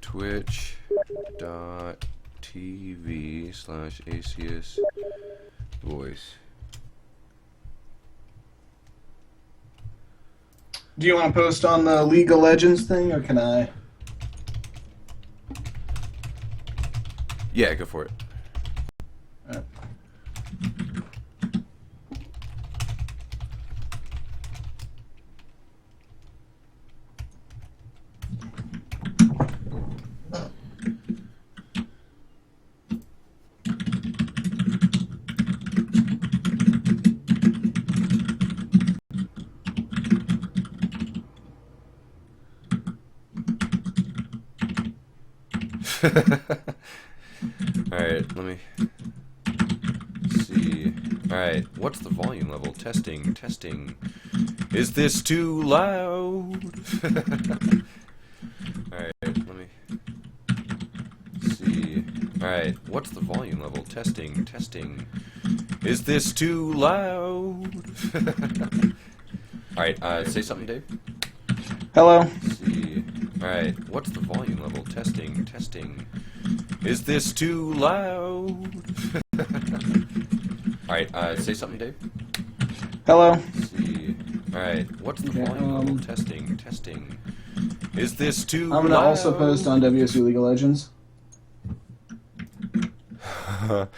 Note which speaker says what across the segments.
Speaker 1: twitch.tv/ACS voice.
Speaker 2: Do you want to post on the League of Legends thing, or can I?
Speaker 1: Yeah, go for it. Alright, let me see. Alright, what's the volume level? Testing, testing. Is this too loud? Alright, let me see. Alright, what's the volume level? Testing, testing. Is this too loud? Alright, say something, Dave.
Speaker 2: Hello.
Speaker 1: Let's see. Alright, what's the volume level? Testing, testing. Is this too loud? Alright, say something, Dave.
Speaker 2: Hello.
Speaker 1: Let's see. Alright, what's the volume level? Testing, testing. Is this too loud?
Speaker 2: I'm going to also post on WSU League of Legends.
Speaker 1: Alright.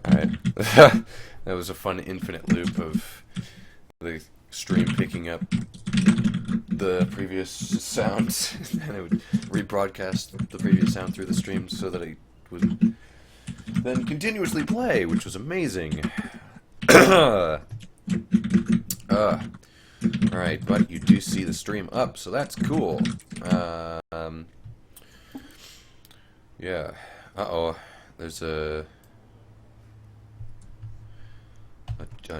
Speaker 1: That was a fun infinite loop of the stream picking up the previous sounds, and it would rebroadcast the previous sound through the stream so that it would then continuously play, which was amazing. Alright, but you do see the stream up, so that's cool. Yeah. Uh-oh. There's an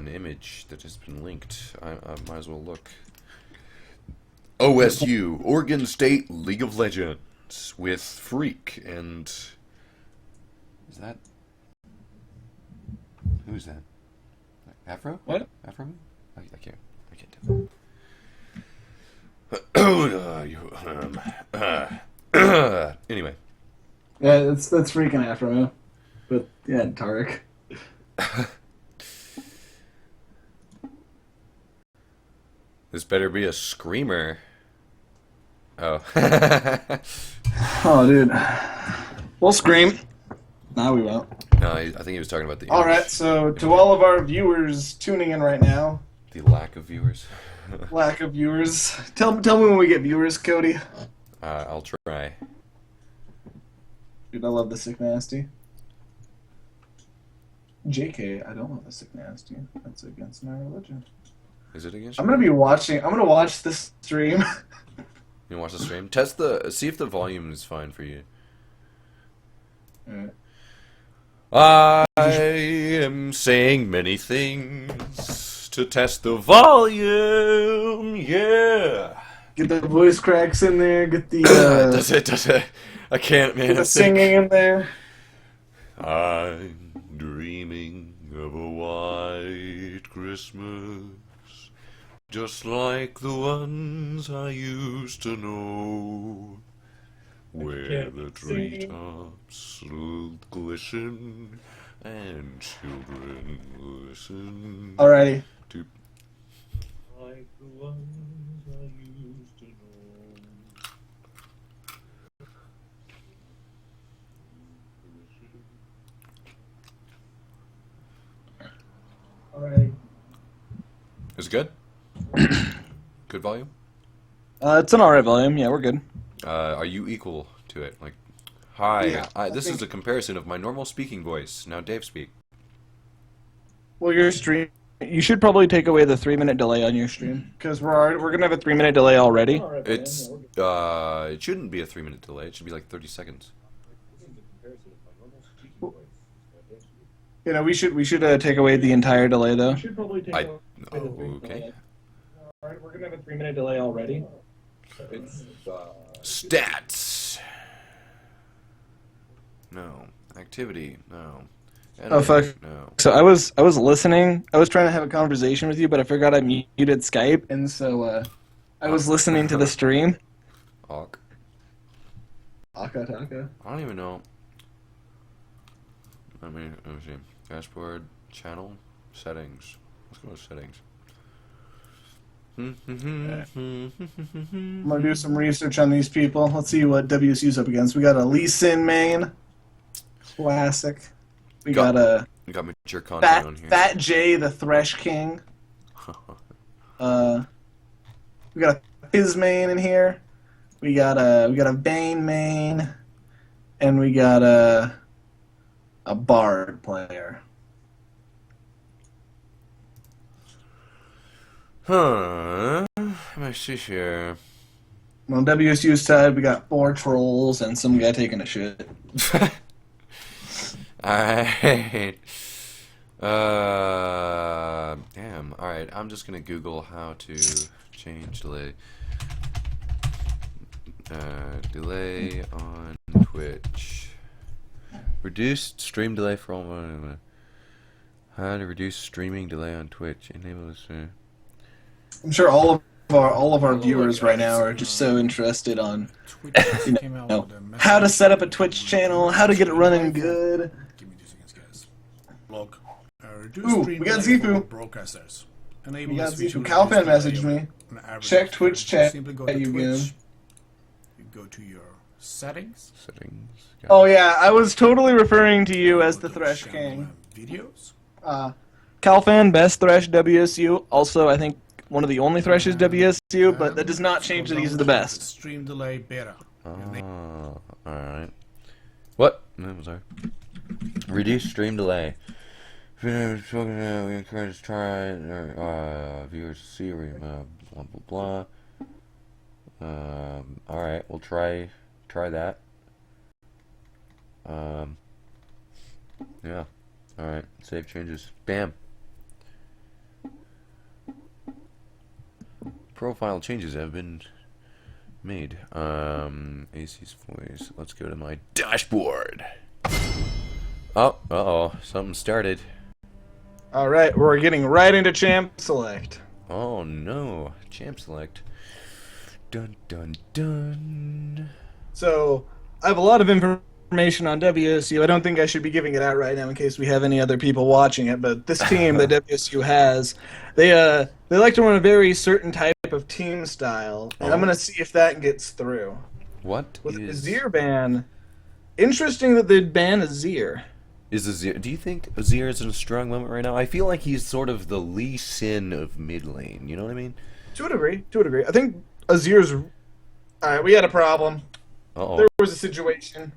Speaker 1: image that has been linked. I might as well look. OSU, Oregon State League of Legends, with Freak and... Is that... Who's that? Afro?
Speaker 2: What?
Speaker 1: Afro? I can't do that. Anyway.
Speaker 2: Yeah, that's freaking Afro, but yeah, Tarek.
Speaker 1: This better be a screamer. Oh.
Speaker 2: Oh, dude. We'll scream. No, we won't.
Speaker 1: No, I think he was talking about the...
Speaker 2: All right, so to all of our viewers tuning in right now...
Speaker 1: The lack of viewers.
Speaker 2: Lack of viewers. Tell me when we get viewers, Cody.
Speaker 1: I'll try.
Speaker 2: Dude, I love the Sick Nasty. JK, I don't love the Sick Nasty. That's against my religion.
Speaker 1: Is it against?
Speaker 2: I'm gonna watch this stream.
Speaker 1: You watch the stream? See if the volume is fine for you.
Speaker 2: Alright.
Speaker 1: I am saying many things to test the volume, yeah.
Speaker 2: Get the voice cracks in there, get the
Speaker 1: does it? I can't, man.
Speaker 2: get the singing in there.
Speaker 1: I'm dreaming of a white Christmas, just like the ones I used to know, where the treetops glisten and children listen.
Speaker 2: Alrighty.
Speaker 1: To
Speaker 3: like the ones I used to know.
Speaker 2: Alrighty.
Speaker 1: Is it good? Good volume?
Speaker 2: It's an alright volume. Yeah, we're good.
Speaker 1: Are you equal to it? Like, hi.
Speaker 2: Yeah,
Speaker 1: This is a comparison of my normal speaking voice. Now, Dave, speak.
Speaker 2: Well, your stream. You should probably take away the 3-minute delay on your stream because we're gonna have a 3-minute delay already.
Speaker 1: It's it shouldn't be a 3-minute delay. It should be like 30 seconds.
Speaker 2: You know, we should take away the entire delay though.
Speaker 3: Should probably take away the
Speaker 1: Okay.
Speaker 3: Alright, we're gonna have a 3-minute delay already.
Speaker 1: Stats. No. Activity. No.
Speaker 2: Oh fuck!
Speaker 1: No.
Speaker 2: So I was listening. I was trying to have a conversation with you, but I forgot I muted Skype, and so I was listening to the stream.
Speaker 1: Awk.
Speaker 2: Taka.
Speaker 1: I don't even know. Let me see. Dashboard, channel, settings. Let's go to settings.
Speaker 2: I'm gonna do some research on these people. Let's see what WSU's up against. We got a Lee Sin main, classic. We got a
Speaker 1: We got mature content on here.
Speaker 2: Fat J, the Thresh King. We got a Fizz main in here. We got a Bane main, and we got a Bard player.
Speaker 1: Let me see here.
Speaker 2: On WSU's side, we got 4 trolls and some guy taking a shit.
Speaker 1: Alright. Damn. Alright, I'm just gonna Google how to change delay. Delay on Twitch. Reduced stream delay for all. How to reduce streaming delay on Twitch. Enable this.
Speaker 2: I'm sure all of our viewers right now are just so interested on how to set up a Twitch channel, how to get it running good.
Speaker 4: Give me 2 seconds, guys. Log.
Speaker 2: Ooh, we got Zifu.
Speaker 4: Broadcasters.
Speaker 2: We got Zifu. Calfan messaged me. Check Twitch chat.
Speaker 4: Simply go
Speaker 2: At
Speaker 4: to
Speaker 2: you
Speaker 4: Twitch.
Speaker 2: again.
Speaker 4: You go to your settings.
Speaker 1: Settings.
Speaker 2: Oh yeah, I was totally referring to you as the Thresh King.
Speaker 4: Videos.
Speaker 2: Calfan, best Thresh WSU. Also, I think one of the only Threshes WSU, but that does not change that he's the best.
Speaker 4: Stream delay beta.
Speaker 1: Alright. What? No, I'm sorry. Reduce stream delay. We encourage try viewers to see blah blah blah. Alright, we'll try that. Yeah. Alright, save changes. Bam. Profile changes have been made. AC's voice. Let's go to my dashboard. Oh, uh-oh. Something started.
Speaker 2: Alright, we're getting right into Champ Select.
Speaker 1: Oh, no. Champ Select. Dun, dun, dun.
Speaker 2: So, I have a lot of information on WSU. I don't think I should be giving it out right now in case we have any other people watching it, but this team that WSU has, they like to run a very certain type of team style, and I'm going to see if that gets through.
Speaker 1: What
Speaker 2: With
Speaker 1: is...
Speaker 2: Azir ban, interesting that they'd ban Azir.
Speaker 1: Is Azir... Do you think Azir is in a strong moment right now? I feel like he's sort of the Lee Sin of mid lane. You know what I mean?
Speaker 2: To a degree. I think Azir's... Alright, we had a problem.
Speaker 1: Uh-oh.
Speaker 2: There was a situation.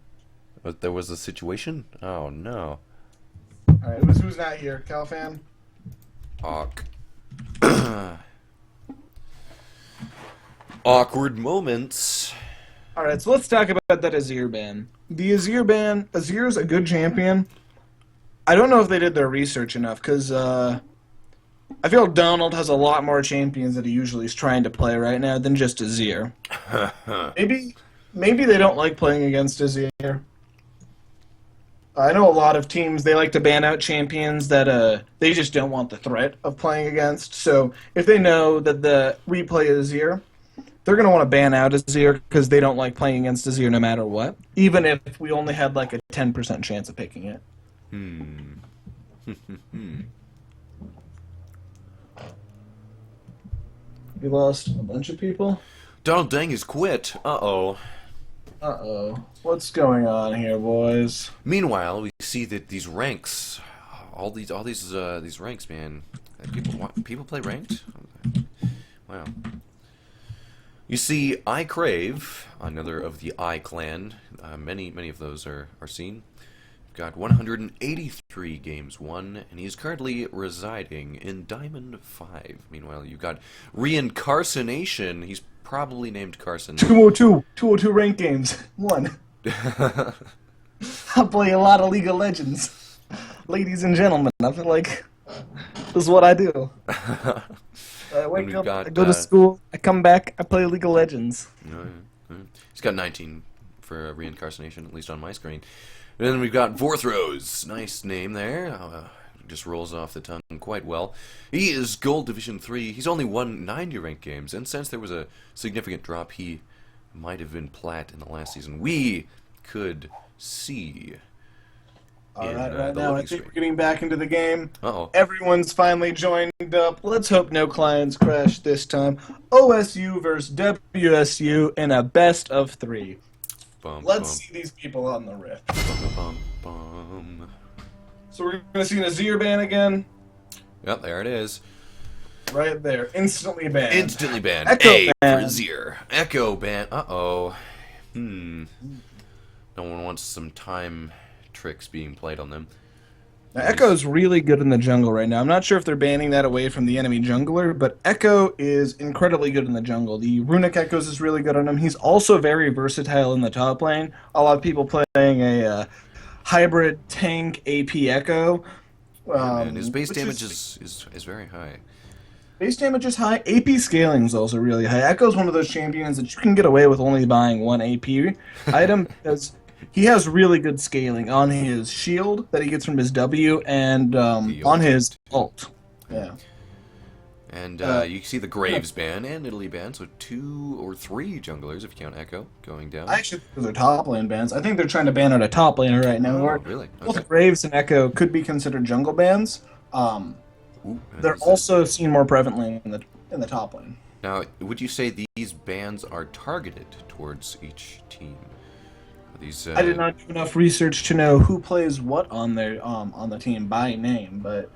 Speaker 1: There was a situation? Oh, no.
Speaker 2: Alright, who's not here? Calfan?
Speaker 1: Awk. Awkward moments.
Speaker 2: Alright, so let's talk about that Azir ban. The Azir ban, Azir's a good champion. I don't know if they did their research enough, because I feel Donald has a lot more champions that he usually is trying to play right now than just Azir. Maybe they don't like playing against Azir. I know a lot of teams, they like to ban out champions that they just don't want the threat of playing against. So if they know that we play Azir, they're going to want to ban out Azir because they don't like playing against Azir no matter what, even if we only had like a 10% chance of picking it. We lost a bunch of people.
Speaker 1: Donald Dang has quit. Uh-oh.
Speaker 2: Uh-oh. What's going on here, boys?
Speaker 1: Meanwhile, we see that these ranks, all these ranks, man. People play ranked. Wow. You see, I Crave, another of the I clan. Many of those are seen. Got 183 games won, and he's currently residing in Diamond 5. Meanwhile, you've got Reincarnation. He's probably named Carson.
Speaker 2: 202 ranked games. One. I play a lot of League of Legends. Ladies and gentlemen, I feel like this is what I do. I wake up, I go to school, I come back, I play League of Legends.
Speaker 1: He's got 19 for Reincarnation, at least on my screen. And then we've got Vorthros. Nice name there. Just rolls off the tongue quite well. He is Gold Division 3. He's only won 90 ranked games, and since there was a significant drop, he might have been plat in the last season, we could see.
Speaker 2: All
Speaker 1: in,
Speaker 2: right,
Speaker 1: the
Speaker 2: right now I
Speaker 1: loading
Speaker 2: think
Speaker 1: screen.
Speaker 2: we're getting back into the game.
Speaker 1: Uh-oh.
Speaker 2: Everyone's finally joined up. Let's hope no clients crash this time. OSU versus WSU in a best of 3.
Speaker 1: Bum,
Speaker 2: Let's
Speaker 1: bum,
Speaker 2: see these people on the rift.
Speaker 1: bum, bum, bum.
Speaker 2: So we're going to see Nazir ban again.
Speaker 1: Yep, there it is.
Speaker 2: Right there. Instantly banned.
Speaker 1: Instantly banned.
Speaker 2: Echo
Speaker 1: A
Speaker 2: ban.
Speaker 1: for Zier. Echo ban. Uh-oh. No one wants some time tricks being played on them.
Speaker 2: Now, Echo's really good in the jungle right now. I'm not sure if they're banning that away from the enemy jungler, but Echo is incredibly good in the jungle. The Runic Echoes is really good on him. He's also very versatile in the top lane. A lot of people playing a hybrid tank AP Echo.
Speaker 1: And his base
Speaker 2: which
Speaker 1: damage is very high.
Speaker 2: Base damage is high. AP scaling is also really high. Echo's one of those champions that you can get away with only buying one AP item because he has really good scaling on his shield that he gets from his W and on his ult. Yeah.
Speaker 1: And you see the Graves ban and Italy ban, so 2 or 3 junglers, if you count Echo, going down.
Speaker 2: I actually think those are top lane bans. I think they're trying to ban out a top laner right now.
Speaker 1: Oh, really? Okay.
Speaker 2: Both Graves and Echo could be considered jungle bans.
Speaker 1: Ooh,
Speaker 2: They're also seen more prevalently in the top lane.
Speaker 1: Now, would you say these bans are targeted towards each team? Are these,
Speaker 2: I did not do enough research to know who plays what on their on the team by name, but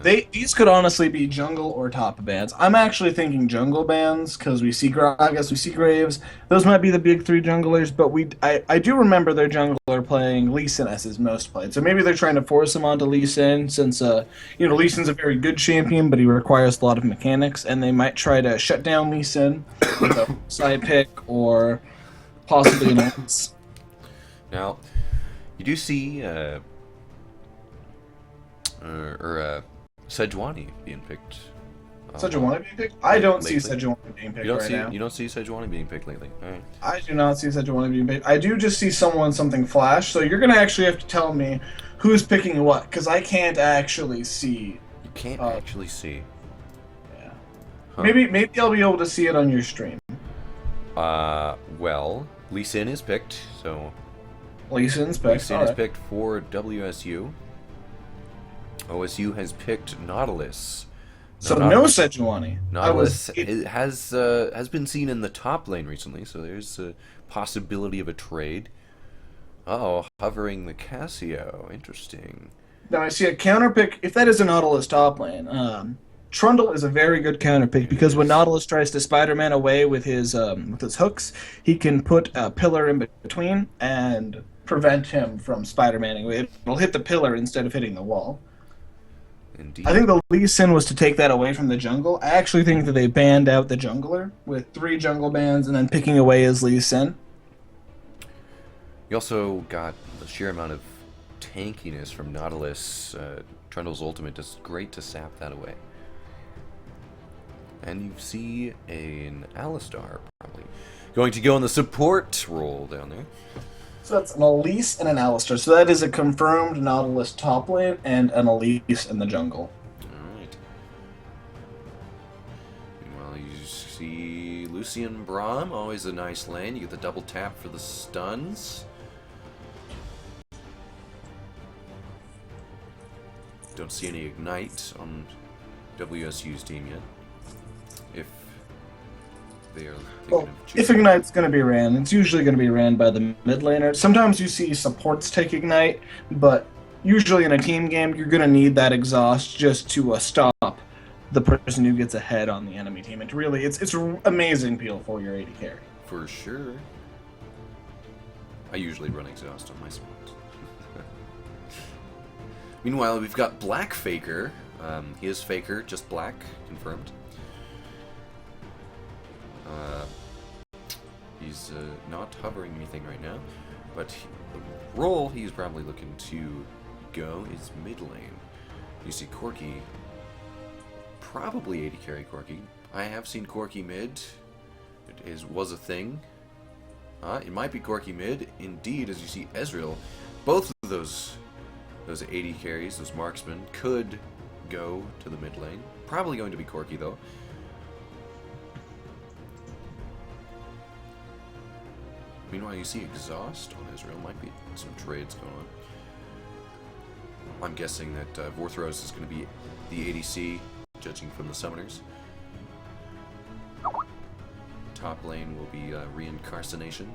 Speaker 2: these could honestly be jungle or top bans. I'm actually thinking jungle bans because we see Gragas, we see Graves. Those might be the big 3 junglers, but I do remember their jungler playing Lee Sin as his most played. So maybe they're trying to force him onto Lee Sin since Lee Sin's a very good champion, but he requires a lot of mechanics, and they might try to shut down Lee Sin with a side pick or possibly an ult.
Speaker 1: Now, you do see Sejuani being picked.
Speaker 2: Sejuani being picked? I don't see
Speaker 1: lately.
Speaker 2: Sejuani being picked now.
Speaker 1: You don't see Sejuani being picked lately. All right.
Speaker 2: I do not see Sejuani being picked. I do just see something flash, so you're going to actually have to tell me who's picking what, because I can't actually see.
Speaker 1: You can't actually see.
Speaker 2: Yeah.
Speaker 1: Huh.
Speaker 2: Maybe I'll be able to see it on your stream.
Speaker 1: Well, Lee Sin is picked, so
Speaker 2: Lee Sin's
Speaker 1: Lee
Speaker 2: picked.
Speaker 1: Sin
Speaker 2: All
Speaker 1: is
Speaker 2: right.
Speaker 1: picked for WSU. OSU has picked Nautilus.
Speaker 2: So no Sejuani.
Speaker 1: Nautilus has been seen in the top lane recently, so there's a possibility of a trade. Uh-oh, hovering the Casio. Interesting.
Speaker 2: Now I see a counter pick. If that is a Nautilus top lane, Trundle is a very good counter pick because when Nautilus tries to Spider-Man away with his hooks, he can put a pillar in between and prevent him from Spider-Manning away. It'll hit the pillar instead of hitting the wall.
Speaker 1: Indeed.
Speaker 2: I think the Lee Sin was to take that away from the jungle. I actually think that they banned out the jungler with 3 jungle bans and then picking away his Lee Sin.
Speaker 1: You also got the sheer amount of tankiness from Nautilus. Trundle's ultimate is great to sap that away. And you see an Alistar probably going to go in the support role down there.
Speaker 2: So that's an Elise and an Alistar. So that is a confirmed Nautilus top lane and an Elise in the jungle.
Speaker 1: Alright. Meanwhile, you see Lucian Braum, always a nice lane. You get the double tap for the stuns. Don't see any Ignite on WSU's team yet. If they are thinking of
Speaker 2: If
Speaker 1: choosing.
Speaker 2: Ignite's going to be ran, it's usually going to be ran by the mid laner. Sometimes you see supports take Ignite, but usually in a team game, you're going to need that exhaust just to stop the person who gets ahead on the enemy team. It really, it's amazing peel for your AD carry.
Speaker 1: For sure. I usually run exhaust on my supports. Meanwhile, we've got Black Faker. He is Faker, just black, confirmed. He's not hovering anything right now, but the role he's probably looking to go is mid lane. You see Corki, probably AD carry Corki. I have seen Corki mid. Was a thing. It might be Corki mid. Indeed, as you see Ezreal, both of those AD carries, those marksmen, could go to the mid lane. Probably going to be Corki though. Meanwhile, you see exhaust on Israel. Might be some trades going on. I'm guessing that Vorthros is going to be the ADC, judging from the summoners. Top lane will be Reincarnation.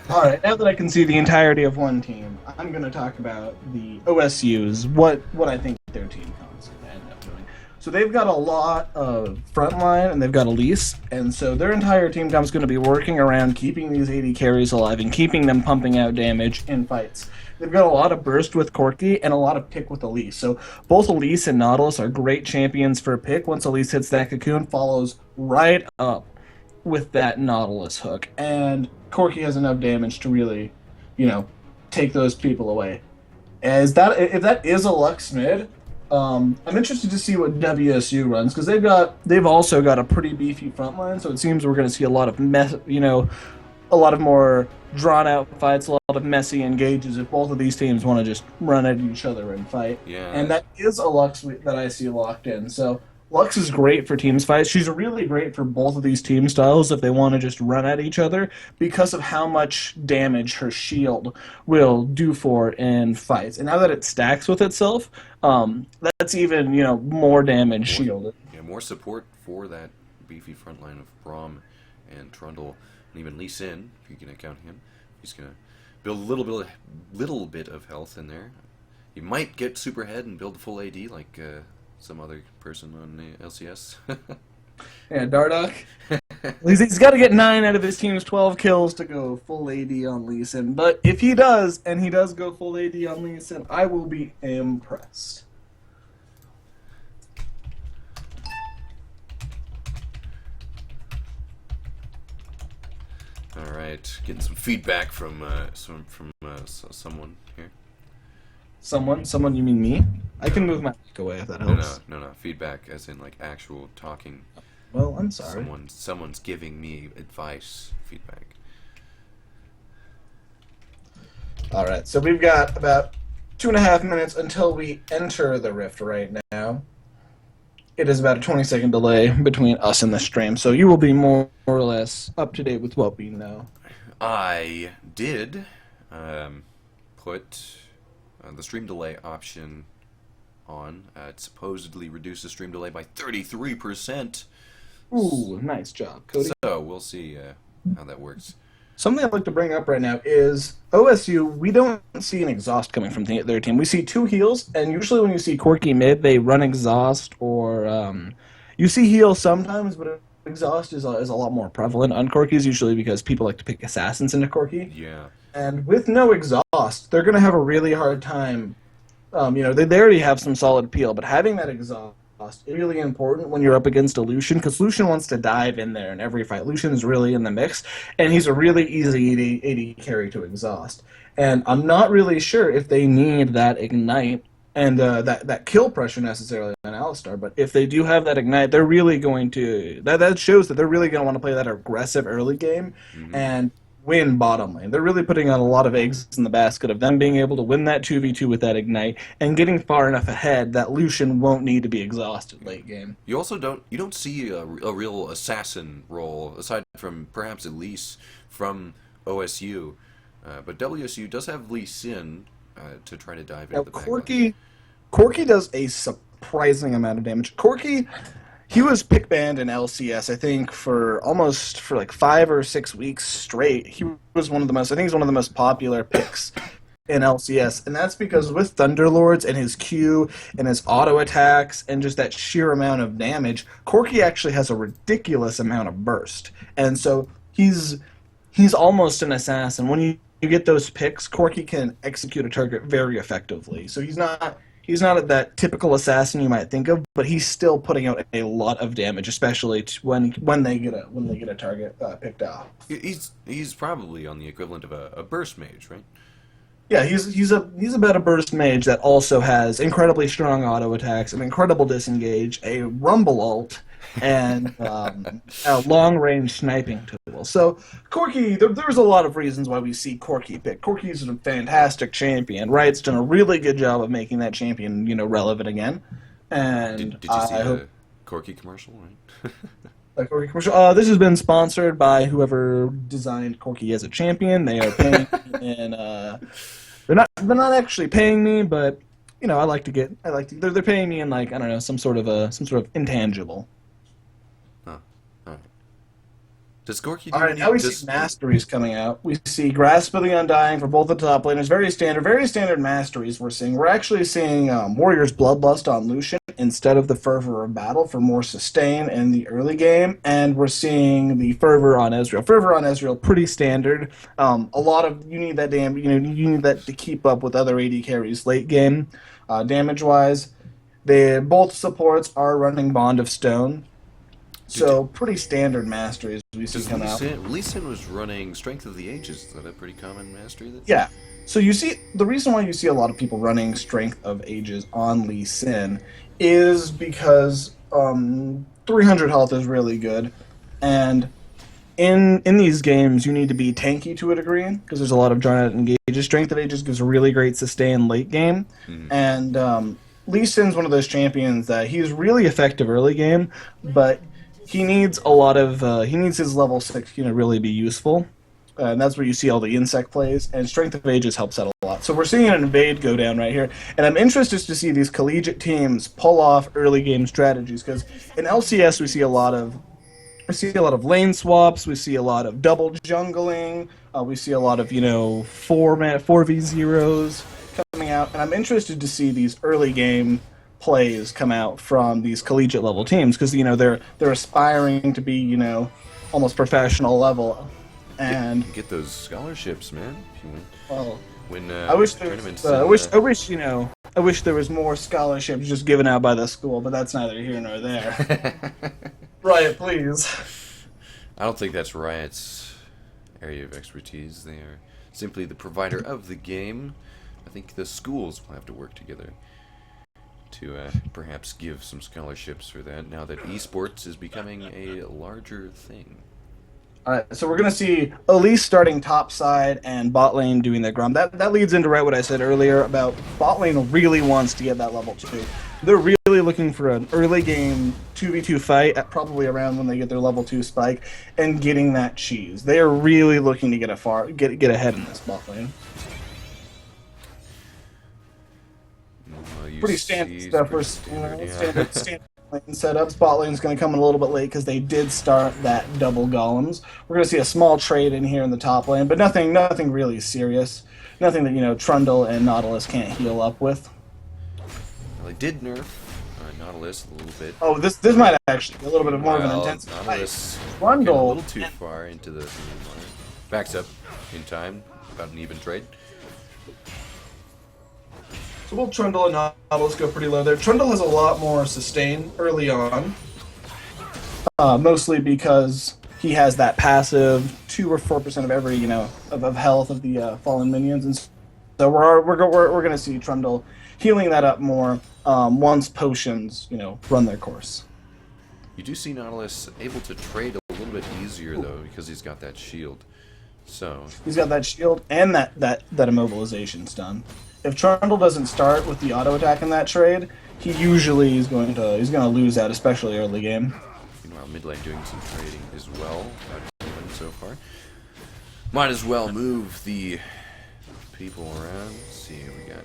Speaker 2: All right, now that I can see the entirety of one team, I'm going to talk about the OSU's, what I think their team comes to end up doing. So they've got a lot of frontline, and they've got Elise, and so their entire team comes going to be working around keeping these AD carries alive and keeping them pumping out damage in fights. They've got a lot of burst with Corki and a lot of pick with Elise. So both Elise and Nautilus are great champions for a pick. Once Elise hits that cocoon, follows right up with that Nautilus hook, and Corki has enough damage to really, take those people away. If that is a Lux mid, I'm interested to see what WSU runs, because they've also got a pretty beefy front line. So it seems we're going to see a lot of a lot of more drawn out fights, a lot of messy engages if both of these teams want to just run at each other and fight.
Speaker 1: Yeah.
Speaker 2: And that is a Lux that I see locked in. So Lux is great for teams fights. She's really great for both of these team styles if they want to just run at each other, because of how much damage her shield will do for in fights. And now that it stacks with itself, that's even more damage shielded.
Speaker 1: Yeah, more support for that beefy front line of Braum and Trundle, and even Lee Sin, if you can account him. He's gonna build a little bit of health in there. He might get super head and build full AD like some other person on the LCS.
Speaker 2: Yeah, Dardoch. He's got to get 9 out of his team's 12 kills to go full AD on Lee Sin. But if he does, and he does go full AD on Lee Sin, I will be impressed.
Speaker 1: All right, getting some feedback from someone here.
Speaker 2: Someone? You mean me? I can move my mic away if that helps.
Speaker 1: No. Feedback, as in like actual talking.
Speaker 2: Well, I'm sorry.
Speaker 1: Someone's giving me advice. Feedback.
Speaker 2: All right, so we've got about 2.5 minutes until we enter the Rift right now. It is about a 20-second delay between us and the stream, so you will be more or less up to date with what we know.
Speaker 1: I did put the stream delay option on. It supposedly reduced the stream delay by 33%.
Speaker 2: Ooh, nice job, Cody.
Speaker 1: So we'll see how that works.
Speaker 2: Something I'd like to bring up right now is OSU, we don't see an exhaust coming from their team. We see 2 heals, and usually when you see Corki mid, they run exhaust, or you see heal sometimes, but exhaust is a lot more prevalent on Corkis, usually because people like to pick assassins into Corki.
Speaker 1: Yeah.
Speaker 2: And with no exhaust, they're going to have a really hard time. They already have some solid peel, but having that exhaust is really important when you're up against a Lucian, because Lucian wants to dive in there in every fight. Lucian is really in the mix, and he's a really easy AD carry to exhaust. And I'm not really sure if they need that ignite and that kill pressure necessarily on Alistar, but if they do have that ignite, they're really going to... That shows that they're really going to want to play that aggressive early game, and win bottom lane. They're really putting on a lot of eggs in the basket of them being able to win that 2v2 with that ignite and getting far enough ahead that Lucian won't need to be exhausted late game.
Speaker 1: You also don't see a real assassin role aside from perhaps Elise from OSU, but WSU does have Lee Sin to try to dive into the backline.
Speaker 2: Corki does a surprising amount of damage. Corki, he was pick banned in LCS, I think, for like 5 or 6 weeks straight. He was one of the most popular picks in LCS, and that's because with Thunderlords and his Q and his auto attacks and just that sheer amount of damage, Corki actually has a ridiculous amount of burst, and so he's almost an assassin. When you get those picks, Corki can execute a target very effectively. So he's not that typical assassin you might think of, but he's still putting out a lot of damage, especially when they get a target picked off.
Speaker 1: He's probably on the equivalent of a burst mage, right?
Speaker 2: Yeah, he's about a burst mage that also has incredibly strong auto attacks, an incredible disengage, a rumble ult, and a long range sniping tool. So Corki, there's a lot of reasons why we see Corki picked. Corki's a fantastic champion. Riot's done a really good job of making that champion relevant again. And
Speaker 1: Did you see
Speaker 2: I hope
Speaker 1: the Corky commercial? Right.
Speaker 2: the Corky commercial. This has been sponsored by whoever designed Corky as a champion. They are paying me, and they're not actually paying me, but they're paying me in like I don't know some sort of intangible.
Speaker 1: Huh. All right. Does Corky do
Speaker 2: All right,
Speaker 1: any?
Speaker 2: now we see masteries coming out. We see Grasp of the Undying for both the top laners. Very standard masteries we're seeing. We're actually seeing Warrior's Bloodlust on Lucian instead of the Fervor of Battle for more sustain in the early game. And we're seeing the Fervor on Ezreal. Fervor on Ezreal, pretty standard. You need that you need that to keep up with other AD carries late game, damage-wise. Both supports are running Bond of Stone. So, pretty standard masteries we see come out.
Speaker 1: Lee Sin was running Strength of the Ages. Is that a pretty common mastery?
Speaker 2: Yeah. So you see, the reason why you see a lot of people running Strength of Ages on Lee Sin is because 300 health is really good. And in these games, you need to be tanky to a degree, because there's a lot of drawn out engages. Strength of Ages gives a really great sustain late game. Mm-hmm. And Lee Sin's one of those champions that he's really effective early game, but he needs his level 6 to really be useful, and that's where you see all the insect plays, and Strength of Ages helps out a lot. So we're seeing an invade go down right here, and I'm interested to see these collegiate teams pull off early game strategies, because in LCS we see a lot of lane swaps, we see a lot of double jungling, we see a lot of 4v0s coming out, and I'm interested to see these early game plays come out from these collegiate level teams, because they're aspiring to be almost professional level, and
Speaker 1: get those scholarships, man.
Speaker 2: Well,
Speaker 1: I wish there
Speaker 2: was more scholarships just given out by the school, but that's neither here nor there. Riot, please.
Speaker 1: I don't think that's Riot's area of expertise. They are simply the provider of the game. I think the schools will have to work together to perhaps give some scholarships for that, now that esports is becoming a larger thing.
Speaker 2: Alright, so we're going to see Elise starting top side and bot lane doing their grum. That leads into what I said earlier about bot lane really wants to get that level 2. They're really looking for an early game 2v2 fight at probably around when they get their level 2 spike and getting that cheese. They are really looking to get ahead in this bot lane. Pretty standard stuff for standard lane setups. Bot lane's going to come in a little bit late because they did start that double golems. We're going to see a small trade in here in the top lane, but nothing really serious. Nothing that Trundle and Nautilus can't heal up with.
Speaker 1: Well, they did nerf Nautilus a little bit.
Speaker 2: Oh, this might actually be a little bit more of an intense
Speaker 1: Nautilus
Speaker 2: fight. Trundle
Speaker 1: a little too far into the backs up in time. About an even trade.
Speaker 2: So both Trundle and Nautilus go pretty low there. Trundle has a lot more sustain early on, mostly because he has that passive 2 or 4% of every of health of the fallen minions, and so we're going to see Trundle healing that up more once potions run their course.
Speaker 1: You do see Nautilus able to trade a little bit easier though, because he's got that shield. So
Speaker 2: he's got that shield and that immobilization stun. If Trundle doesn't start with the auto attack in that trade, he usually is going to lose out, especially early game.
Speaker 1: Meanwhile, mid lane doing some trading as well. So far, might as well move the people around. Let's see who we got.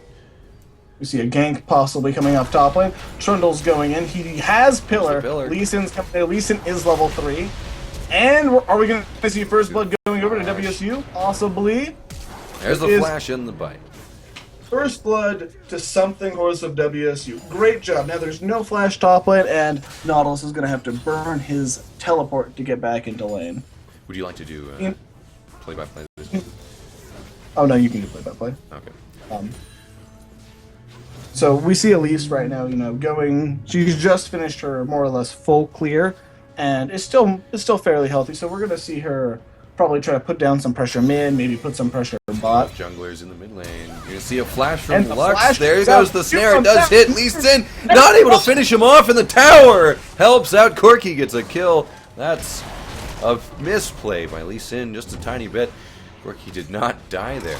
Speaker 2: We see a gank possibly coming off top lane. Trundle's going in. He has pillar. Lee Sin is level 3. And are we going to see First Blood going over to WSU? Possibly.
Speaker 1: There's the flash and the bite.
Speaker 2: First Blood to something horse of WSU. Great job. Now there's no flash top lane, and Nautilus is going to have to burn his teleport to get back into lane.
Speaker 1: Would you like to do play-by-play?
Speaker 2: Oh no, you can do play-by-play.
Speaker 1: Okay.
Speaker 2: So we see Elise right now, going. She's just finished her more or less full clear, and is still fairly healthy. So we're going to see her probably try to put down some pressure mid, maybe put some pressure bot.
Speaker 1: Junglers in the mid lane. You're gonna see a flash from
Speaker 2: And
Speaker 1: Lux.
Speaker 2: flash
Speaker 1: There
Speaker 2: comes
Speaker 1: goes
Speaker 2: out.
Speaker 1: the snare. It does hit Lee Sin. Not able to finish him off in the tower. Helps out. Corky gets a kill. That's a misplay by Lee Sin, just a tiny bit. Corky did not die there.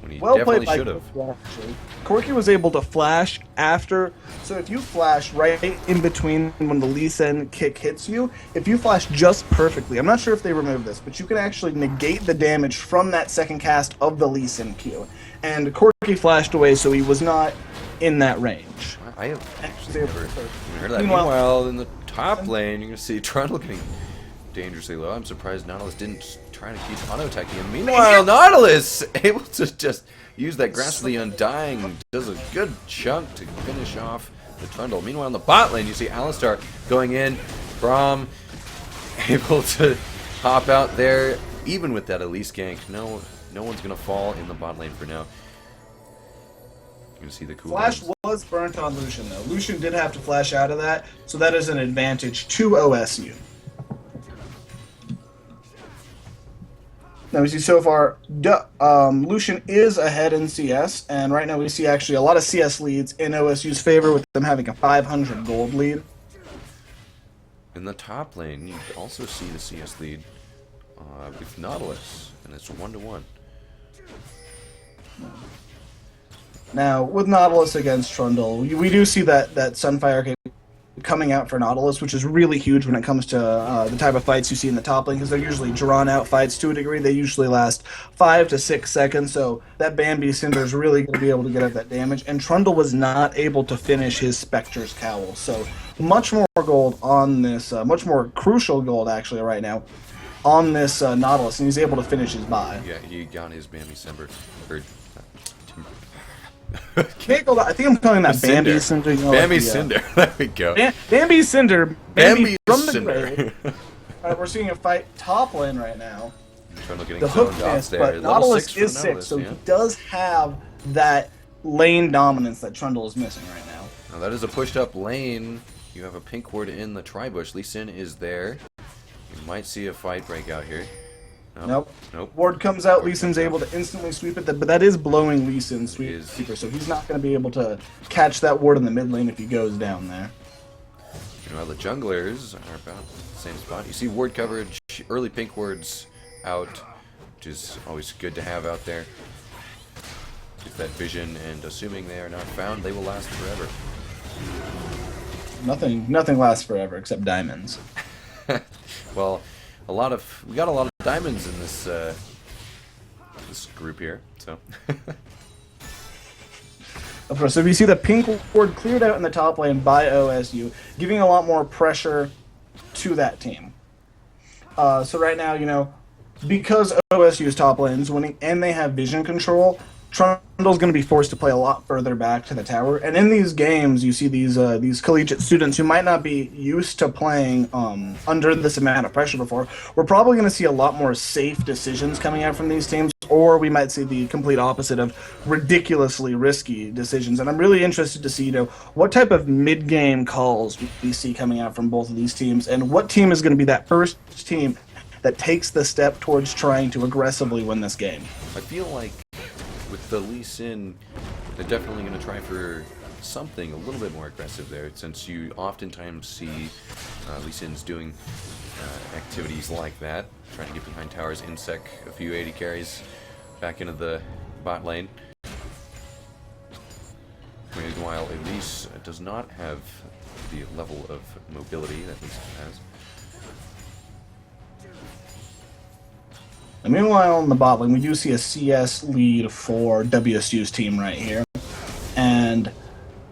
Speaker 1: when he
Speaker 2: Well
Speaker 1: definitely
Speaker 2: played by
Speaker 1: should have.
Speaker 2: Corky, actually. Corky was able to flash after. So if you flash right in between when the Lee Sin kick hits you, if you flash just perfectly, I'm not sure if they removed this, but you can actually negate the damage from that second cast of the Lee Sin Q. And Corky flashed away, so he was not in that range.
Speaker 1: I have actually
Speaker 2: Able
Speaker 1: never
Speaker 2: to-
Speaker 1: even heard of that.
Speaker 2: Meanwhile-
Speaker 1: Meanwhile, in the top lane, you're going to see Trundle getting dangerously low. I'm surprised Nautilus didn't try to keep auto-attacking him. Meanwhile, Nautilus able to just use that Grasp of the Undying. Does a good chunk to finish off the Trundle. Meanwhile, in the bot lane, you see Alistar going in. Braum able to hop out there. Even with that Elise gank, no one's going to fall in the bot lane for now. You're going to see the cool
Speaker 2: Flash was burnt on Lucian, though. Lucian did have to flash out of that, so that is an advantage to OSU. Now we see so far, Lucian is ahead in CS, and right now we see actually a lot of CS leads in OSU's favor, with them having a 500 gold lead.
Speaker 1: In the top lane, you also see the CS lead with Nautilus, and it's 1-1.
Speaker 2: Now, with Nautilus against Trundle, we do see that Sunfire cape coming out for Nautilus, which is really huge when it comes to the type of fights you see in the top lane, because they're usually drawn-out fights to a degree. They usually last 5 to 6 seconds, so that Bambi Cinder is really going to be able to get at that damage. And Trundle was not able to finish his Spectre's Cowl, so much more gold on this, much more crucial gold, actually, right now, on this Nautilus, and he's able to finish his buy.
Speaker 1: Yeah, he got his Bambi Cinder.
Speaker 2: Can't go, I think I'm calling that Bambi Cinder. You know,
Speaker 1: Bambi
Speaker 2: like the,
Speaker 1: Cinder. There we go.
Speaker 2: Bambi Cinder.
Speaker 1: Bambi
Speaker 2: from the
Speaker 1: Cinder.
Speaker 2: grave. We're seeing a fight top lane right now.
Speaker 1: Trundle getting
Speaker 2: The hook
Speaker 1: zoned off
Speaker 2: miss,
Speaker 1: there.
Speaker 2: but
Speaker 1: Level
Speaker 2: Nautilus
Speaker 1: 6 for
Speaker 2: is
Speaker 1: Nautilus,
Speaker 2: 6, so
Speaker 1: yeah.
Speaker 2: he does have that lane dominance that Trundle is missing right now.
Speaker 1: Now that is a pushed up lane. You have a pink ward in the tri-bush. Lee Sin is there. You might see a fight break out here.
Speaker 2: Nope.
Speaker 1: Nope.
Speaker 2: Ward comes out, Lee Sin's able to instantly sweep it, but that is blowing Lee Sin's sweeper, so he's not going to be able to catch that ward in the mid lane if he goes down there.
Speaker 1: Meanwhile, the junglers are about the same spot. You see ward coverage, early pink wards out, which is always good to have out there. Get that vision, and assuming they are not found, they will last forever.
Speaker 2: Nothing lasts forever except diamonds.
Speaker 1: Well, we got a lot of diamonds in this this group here, so.
Speaker 2: Of course, so if you see the pink ward cleared out in the top lane by OSU, giving a lot more pressure to that team. So right now, you know, because OSU's top lane's winning and they have vision control, Trundle's going to be forced to play a lot further back to the tower. And in these games, you see these collegiate students who might not be used to playing under this amount of pressure before. We're probably going to see a lot more safe decisions coming out from these teams, or we might see the complete opposite of ridiculously risky decisions. And I'm really interested to see, you know, what type of mid-game calls we see coming out from both of these teams, and what team is going to be that first team that takes the step towards trying to aggressively win this game.
Speaker 1: I feel like with the Lee Sin, they're definitely going to try for something a little bit more aggressive there, since you oftentimes see Lee Sin's doing activities like that, trying to get behind towers, insec a few 80 carries back into the bot lane. Meanwhile, Elise does not have the level of mobility that Lee Sin has.
Speaker 2: And meanwhile, in the bot lane, we do see a CS lead for WSU's team right here. And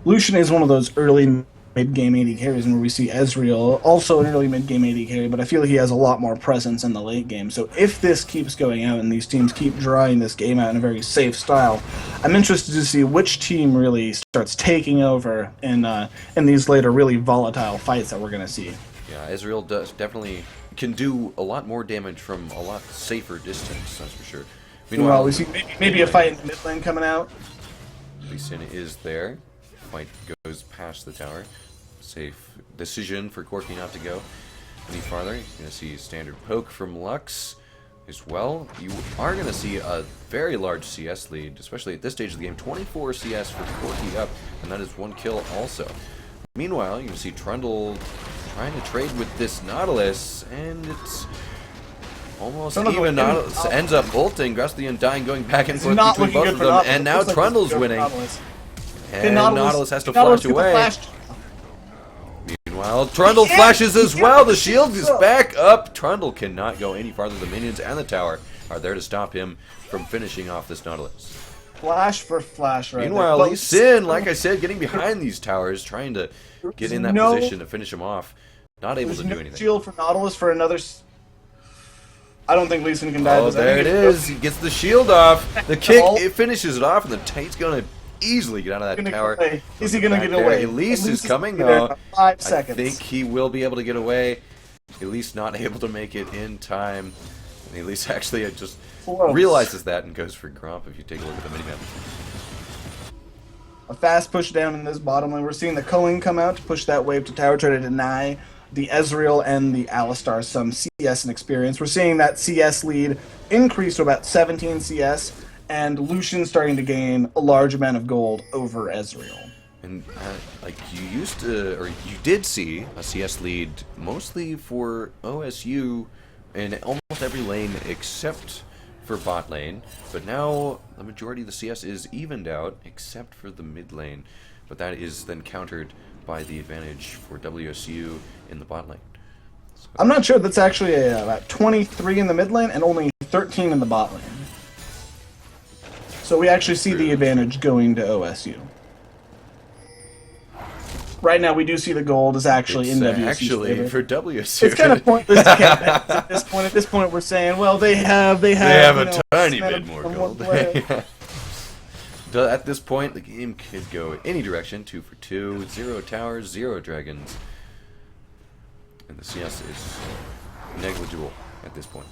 Speaker 2: Lucian is one of those early mid-game AD carries where we see Ezreal, also an early mid-game AD carry, but I feel he has a lot more presence in the late game. So if this keeps going out and these teams keep drawing this game out in a very safe style, I'm interested to see which team really starts taking over in these later really volatile fights that we're going to see.
Speaker 1: Yeah, Ezreal definitely can do a lot more damage from a lot safer distance, that's for sure.
Speaker 2: Meanwhile, we see maybe a fight in the mid lane coming out.
Speaker 1: Lee Sin is there. Fight goes past the tower. Safe decision for Corky not to go any farther. You're going to see a standard poke from Lux as well. You are going to see a very large CS lead, especially at this stage of the game. 24 CS for Corky up, and that is 1 kill also. Meanwhile, you can see Trundle trying to trade with this Nautilus, and it's Almost
Speaker 2: Trundle's
Speaker 1: even.
Speaker 2: going-
Speaker 1: Nautilus ends up ulting. Grusty dying, going back and
Speaker 2: It's
Speaker 1: forth
Speaker 2: not
Speaker 1: between
Speaker 2: looking
Speaker 1: both
Speaker 2: good
Speaker 1: of
Speaker 2: for
Speaker 1: them.
Speaker 2: Nautilus.
Speaker 1: And now
Speaker 2: Looks like
Speaker 1: Trundle's
Speaker 2: it's good for
Speaker 1: winning.
Speaker 2: Nautilus.
Speaker 1: And Nautilus has to
Speaker 2: Nautilus
Speaker 1: flash
Speaker 2: get the
Speaker 1: away.
Speaker 2: flash.
Speaker 1: Meanwhile, Trundle
Speaker 2: Yeah,
Speaker 1: flashes as
Speaker 2: yeah,
Speaker 1: well. The
Speaker 2: but
Speaker 1: shield
Speaker 2: it's
Speaker 1: is
Speaker 2: up.
Speaker 1: back up. Trundle cannot go any farther. The minions and the tower are there to stop him from finishing off this Nautilus.
Speaker 2: Flash for flash right
Speaker 1: Meanwhile,
Speaker 2: there.
Speaker 1: Lee Sin, like I said, getting behind these towers, trying to get in that position to finish him off. Not able
Speaker 2: There's
Speaker 1: to do
Speaker 2: no
Speaker 1: anything.
Speaker 2: shield for Nautilus for another... I don't think Lee Sin can die.
Speaker 1: Oh,
Speaker 2: Does I
Speaker 1: there
Speaker 2: think
Speaker 1: it
Speaker 2: it's-
Speaker 1: is. He gets the shield off. The kick,
Speaker 2: Ult.
Speaker 1: it finishes it off, and he's going to easily get out of that
Speaker 2: Gonna get
Speaker 1: tower.
Speaker 2: away. Is he going to
Speaker 1: Back
Speaker 2: get
Speaker 1: there.
Speaker 2: away?
Speaker 1: Elise is coming,
Speaker 2: gonna get there
Speaker 1: though.
Speaker 2: in 5
Speaker 1: I
Speaker 2: seconds.
Speaker 1: think he will be able to get away. Elise not able to make it in time. And Elise actually just
Speaker 2: Close.
Speaker 1: realizes that and goes for Gromp if you take a look at the minimap.
Speaker 2: A fast push down in this bottom lane. We're seeing the Culling come out to push that wave to tower, try to deny the Ezreal and the Alistar some CS and experience. We're seeing that CS lead increase to about 17 CS, and Lucian starting to gain a large amount of gold over Ezreal.
Speaker 1: And like you used to, or you did see a CS lead mostly for OSU in almost every lane except for bot lane. But now the majority of the CS is evened out except for the mid lane. But that is then countered by the advantage for WSU in the bot lane. So,
Speaker 2: I'm not sure. That's actually about 23 in the mid lane and only 13 in the bot lane. So we actually see the advantage going to OSU. Right now, we do see the gold is actually
Speaker 1: it's
Speaker 2: in WSU's
Speaker 1: actually
Speaker 2: favor.
Speaker 1: for WSU.
Speaker 2: It's kind of pointless to count that at this point. At this point, we're saying, well, they have
Speaker 1: They have
Speaker 2: you
Speaker 1: a
Speaker 2: know,
Speaker 1: tiny
Speaker 2: amount
Speaker 1: bit
Speaker 2: of-
Speaker 1: more
Speaker 2: from
Speaker 1: gold.
Speaker 2: one player.
Speaker 1: Yeah. At this point, the game could go any direction. 2 for 2, 0 towers, 0 dragons, and the CS is negligible at this point.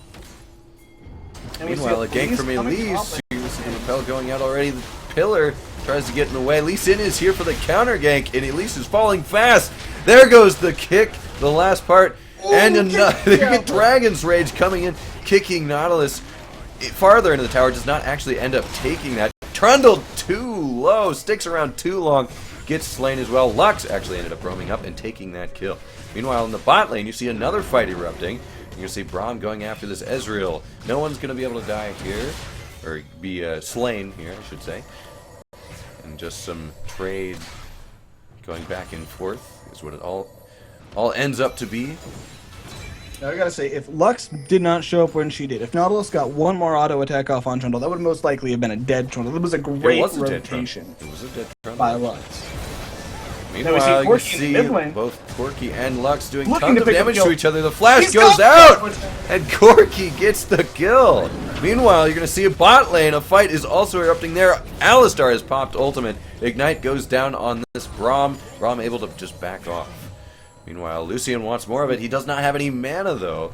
Speaker 2: And we see
Speaker 1: Meanwhile, a gank from
Speaker 2: coming
Speaker 1: Elise.
Speaker 2: off
Speaker 1: You see the repel going out already. The pillar tries to get in the way. Lee Sin is here for the counter gank, and Elise is falling fast. There goes the kick, the last part, and another. You get Dragon's Rage coming in, kicking Nautilus farther into the tower. Does not actually end up taking that. Trundle too low, sticks around too long, gets slain as well. Lux actually ended up roaming up and taking that kill. Meanwhile, in the bot lane, you see another fight erupting. You're going to see Braum going after this Ezreal. No one's going to be able to die here, or be slain here, I should say. And just some trade going back and forth is what it all ends up to be.
Speaker 2: Now, I gotta say, if Lux did not show up when she did, if Nautilus got one more auto attack off on Trundle, that would most likely have been a dead Trundle. It was a great
Speaker 1: It was a dead
Speaker 2: rotation
Speaker 1: Trundle. It was a dead Trundle.
Speaker 2: by Lux.
Speaker 1: Meanwhile, you
Speaker 2: Corki in
Speaker 1: see
Speaker 2: the mid lane.
Speaker 1: both Corki and Lux doing
Speaker 2: Looking
Speaker 1: tons
Speaker 2: to
Speaker 1: of
Speaker 2: pick up
Speaker 1: damage
Speaker 2: kill.
Speaker 1: to each other. The flash
Speaker 2: He's
Speaker 1: goes
Speaker 2: got-
Speaker 1: out, and Corki gets the kill. Meanwhile, you're going to see a bot lane. A fight is also erupting there. Alistar has popped ultimate. Ignite goes down on this Braum. Braum able to just back off. Meanwhile, Lucian wants more of it. He does not have any mana, though.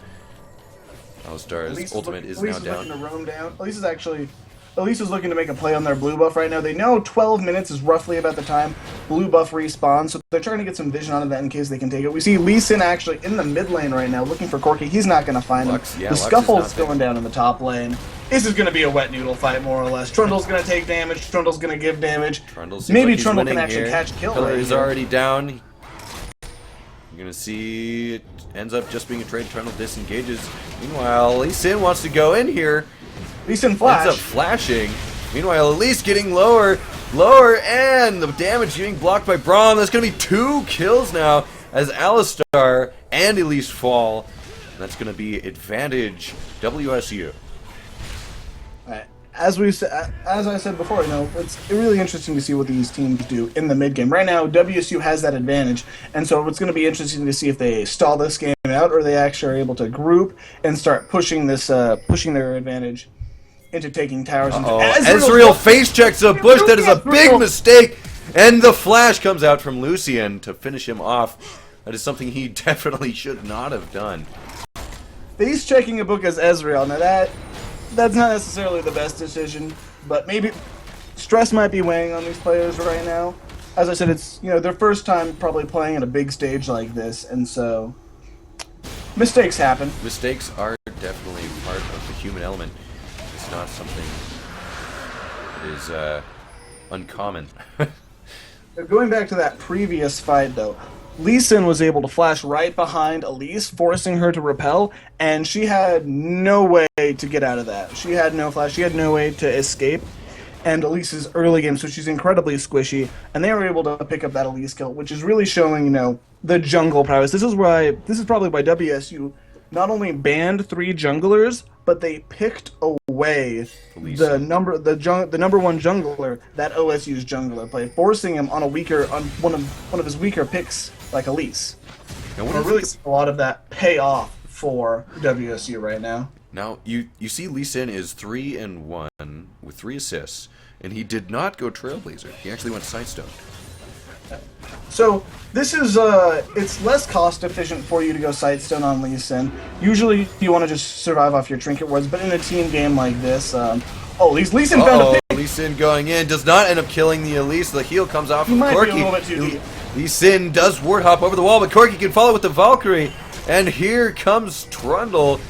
Speaker 1: Alistar's ultimate is now down.
Speaker 2: Looking to roam down. Elise is looking to make a play on their blue buff right now. They know 12 minutes is roughly about the time blue buff respawns, so they're trying to get some vision onto that in case they can take it. We see Lee Sin actually in the mid lane right now looking for Corki. He's not going to find
Speaker 1: Lux,
Speaker 2: him.
Speaker 1: yeah,
Speaker 2: The
Speaker 1: Lux is
Speaker 2: Scuffle's
Speaker 1: not there.
Speaker 2: going down in the top lane. This is going to be a wet noodle fight, more or less. Trundle's going to take damage. Trundle's going to give damage.
Speaker 1: Trundle seems
Speaker 2: Maybe
Speaker 1: like he's
Speaker 2: Trundle can
Speaker 1: winning
Speaker 2: actually
Speaker 1: here.
Speaker 2: catch kill
Speaker 1: Pillar
Speaker 2: right
Speaker 1: is
Speaker 2: here.
Speaker 1: already down. You're gonna see it ends up just being a trade. Trundle disengages. Meanwhile, Lee Sin wants to go in here.
Speaker 2: Lee Sin flash.
Speaker 1: Ends up flashing. Meanwhile, Elise getting lower, and the damage being blocked by Braum. That's gonna be 2 kills now as Alistar and Elise fall. That's gonna be advantage WSU.
Speaker 2: As I said before, it's really interesting to see what these teams do in the mid game. Right now, WSU has that advantage, and so it's going to be interesting to see if they stall this game out or they actually are able to group and start pushing their advantage into taking towers.
Speaker 1: Ezreal face checks a bush. That is a big mistake, and the flash comes out from Lucian to finish him off. That is something he definitely should not have done.
Speaker 2: Face checking a book as Ezreal. Now that's not necessarily the best decision, but maybe stress might be weighing on these players right now. As I said, it's their first time probably playing at a big stage like this, and so mistakes happen.
Speaker 1: Mistakes are definitely part of the human element. It's not something that is uncommon.
Speaker 2: Going back to that previous fight, though, Lee Sin was able to flash right behind Elise, forcing her to repel, and she had no way to get out of that. She had no flash, she had no way to escape. And Elise's early game, so she's incredibly squishy, and they were able to pick up that Elise kill, which is really showing, the jungle prowess. This is probably why WSU not only banned 3 junglers, but they picked away the number one jungler that OSU's jungler played, forcing him on one of his weaker picks like Elise.
Speaker 1: Now,
Speaker 2: We're really seeing a lot of that pay off for WSU right now.
Speaker 1: Now, you see Lee Sin is 3-1 with 3 assists, and he did not go Trailblazer. He actually went Sidestone.
Speaker 2: So this is it's less cost efficient for you to go Sightstone on Lee Sin. Usually you want to just survive off your trinket wards, but in a team game like this, Lee Sin found a pick.
Speaker 1: Lee Sin going in does not end up killing the Elise. The heal comes off
Speaker 2: He
Speaker 1: of
Speaker 2: might
Speaker 1: Corky.
Speaker 2: be a little bit too deep.
Speaker 1: Lee Sin does ward hop over the wall, but Corky can follow with the Valkyrie, and here comes Trundle.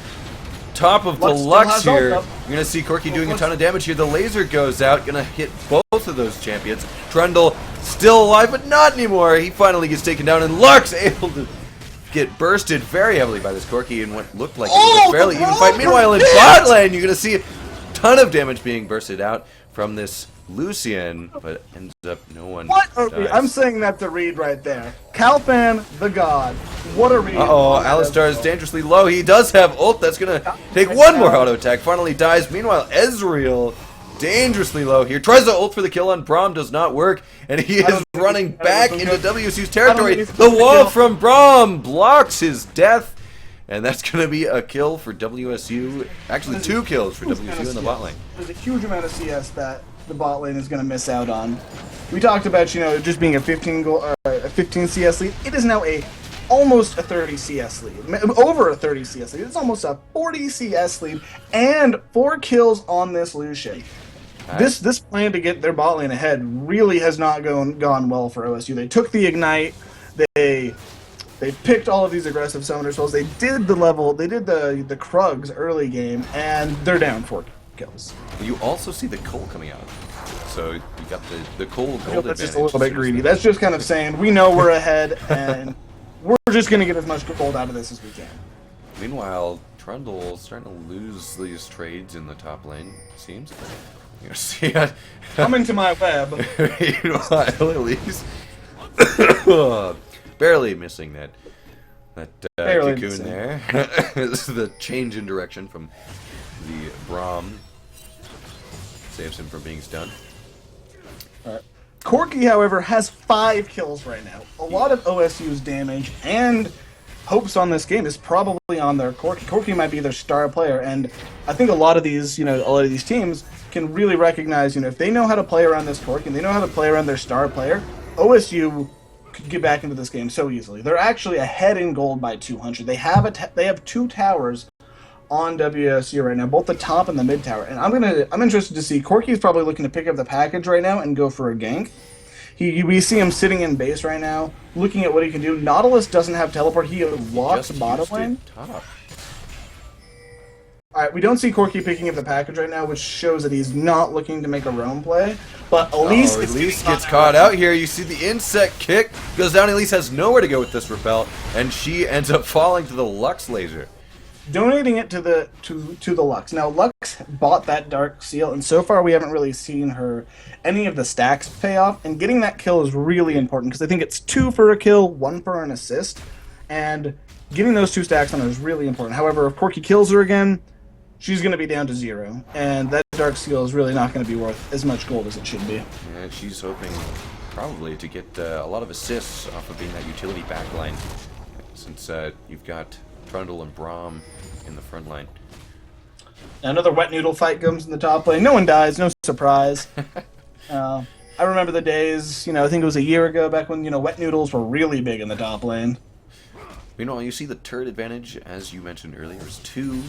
Speaker 1: Top of
Speaker 2: Lux
Speaker 1: Deluxe
Speaker 2: still has
Speaker 1: here.
Speaker 2: ult,
Speaker 1: You're going to see Corky doing a ton of damage here. The laser goes out, going to hit both of those champions. Trundle still alive, but not anymore. He finally gets taken down, and Lux able to get bursted very heavily by this Corky in what looked like it was a fairly even fight. Meanwhile, in bot lane, you're going to see a ton of damage being bursted out from this Lucian, but ends up no one dies.
Speaker 2: I'm saying that to read right there. Calfan the God. What a read.
Speaker 1: Alistar is dangerously low. He does have ult. That's going to take one more auto attack. Finally dies. Meanwhile, Ezreal, dangerously low here. Tries to ult for the kill on Braum. Does not work. And he is running back into WSU's territory. The wall from Braum blocks his death. And that's going to be a kill for WSU. Actually, 2 kills for WSU in the bot lane.
Speaker 2: There's a huge amount of CS that the bot lane is going to miss out on. We talked about, just being a 15 CS lead. It is now almost a 30 CS lead. Over a 30 CS lead. It's almost a 40 CS lead and 4 kills on this Lucian. This plan to get their bot lane ahead really has not gone well for OSU. They took the Ignite. They picked all of these aggressive summoner spells. They did the Krugs early game, and they're down 4 kills.
Speaker 1: You also see the Cole coming out. So you got the Cole gold advantage.
Speaker 2: That's just a little bit greedy. That's just kind of saying, we know we're ahead, and we're just going to get as much gold out of this as we can.
Speaker 1: Meanwhile, Trundle's starting to lose these trades in the top lane, seems. You're gonna see
Speaker 2: Coming to my web.
Speaker 1: Meanwhile, Elise barely missing that cocoon there. This is the change in direction from the Braum. Saves him from being stunned.
Speaker 2: Corky, however, has 5 kills right now. A lot of OSU's damage and hopes on this game is probably on their Corky. Corky might be their star player, and I think a lot of these teams can really recognize, if they know how to play around this Corky and they know how to play around their star player, OSU could get back into this game so easily. They're actually ahead in gold by 200. They have 2 towers on WSU right now, both the top and the mid tower. And I'm interested to see. Corky's probably looking to pick up the package right now and go for a gank. We see him sitting in base right now, looking at what he can do. Nautilus doesn't have teleport. He walks bottom lane. Alright, we don't see Corky picking up the package right now, which shows that he's not looking to make a roam play. But Elise
Speaker 1: gets caught out here. You see the insect kick goes down. Elise has nowhere to go with this repel, and she ends up falling to the Lux laser.
Speaker 2: Donating it to the Lux. Now Lux bought that Dark Seal, and so far we haven't really seen any of the stacks pay off. And getting that kill is really important because I think it's 2 for a kill, 1 for an assist, and getting those 2 stacks on her is really important. However, if Corky kills her again, she's going to be down to 0, and that Dark Seal is really not going to be worth as much gold as it should be.
Speaker 1: Yeah, she's hoping probably to get a lot of assists off of being that utility backline, since you've got Trundle and Braum in the front line.
Speaker 2: Another wet noodle fight comes in the top lane. No one dies, no surprise. I remember the days, I think it was a year ago, back when, wet noodles were really big in the top lane.
Speaker 1: Meanwhile, you see the turret advantage, as you mentioned earlier, is 2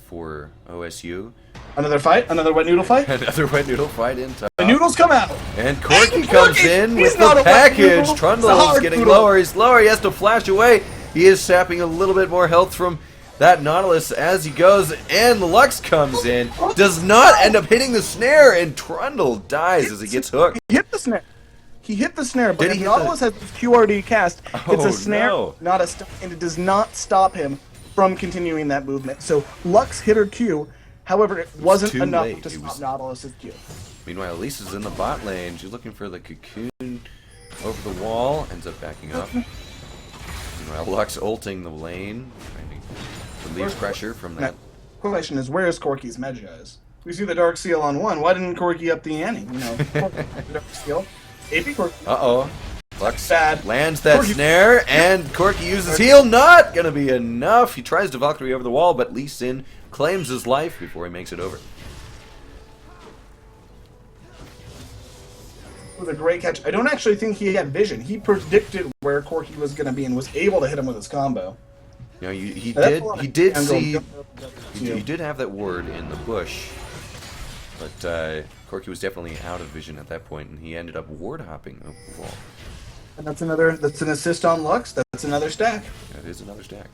Speaker 1: for OSU.
Speaker 2: Another fight? Another wet noodle fight?
Speaker 1: Another wet noodle fight in top.
Speaker 2: The noodles come out!
Speaker 1: And Corky comes in with the package. Trundle is getting lower. He's lower. He has to flash away. He is sapping a little bit more health from that Nautilus as he goes. And Lux comes in. Does not end up hitting the snare. And Trundle dies as he gets hooked.
Speaker 2: He hit the snare. He hit the snare, but
Speaker 1: Did
Speaker 2: if
Speaker 1: he hit
Speaker 2: Nautilus has his QRD cast, it's
Speaker 1: Oh,
Speaker 2: a snare,
Speaker 1: no.
Speaker 2: not a and it does not stop him from continuing that movement. So Lux hit her Q, however, it wasn't
Speaker 1: too
Speaker 2: enough
Speaker 1: late.
Speaker 2: to
Speaker 1: It
Speaker 2: stop
Speaker 1: was-
Speaker 2: Nautilus's Q.
Speaker 1: Meanwhile, Lisa's in the bot lane. She's looking for the cocoon over the wall. Ends up backing up. Meanwhile, Lux ulting the lane, trying to relieve pressure from that.
Speaker 2: Question is, where is Corki's Medjay? We see the Dark Seal on one. Why didn't Corki up the ante? You know, Corki, Dark Seal. AP Corki.
Speaker 1: Uh-oh. Lux
Speaker 2: Bad.
Speaker 1: lands that
Speaker 2: Corki-
Speaker 1: snare, and Corki uses heal. Not gonna be enough. He tries to Valkyrie over the wall, but Lee Sin claims his life before he makes it over.
Speaker 2: With a great catch. I don't actually think he had vision. He predicted where Corki was going to be and was able to hit him with his combo.
Speaker 1: You know, he
Speaker 2: That's a lot
Speaker 1: did
Speaker 2: of
Speaker 1: see
Speaker 2: angle.
Speaker 1: he did have that ward in the bush, but Corki was definitely out of vision at that point, and he ended up ward hopping over the wall.
Speaker 2: And that's an assist on Lux. That's another stack.
Speaker 1: That is another stack.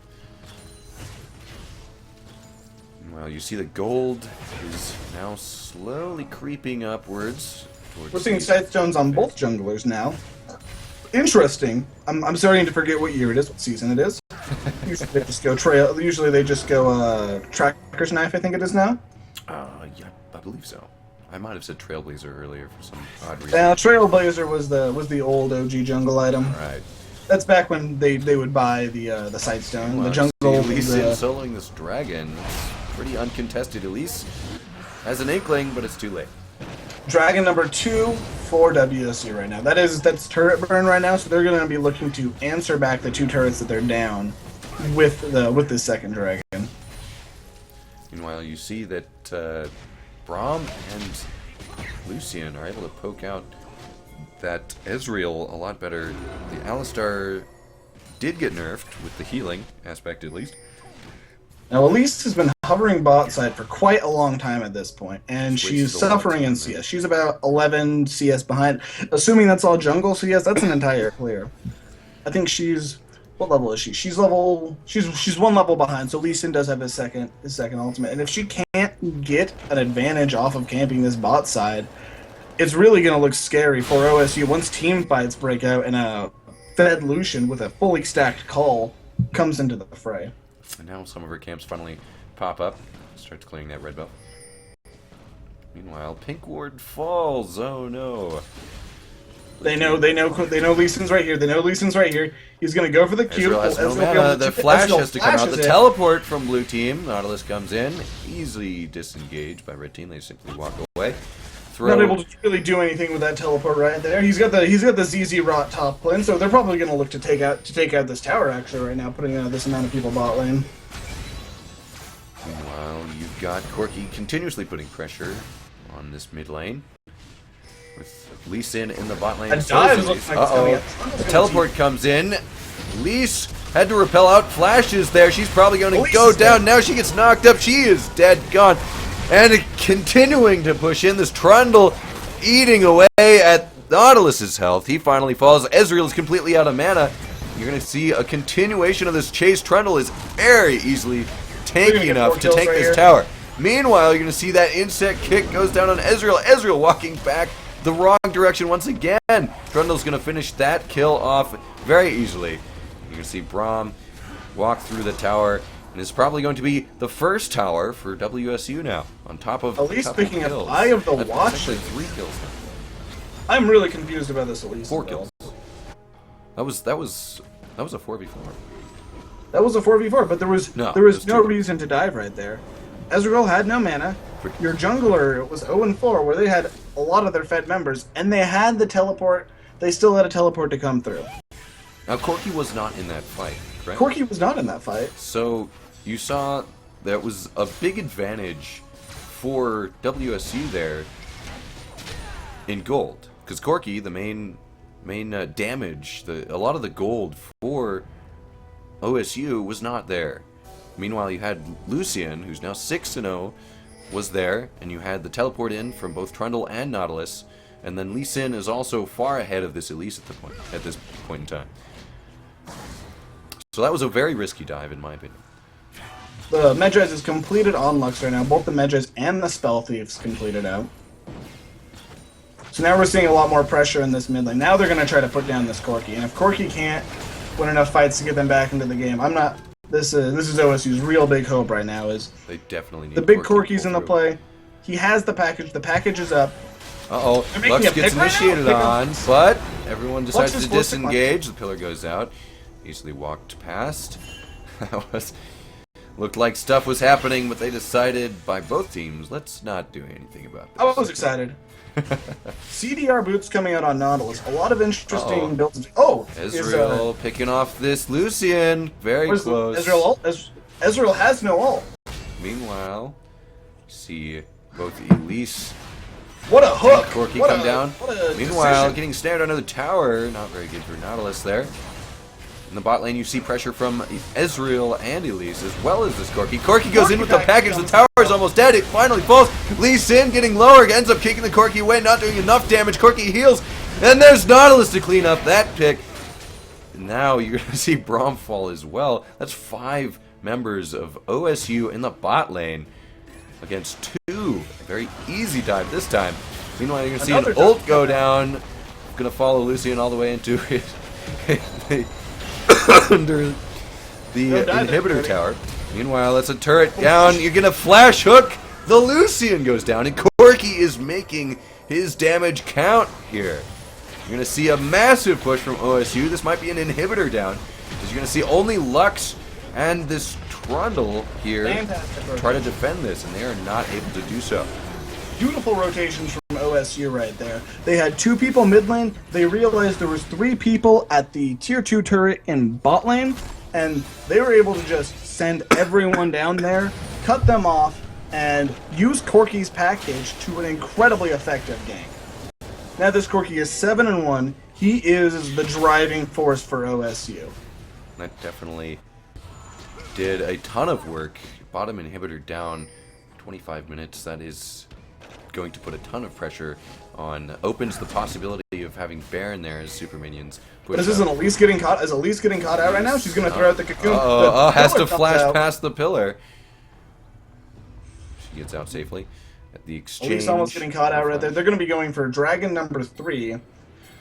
Speaker 1: Well, you see the gold is now slowly creeping upwards. Towards
Speaker 2: We're seeing
Speaker 1: the-
Speaker 2: Sightstones on both junglers now. Interesting. I'm starting to forget what year it is, what season it is. Usually they just go trail. Usually they just go Tracker's Knife. I think it is now.
Speaker 1: Yeah, I believe so. I might have said Trailblazer earlier for some odd reason.
Speaker 2: Now Trailblazer was the old OG jungle item.
Speaker 1: Right.
Speaker 2: That's back when they would buy the Sightstone,
Speaker 1: Well,
Speaker 2: the jungle.
Speaker 1: Elise in
Speaker 2: the-
Speaker 1: soloing this dragon. It's pretty uncontested. Elise has an inkling, but it's too late.
Speaker 2: Dragon number 2 for WSU right now. That's turret burn right now, so they're going to be looking to answer back the 2 turrets that they're down with this second dragon.
Speaker 1: Meanwhile, you see that Braum and Lucian are able to poke out that Ezreal a lot better. The Alistar did get nerfed with the healing aspect, at least.
Speaker 2: Now, Elise has been hovering bot side for quite a long time at this point, and
Speaker 1: Switched
Speaker 2: she's
Speaker 1: to
Speaker 2: suffering in
Speaker 1: Watson,
Speaker 2: CS. She's about 11 CS behind. Assuming that's all jungle CS, that's an entire clear. I think she's... What level is she? She's level... She's one level behind, so Lee Sin does have his second ultimate. And if she can't get an advantage off of camping this bot side, it's really going to look scary for OSU once team fights break out and a Fed Lucian with a fully stacked call comes into the fray.
Speaker 1: And now some of her camps finally pop up. Starts clearing that red buff. Meanwhile, Pink Ward falls. Oh no.
Speaker 2: They know Lee Sin's right here. They know Lee Sin's right here. He's gonna go for the Q.
Speaker 1: Ezreal has no
Speaker 2: Ezreal
Speaker 1: mana.
Speaker 2: goes-
Speaker 1: The flash
Speaker 2: Ezreal
Speaker 1: has to come out.
Speaker 2: flashes
Speaker 1: The
Speaker 2: it.
Speaker 1: teleport from blue team. Nautilus comes in. Easily disengaged by red team. They simply walk away.
Speaker 2: Not able to really do anything with that teleport right there. He's got the ZZ Rot top lane, so they're probably gonna look to take out this tower actually right now, putting this amount of people bot lane.
Speaker 1: Meanwhile, you've got Corki continuously putting pressure on this mid lane. With Lee Sin in the bot lane.
Speaker 2: A
Speaker 1: So
Speaker 2: dive
Speaker 1: is
Speaker 2: looks
Speaker 1: Elise.
Speaker 2: like it's coming
Speaker 1: Uh-oh.
Speaker 2: out.
Speaker 1: The teleport comes in. Elise had to repel out. Flash is there. She's probably going to
Speaker 2: Elise
Speaker 1: go
Speaker 2: is
Speaker 1: down.
Speaker 2: dead.
Speaker 1: Now she gets knocked up. She is dead, gone. And continuing to push in. This Trundle eating away at Nautilus's health. He finally falls. Ezreal is completely out of mana. You're going to see a continuation of this chase. Trundle is very easily
Speaker 2: gonna
Speaker 1: tanky
Speaker 2: get
Speaker 1: enough
Speaker 2: 4
Speaker 1: to
Speaker 2: kills
Speaker 1: tank
Speaker 2: right
Speaker 1: this
Speaker 2: here.
Speaker 1: tower. Meanwhile, you're going to see that insect kick goes down on Ezreal. Ezreal walking back the wrong direction once again. Trundle's going to finish that kill off very easily. You're going to see Braum walk through the tower, and it's probably going to be the first tower for WSU now, on top of
Speaker 2: At least
Speaker 1: a couple
Speaker 2: picking up
Speaker 1: kills.
Speaker 2: Eye of the
Speaker 1: That's
Speaker 2: Watch.
Speaker 1: actually 3 kills now.
Speaker 2: I'm really confused about this Elise.
Speaker 1: 4
Speaker 2: build.
Speaker 1: kills. That was a 4v4.
Speaker 2: That was a 4v4, but there was
Speaker 1: No, it was
Speaker 2: no
Speaker 1: 2v4.
Speaker 2: reason to dive right there. Ezreal had no mana. Your jungler was 0-4, where they had a lot of their Fed members, and they had the teleport. They still had a teleport to come through.
Speaker 1: Now Corki was not in that fight, correct?
Speaker 2: Corki was not in that fight.
Speaker 1: So you saw that was a big advantage for WSU there in gold, because Corki, the main damage, a lot of the gold for OSU was not there. Meanwhile, you had Lucian, who's now 6-0, was there, and you had the teleport in from both Trundle and Nautilus, and then Lee Sin is also far ahead of this Elise at this point in time. So that was a very risky dive, in my opinion.
Speaker 2: The Medjay is completed on Lux right now. Both the Medjays and the Spell Thieves completed out. So now we're seeing a lot more pressure in this mid lane. Now they're going to try to put down this Corki. And if Corki can't win enough fights to get them back into the game, I'm not... This is OSU's real big hope right now is...
Speaker 1: They definitely need
Speaker 2: the big
Speaker 1: Corki
Speaker 2: Corki's in the play. He has the package. The package is up.
Speaker 1: Uh-oh, Lux gets initiated on, but everyone decides to disengage. The pillar goes out. Easily walked past. That looked like stuff was happening, but they decided by both teams, let's not do anything about this.
Speaker 2: I was excited. CDR boots coming out on Nautilus. A lot of interesting builds. Oh,
Speaker 1: Ezreal picking off this Lucian. Very close.
Speaker 2: Ezreal has no ult.
Speaker 1: Meanwhile, see both Elise.
Speaker 2: What a hook!
Speaker 1: Corki come down. Meanwhile, getting snared under the tower. Not very good for Nautilus there. In the bot lane, you see pressure from Ezreal and Elise, as well as this Corki. Corki goes in with the package. The tower is almost dead. It finally falls. Lee Sin getting lower, ends up kicking the Corki away, not doing enough damage. Corki heals, and there's Nautilus to clean up that pick. And now you're going to see Braum fall as well. That's 5 members of OSU in the bot lane against 2. Very easy dive this time. Meanwhile, you're going to see an ult go down. Going to follow Lucian all the way into it. Under the inhibitor tower. Meanwhile, that's a turret down. You're going to flash hook. The Lucian goes down, and Corki is making his damage count here. You're going to see a massive push from OSU. This might be an inhibitor down, because you're going to see only Lux and this Trundle here try to defend this, and they are not able to do so.
Speaker 2: Beautiful rotations from OSU right there. They had 2 people mid lane. They realized there was 3 people at the tier 2 turret in bot lane, and they were able to just send everyone down there, cut them off, and use Corki's package to an incredibly effective game. Now this Corki is 7-1. He is the driving force for OSU.
Speaker 1: That definitely did a ton of work. Bottom inhibitor down 25 minutes. That is going to put a ton of pressure on, opens the possibility of having Baron there as super minions.
Speaker 2: This isn't Elise getting caught. Is Elise getting caught out right now? She's going to throw out the cocoon.
Speaker 1: Has to flash past the pillar. She gets out safely at the exchange.
Speaker 2: Elise almost getting caught out right there. They're going to be going for Dragon number 3.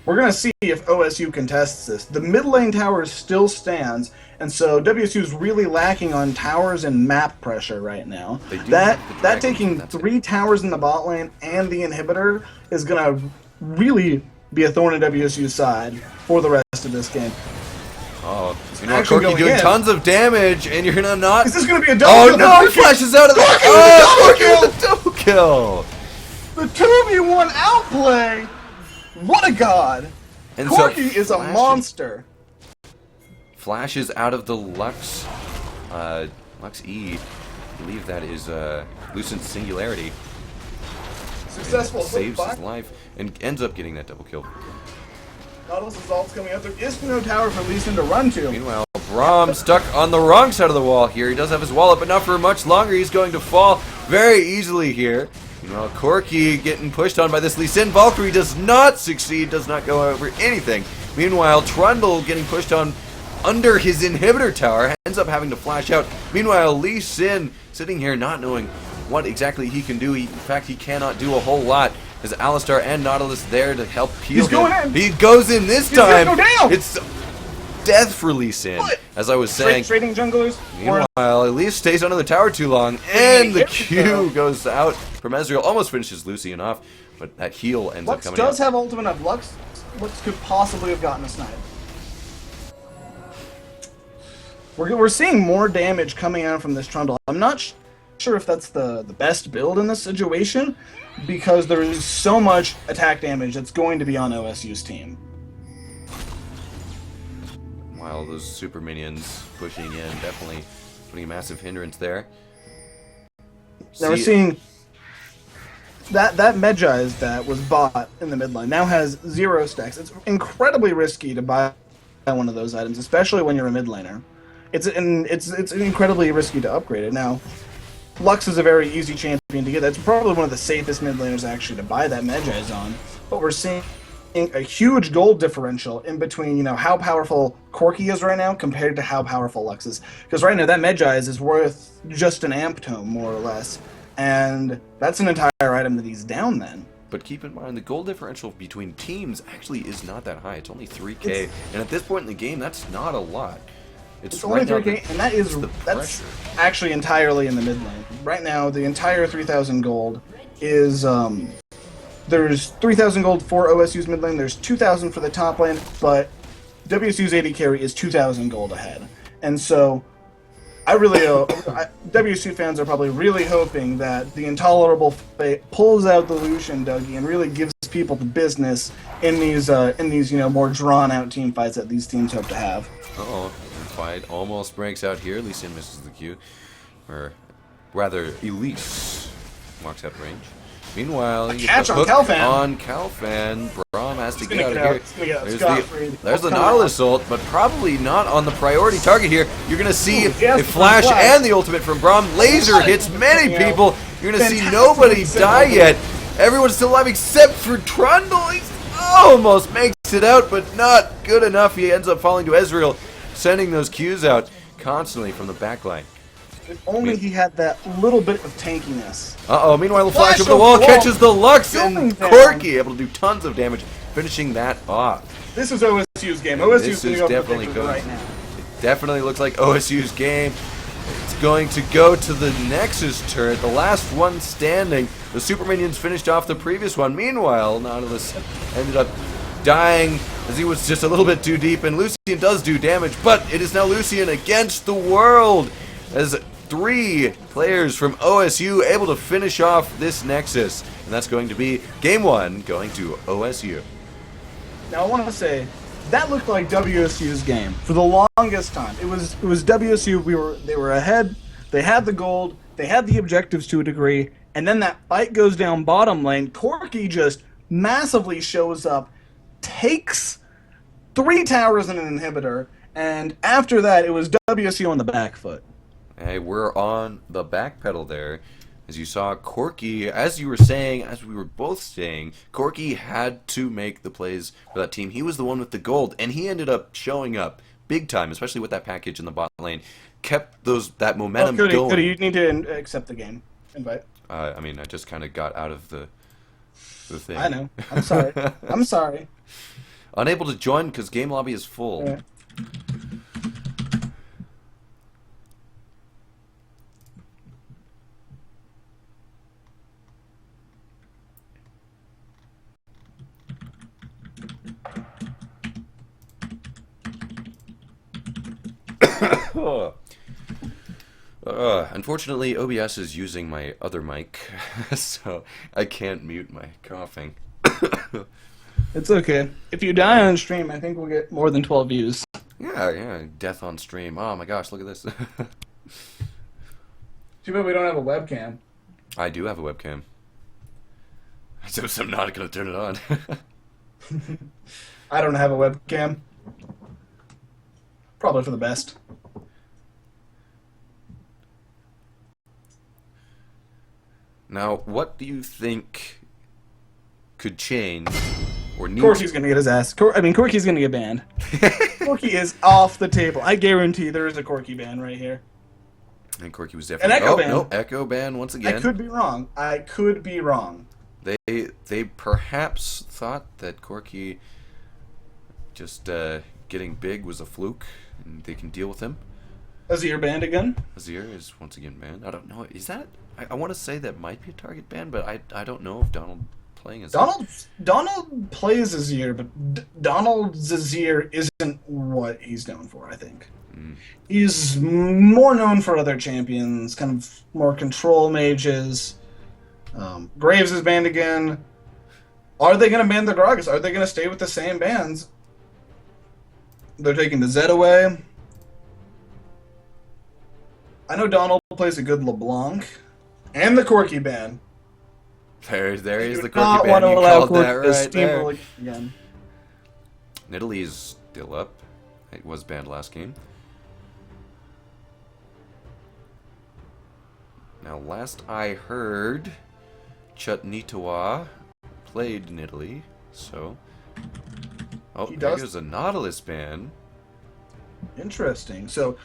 Speaker 2: We're going to see if OSU contests this. The mid lane tower still stands, and so WSU is really lacking on towers and map pressure right now. That taking 3 towers in the bot lane and the inhibitor is going to really be a thorn in WSU's side for the rest of this game.
Speaker 1: Oh, you know, Corki doing tons of damage, and you're gonna not.
Speaker 2: Is this gonna be a double kill?
Speaker 1: Oh no! He flashes out of the. Corki with a double kill.
Speaker 2: The 2v1 outplay. What a god! And Corki is a monster.
Speaker 1: Flashes out of the Lux, Lux E. I believe that is Lucent's Singularity.
Speaker 2: Successful.
Speaker 1: Saves his life and ends up getting that double kill.
Speaker 2: Nautilus' ult's coming out. There is no tower for Lee Sin to run to.
Speaker 1: Meanwhile, Braum stuck on the wrong side of the wall here. He does have his wall up, but not for much longer. He's going to fall very easily here. Meanwhile, Corki getting pushed on by this Lee Sin. Valkyrie does not succeed, does not go over anything. Meanwhile, Trundle getting pushed on under his inhibitor tower, ends up having to flash out. Meanwhile, Lee Sin sitting here not knowing what exactly he can do. In fact, he cannot do a whole lot. There's Alistar and Nautilus there to help peel him. He goes in this time.
Speaker 2: Go down.
Speaker 1: It's death for Lee Sin, as I was saying.
Speaker 2: Trading junglers.
Speaker 1: Meanwhile, Elise stays under the tower too long, and the Q goes out from Ezreal. Almost finishes Lucian off, but that heal ends up coming out.
Speaker 2: Lux does have ultimate up. Lux could possibly have gotten a snipe. We're seeing more damage coming out from this Trundle. I'm not sure if that's the best build in this situation, because there is so much attack damage that's going to be on OSU's team.
Speaker 1: While those super minions pushing in, definitely putting a massive hindrance there.
Speaker 2: Now we're seeing that Medjai's that was bought in the mid lane now has 0 stacks. It's incredibly risky to buy one of those items, especially when you're a mid laner. It's incredibly risky to upgrade it. Now, Lux is a very easy champion to get. That's probably one of the safest mid laners actually to buy that Medjai's on. But we're seeing a huge gold differential in between, you know, how powerful Corki is right now compared to how powerful Lux is. Because right now that Medjai's is worth just an amp tome, more or less. And that's an entire item that he's down then.
Speaker 1: But keep in mind, the goal differential between teams actually is not that high. It's only 3K, and at this point in the game, that's not a lot.
Speaker 2: It's only 3K, and that's actually entirely in the mid lane. Right now, the entire 3,000 gold is there's 3,000 gold for OSU's mid lane. There's 2,000 for the top lane, but WSU's AD carry is 2,000 gold ahead, and so. WSU fans are probably really hoping that the Intolerable Fate pulls out the Lucian Dougie and really gives people the business in these more drawn out team fights that these teams hope to have.
Speaker 1: The fight almost breaks out here. Lucian misses the Q, or rather, Elise marks out range. Meanwhile, you
Speaker 2: catch
Speaker 1: get
Speaker 2: on Calfan.
Speaker 1: On Calfan, Braum has to get out of here. There's the
Speaker 2: Nautilus
Speaker 1: Nautilus ult, but probably not on the priority target here. You're going to see
Speaker 2: yes,
Speaker 1: a flash and the ultimate from Braum. Laser hits many people. You're going to see nobody die yet. Everyone's still alive except for Trundle. He almost makes it out, but not good enough. He ends up falling to Ezreal, sending those Qs out constantly from the backline.
Speaker 2: If only he had that little bit of tankiness.
Speaker 1: Meanwhile, the flash over the wall catches the Lux, and Corki able to do tons of damage, finishing that off.
Speaker 2: This is OSU's game. OSU's going to go
Speaker 1: definitely
Speaker 2: for right now.
Speaker 1: It definitely looks like OSU's game. It's going to go to the Nexus turret, the last one standing. The Super Minions finished off the previous one. Meanwhile, Nautilus ended up dying as he was just a little bit too deep, and Lucian does do damage, but it is now Lucian against the world as 3 players from OSU able to finish off this Nexus, and that's going to be game 1 going to OSU.
Speaker 2: Now I want to say that looked like WSU's game for the longest time. It was WSU. They were ahead. They had the gold. They had the objectives to a degree, and then that fight goes down bottom lane. Corki just massively shows up, takes 3 towers and an inhibitor, and after that it was WSU on the back foot.
Speaker 1: Hey, we're on the back pedal there. As you saw, Corki, as you were saying, as we were both saying, Corki had to make the plays for that team. He was the one with the gold, and he ended up showing up big time, especially with that package in the bot lane. Kept that momentum going.
Speaker 2: Cody, you need to accept the game invite.
Speaker 1: I just kind of got out of the thing.
Speaker 2: I know. I'm sorry. I'm sorry.
Speaker 1: Unable to join because game lobby is full.
Speaker 2: Yeah.
Speaker 1: Unfortunately, OBS is using my other mic, so I can't mute my coughing.
Speaker 2: It's okay. If you die on stream, I think we'll get more than 12 views.
Speaker 1: Yeah, death on stream. Oh my gosh, look at this.
Speaker 2: Too bad we don't have a webcam.
Speaker 1: I do have a webcam. So I'm not going to turn it on.
Speaker 2: I don't have a webcam. Probably for the best.
Speaker 1: Now, what do you think could change or need
Speaker 2: Corky's going to get his ass. Corky's going to get banned. Corky is off the table. I guarantee there is a Corky ban right here.
Speaker 1: And Corky was definitely...
Speaker 2: An Echo ban.
Speaker 1: No, Echo ban once again.
Speaker 2: I could be wrong.
Speaker 1: They perhaps thought that Corky just getting big was a fluke, and they can deal with him.
Speaker 2: Azir banned again?
Speaker 1: Azir is once again banned. I don't know. Is that... I want to say that might be a target ban, but I don't know if Donald playing Azir.
Speaker 2: Donald plays Azir, but Donald's Azir isn't what he's known for, I think. He's more known for other champions, kind of more control mages. Graves is banned again. Are they going to ban the Gragas? Are they going to stay with the same bans? They're taking the Zed away. I know Donald plays a good LeBlanc. And the Corky ban.
Speaker 1: There is the Corky
Speaker 2: Not
Speaker 1: ban.
Speaker 2: want to
Speaker 1: You
Speaker 2: allow
Speaker 1: called
Speaker 2: Corky
Speaker 1: that
Speaker 2: to
Speaker 1: right there.
Speaker 2: steamroll again.
Speaker 1: Nidalee is still up. It was banned last game. Now, last I heard, Chutnitawa played Nidalee, so... Oh, there goes a Nautilus ban.
Speaker 2: Interesting. So,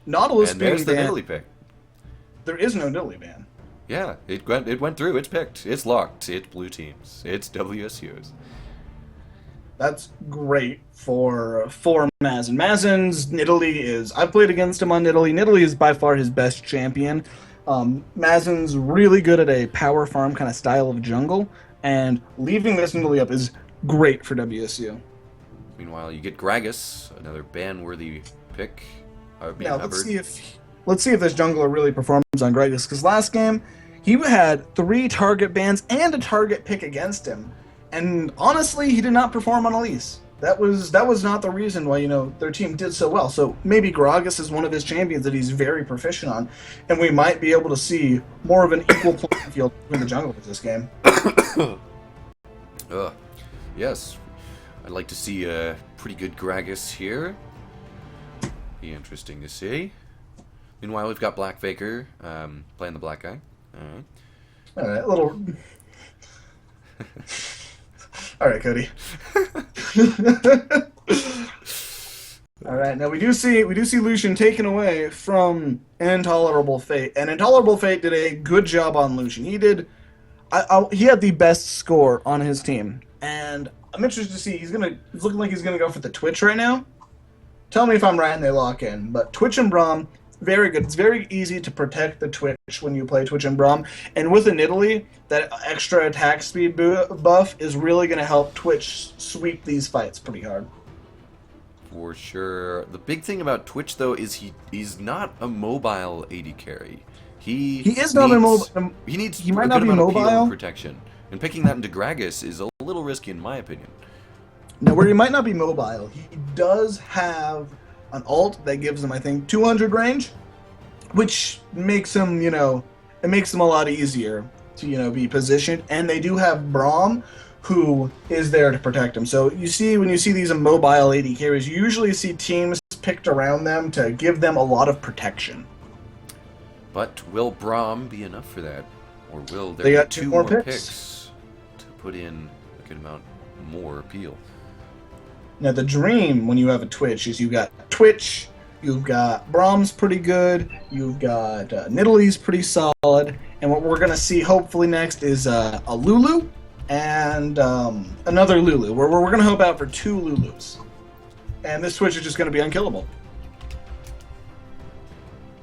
Speaker 2: Nautilus
Speaker 1: and
Speaker 2: being
Speaker 1: there's the
Speaker 2: banned.
Speaker 1: Nidalee pick.
Speaker 2: There is no Nidalee ban.
Speaker 1: Yeah, it went through. It's picked. It's locked. It's blue teams. It's WSU's.
Speaker 2: That's great for Mazen. Mazen's Nidalee is. I've played against him on Nidalee. Nidalee is by far his best champion. Mazen's really good at a power farm kind of style of jungle, and leaving this Nidalee up is great for WSU.
Speaker 1: Meanwhile, you get Gragas, another ban-worthy pick.
Speaker 2: Now let's see if this jungler really performs on Gragas, because last game he had 3 target bans and a target pick against him. And honestly, he did not perform on Elise. That was not the reason why, their team did so well. So maybe Gragas is one of his champions that he's very proficient on, and we might be able to see more of an equal playing field between the junglers this game.
Speaker 1: Yes, I'd like to see a pretty good Gragas here. Be interesting to see. Meanwhile, we've got Black Faker playing the black guy.
Speaker 2: All right, little. All right, Cody. All right, now we do see Lucian taken away from an Intolerable Fate, and Intolerable Fate did a good job on Lucian. He had the best score on his team, and I'm interested to see. He's looking like he's gonna go for the Twitch right now. Tell me if I'm right and they lock in. But Twitch and Braum, very good. It's very easy to protect the Twitch when you play Twitch and Braum. And with a Nidalee, that extra attack speed buff is really going to help Twitch sweep these fights pretty hard.
Speaker 1: For sure. The big thing about Twitch, though, is he's not a mobile AD carry. He is not a mobile. He might not be mobile. And protection. And picking that into Gragas is a little risky, in my opinion.
Speaker 2: Now, where he might not be mobile, he does have an ult that gives him, I think, 200 range, which makes him, it makes him a lot easier to, be positioned. And they do have Braum, who is there to protect him. So when you see these mobile AD carries, you usually see teams picked around them to give them a lot of protection.
Speaker 1: But will Braum be enough for that? Or will there
Speaker 2: be
Speaker 1: 2 more picks to put in a good amount more appeal?
Speaker 2: Now, the dream when you have a Twitch is you've got Twitch, you've got Braum's pretty good, you've got Nidalee's pretty solid, and what we're going to see hopefully next is a Lulu and another Lulu. We're going to hope out for 2 Lulus. And this Twitch is just going to be unkillable.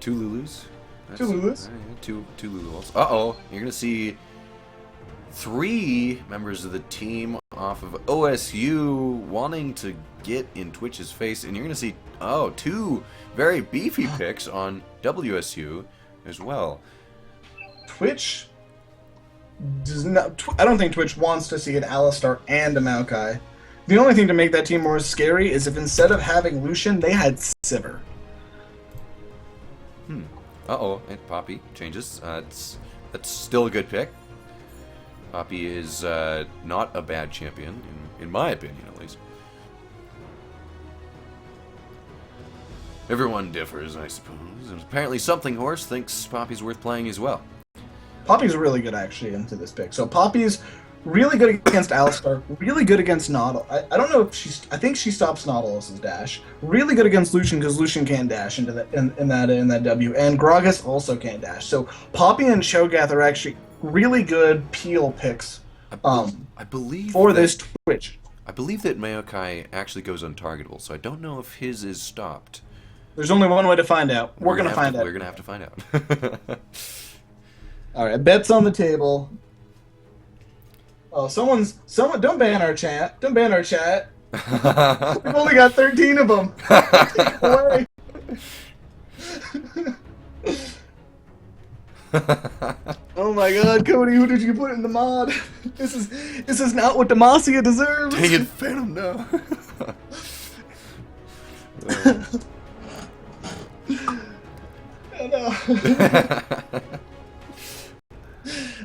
Speaker 1: 2 Lulus?
Speaker 2: 2 Lulus.
Speaker 1: Two Lulus. Uh-oh, you're going to see 3 members of the team off of OSU wanting to get in Twitch's face, and you're going to see 2 very beefy picks on WSU as well.
Speaker 2: Twitch does not. I don't think Twitch wants to see an Alistar and a Maokai. The only thing to make that team more scary is if instead of having Lucian, they had Sivir.
Speaker 1: Uh-oh, and Poppy changes. That's still a good pick. Poppy is not a bad champion, in my opinion, at least. Everyone differs, I suppose. And apparently Something Horse thinks Poppy's worth playing as well.
Speaker 2: Poppy's really good, actually, into this pick. So Poppy's really good against Alistar, really good against Nautilus. I don't know if I think she stops Nautilus's dash. Really good against Lucian, because Lucian can dash into in that W. And Gragas also can't dash. So Poppy and Cho'Gath are actually really good peel picks
Speaker 1: I believe
Speaker 2: for this Twitch.
Speaker 1: I believe that Maokai actually goes untargetable, so I don't know if his is stopped.
Speaker 2: There's only one way to find out. We're going to find out.
Speaker 1: We're going to have to find out.
Speaker 2: All right, bets on the table. Oh, someone, don't ban our chat. Don't ban our chat. We've only got 13 of them. Take away. Oh my God, Cody, who did you put in the mod? This is not what Demacia deserves.
Speaker 1: Dang it, Phantom, no.
Speaker 2: I know.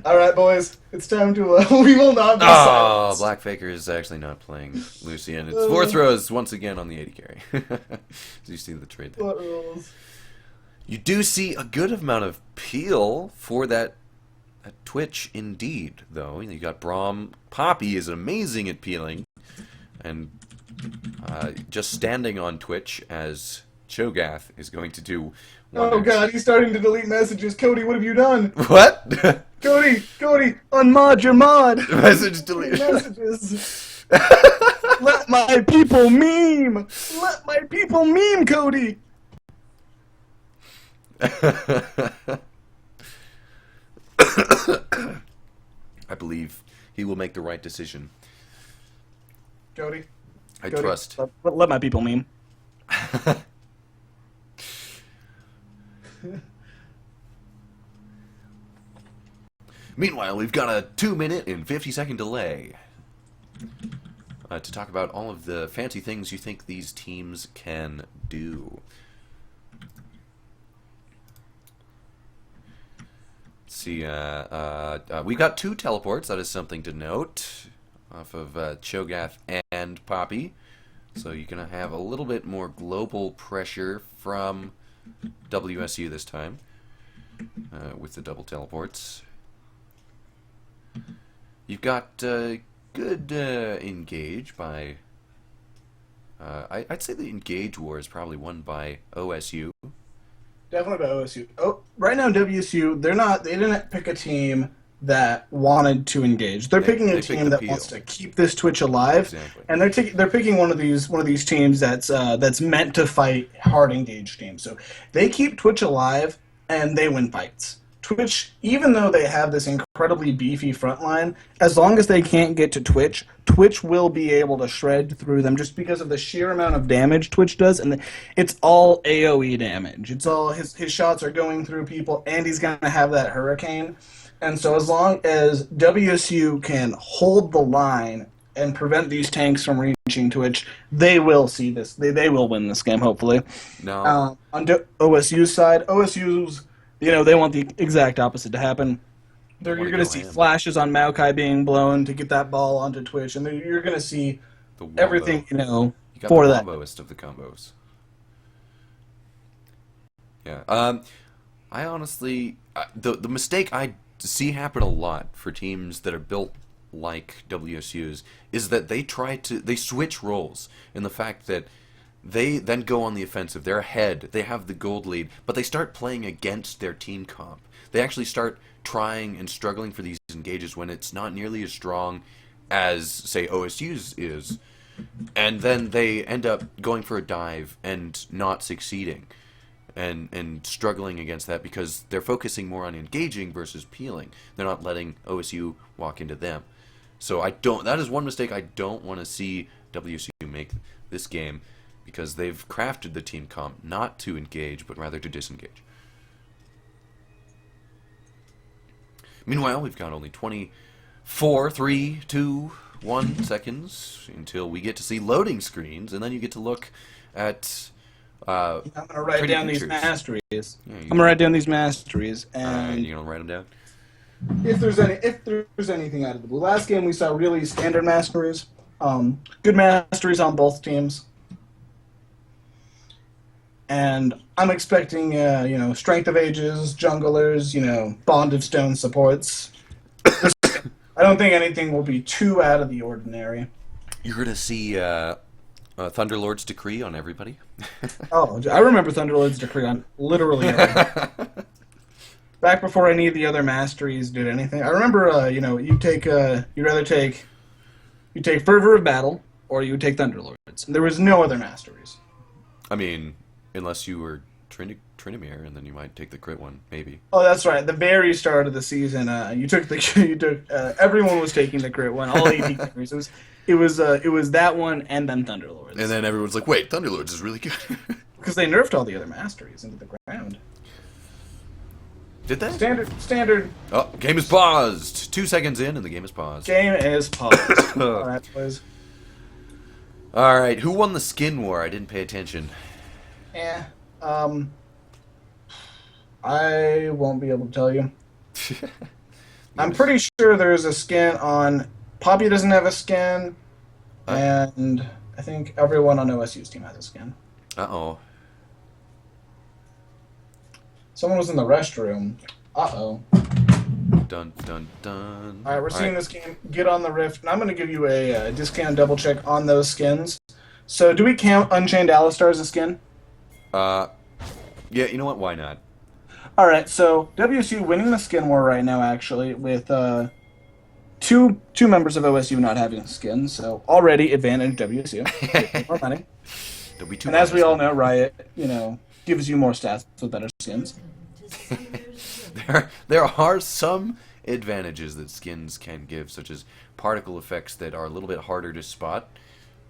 Speaker 2: All right, boys, it's time to. We will not be silenced.
Speaker 1: Black Faker is actually not playing Lucian. It's 4 throws once again on the 80 carry. So you see the trade there.
Speaker 2: What rules?
Speaker 1: You do see a good amount of peel for that Twitch, indeed. Though you got Braum. Poppy is amazing at peeling, and just standing on Twitch as Cho'Gath is going to do
Speaker 2: Oh
Speaker 1: wonders.
Speaker 2: God, he's starting to delete messages. Cody, what have you done?
Speaker 1: What?
Speaker 2: Cody, unmod your mod.
Speaker 1: Message deleted.
Speaker 2: Messages. Let my people meme. Let my people meme, Cody.
Speaker 1: I believe he will make the right decision.
Speaker 2: Cody,
Speaker 1: I
Speaker 2: Cody,
Speaker 1: trust.
Speaker 2: Let my people meme.
Speaker 1: Meanwhile, we've got a 2-minute and 50-second delay to talk about all of the fancy things you think these teams can do. Let's see, we got 2 teleports. That is something to note off of Cho'Gath and Poppy. So you're going to have a little bit more global pressure from WSU this time with the double teleports. You've got good engage by... I'd say the engage war is probably won by OSU.
Speaker 2: Definitely by OSU. Oh, right now WSU, they didn't pick a team that wanted to engage. They're picking a team that wants to keep this Twitch alive,
Speaker 1: Exactly.
Speaker 2: and they're picking one of these teams that's meant to fight hard engaged teams. So they keep Twitch alive and they win fights. Twitch, even though they have this incredibly beefy front line, as long as they can't get to Twitch, Twitch will be able to shred through them just because of the sheer amount of damage Twitch does, and it's all AoE damage. It's all his shots are going through people, and he's going to have that hurricane. And so as long as WSU can hold the line and prevent these tanks from reaching Twitch, they will see this. They will win this game, hopefully.
Speaker 1: No.
Speaker 2: On OSU's side, OSU's... they want the exact opposite to happen. You're going to see flashes on Maokai being blown to get that ball onto Twitch, and you're going to see everything
Speaker 1: You got
Speaker 2: for
Speaker 1: the
Speaker 2: that.
Speaker 1: womboest of the combos. Yeah. I honestly... the mistake I see happen a lot for teams that are built like WSU's is that they switch roles in the fact that they then go on the offensive. They're ahead. They have the gold lead, but they start playing against their team comp. They actually start trying and struggling for these engages when it's not nearly as strong as, say, OSU's is. And then they end up going for a dive and not succeeding and struggling against that because they're focusing more on engaging versus peeling. They're not letting OSU walk into them. So that is one mistake I don't want to see WSU make this game, because they've crafted the team comp not to engage, but rather to disengage. Meanwhile, we've got only 24, 3, 2, 1 seconds until we get to see loading screens, and then you get to look at
Speaker 2: I'm going to write down these masteries.
Speaker 1: Yeah,
Speaker 2: I'm going to write down these masteries, and
Speaker 1: you're going to write them down?
Speaker 2: if there's anything out of the blue. Last game we saw really standard masteries. Good masteries on both teams. And I'm expecting, Strength of Ages, junglers, Bond of Stone supports. I don't think anything will be too out of the ordinary.
Speaker 1: You're going to see Thunderlord's Decree on everybody?
Speaker 2: Oh, I remember Thunderlord's Decree on literally everything. Back before any of the other masteries did anything. I remember, you'd rather take Fervor of Battle, or you would take Thunderlords. And there was no other masteries.
Speaker 1: I mean, unless you were Trinimir, and then you might take the crit one, maybe.
Speaker 2: Oh, that's right. The very start of the season, everyone was taking the crit one. All 18 carries. It was that one and then Thunderlords.
Speaker 1: And then everyone's like, "Wait, Thunderlords is really good."
Speaker 2: Because they nerfed all the other masteries into the ground.
Speaker 1: Did they?
Speaker 2: Standard.
Speaker 1: Oh, game is paused. 2 seconds in, and the game is paused.
Speaker 2: Game is paused. All right, boys.
Speaker 1: All right, who won the skin war? I didn't pay attention.
Speaker 2: I won't be able to tell you. I'm pretty sure there's a skin on... Poppy doesn't have a skin, and I think everyone on OSU's team has a skin.
Speaker 1: Uh-oh.
Speaker 2: Someone was in the restroom. Uh-oh.
Speaker 1: Dun, dun, dun.
Speaker 2: All right, we're seeing this game. Get on the Rift, and I'm going to give you a discount double check on those skins. So do we count Unchained Alistar as a skin?
Speaker 1: Yeah, you know what? Why not?
Speaker 2: All right, so WSU winning the skin war right now, actually, with two members of OSU not having skins, so already advantage WSU. More money.
Speaker 1: Don't be too
Speaker 2: And as we
Speaker 1: biased,
Speaker 2: all
Speaker 1: man.
Speaker 2: know, Riot, gives you more stats with better skins.
Speaker 1: There are some advantages that skins can give, such as particle effects that are a little bit harder to spot.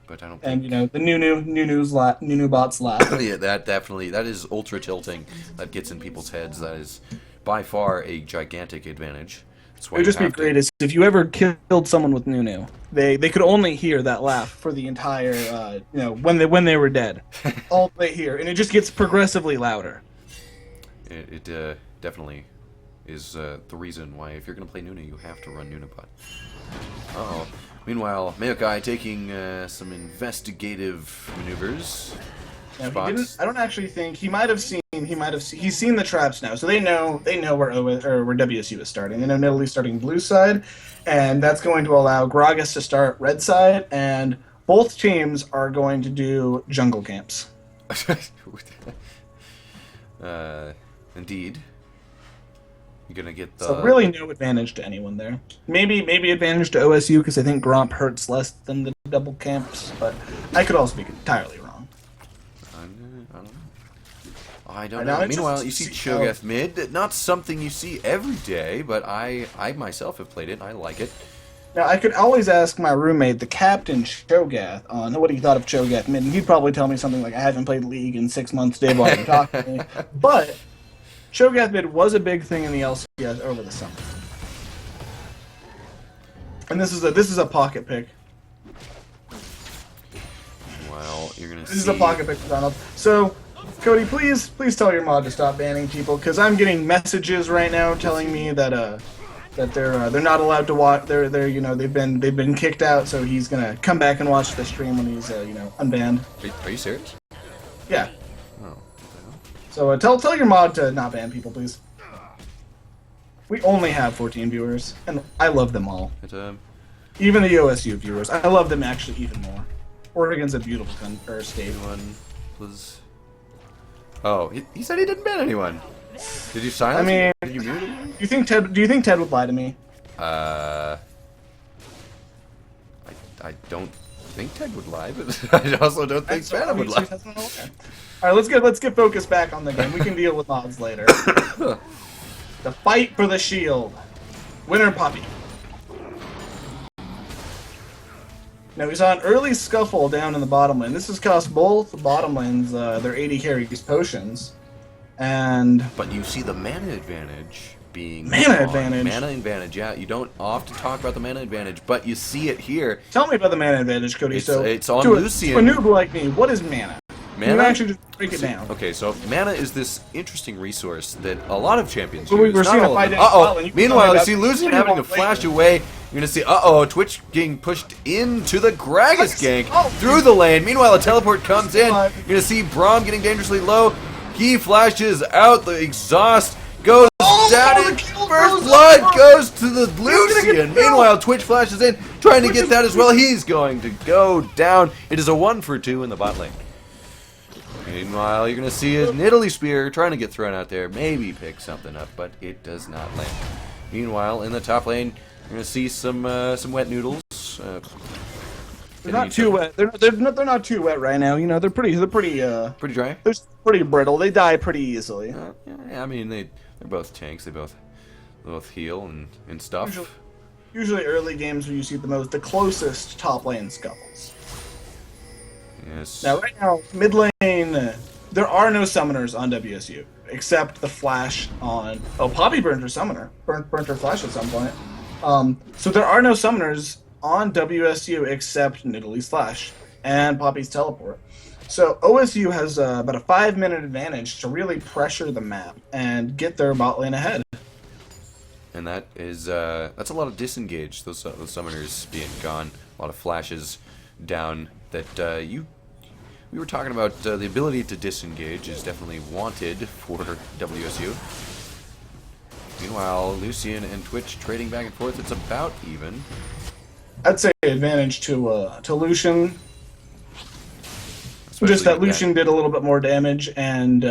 Speaker 1: But I don't
Speaker 2: And
Speaker 1: think.
Speaker 2: the new bots laugh.
Speaker 1: Yeah, that is ultra tilting. That gets in people's heads. That is by far a gigantic advantage. That's
Speaker 2: It
Speaker 1: why
Speaker 2: would
Speaker 1: you
Speaker 2: just be
Speaker 1: have to.
Speaker 2: great is if you ever killed someone with Nunu, they could only hear that laugh for the entire when they were dead. All they hear, and it just gets progressively louder.
Speaker 1: It definitely is the reason why if you're gonna play Nuna, you have to run Nunabot. Uh-oh. Meanwhile, Mayokai taking some investigative maneuvers.
Speaker 2: No, he
Speaker 1: Spots.
Speaker 2: didn't. I don't actually think he might have seen. He's seen the traps now, so they know where where WSU is starting. They know Nidalee starting blue side, and that's going to allow Gragas to start red side, and both teams are going to do jungle camps.
Speaker 1: Indeed. You're gonna get the.
Speaker 2: So really, no advantage to anyone there. Maybe advantage to OSU because I think Gromp hurts less than the double camps, but I could also be entirely wrong.
Speaker 1: I don't
Speaker 2: Now
Speaker 1: know.
Speaker 2: it's
Speaker 1: Meanwhile,
Speaker 2: just-
Speaker 1: you see Cho'Gath mid. Not something you see every day, but I myself have played it. I like it.
Speaker 2: Now, I could always ask my roommate, the captain Cho'Gath, on what he thought of Cho'Gath mid, and he'd probably tell me something like, I haven't played League in 6 months, Dave, while you talk to me. But Cho'Gath mid was a big thing in the LCS over the summer. And this is a pocket pick.
Speaker 1: Well, you're gonna
Speaker 2: This
Speaker 1: see.
Speaker 2: is a pocket pick for Donald. So, Cody, please tell your mod to stop banning people, because I'm getting messages right now telling me that they're not allowed to watch. They've been kicked out. So he's gonna come back and watch the stream when he's unbanned.
Speaker 1: Are you serious?
Speaker 2: Yeah.
Speaker 1: Oh.
Speaker 2: So tell your mod to not ban people, please. We only have 14 viewers, and I love them all.
Speaker 1: It,
Speaker 2: Even the OSU viewers, I love them actually even more. Oregon's a beautiful state.
Speaker 1: Anyone was. Oh, he said he didn't ban anyone. Did you silence
Speaker 2: I mean-
Speaker 1: him? Did you mute him?
Speaker 2: Do you think Ted would lie to me?
Speaker 1: I don't think Ted would lie, but I also don't think Phantom would lie.
Speaker 2: Okay. All right, let's get focused back on the game. We can deal with mods later. The fight for the shield. Winner Poppy. Now we saw an early scuffle down in the bottom lane. This has cost both bottom lanes their 80 carries potions. And
Speaker 1: But you see the mana advantage being
Speaker 2: Mana
Speaker 1: gone.
Speaker 2: advantage?
Speaker 1: Mana advantage, yeah. You don't often talk about the mana advantage, but you see it here.
Speaker 2: tell me about the mana advantage, Cody.
Speaker 1: It's on
Speaker 2: to
Speaker 1: Lucian.
Speaker 2: To a noob like me, what is mana? Can you
Speaker 1: Mana?
Speaker 2: actually just break it down?
Speaker 1: Okay, so mana is this interesting resource that a lot of champions
Speaker 2: Well, we
Speaker 1: use.
Speaker 2: were
Speaker 1: Not
Speaker 2: seeing a
Speaker 1: all of
Speaker 2: fight
Speaker 1: them.
Speaker 2: down
Speaker 1: Uh-oh.
Speaker 2: Scotland. You can
Speaker 1: Meanwhile,
Speaker 2: tell me
Speaker 1: you
Speaker 2: about
Speaker 1: see
Speaker 2: that.
Speaker 1: Lucian
Speaker 2: What do you
Speaker 1: having to
Speaker 2: want
Speaker 1: flash
Speaker 2: later?
Speaker 1: away. You're gonna see, Twitch getting pushed into the Gragas gank
Speaker 2: Oh.
Speaker 1: through the lane. Meanwhile, a teleport comes in. You're gonna see Braum getting dangerously low. He flashes out. The exhaust goes down.
Speaker 2: the
Speaker 1: And
Speaker 2: kill
Speaker 1: first
Speaker 2: goes
Speaker 1: blood
Speaker 2: up.
Speaker 1: goes to the
Speaker 2: gonna get
Speaker 1: Lucian.
Speaker 2: killed.
Speaker 1: Meanwhile, Twitch flashes in, trying to
Speaker 2: Twitch
Speaker 1: get
Speaker 2: is-
Speaker 1: that as well. He's going to go down. It is a 1-for-2 in the bot lane. Meanwhile, you're going to see a Nidalee Spear trying to get thrown out there, maybe pick something up, but it does not land. Meanwhile, in the top lane, you're going to see some wet noodles.
Speaker 2: They're not too wet. They're not too wet right now. They're pretty
Speaker 1: Pretty dry.
Speaker 2: they're pretty brittle. They die pretty easily.
Speaker 1: Yeah, I mean, they're both tanks. They both heal and stuff.
Speaker 2: Usually early games where you see the closest top lane scuffles.
Speaker 1: Yes.
Speaker 2: Now right now, mid lane, there are no summoners on WSU except the flash on. Oh, Poppy burnt her summoner. Burnt her flash at some point. So there are no summoners on WSU except Nidalee's flash and Poppy's teleport. So OSU has about a 5-minute advantage to really pressure the map and get their bot lane ahead.
Speaker 1: And that is that's a lot of disengage. Those summoners being gone, a lot of flashes down. That we were talking about the ability to disengage is definitely wanted for WSU. Meanwhile, Lucian and Twitch trading back and forth. It's about even.
Speaker 2: I'd say advantage to Lucian.
Speaker 1: That's
Speaker 2: Just that
Speaker 1: with
Speaker 2: Lucian did a little bit more damage, and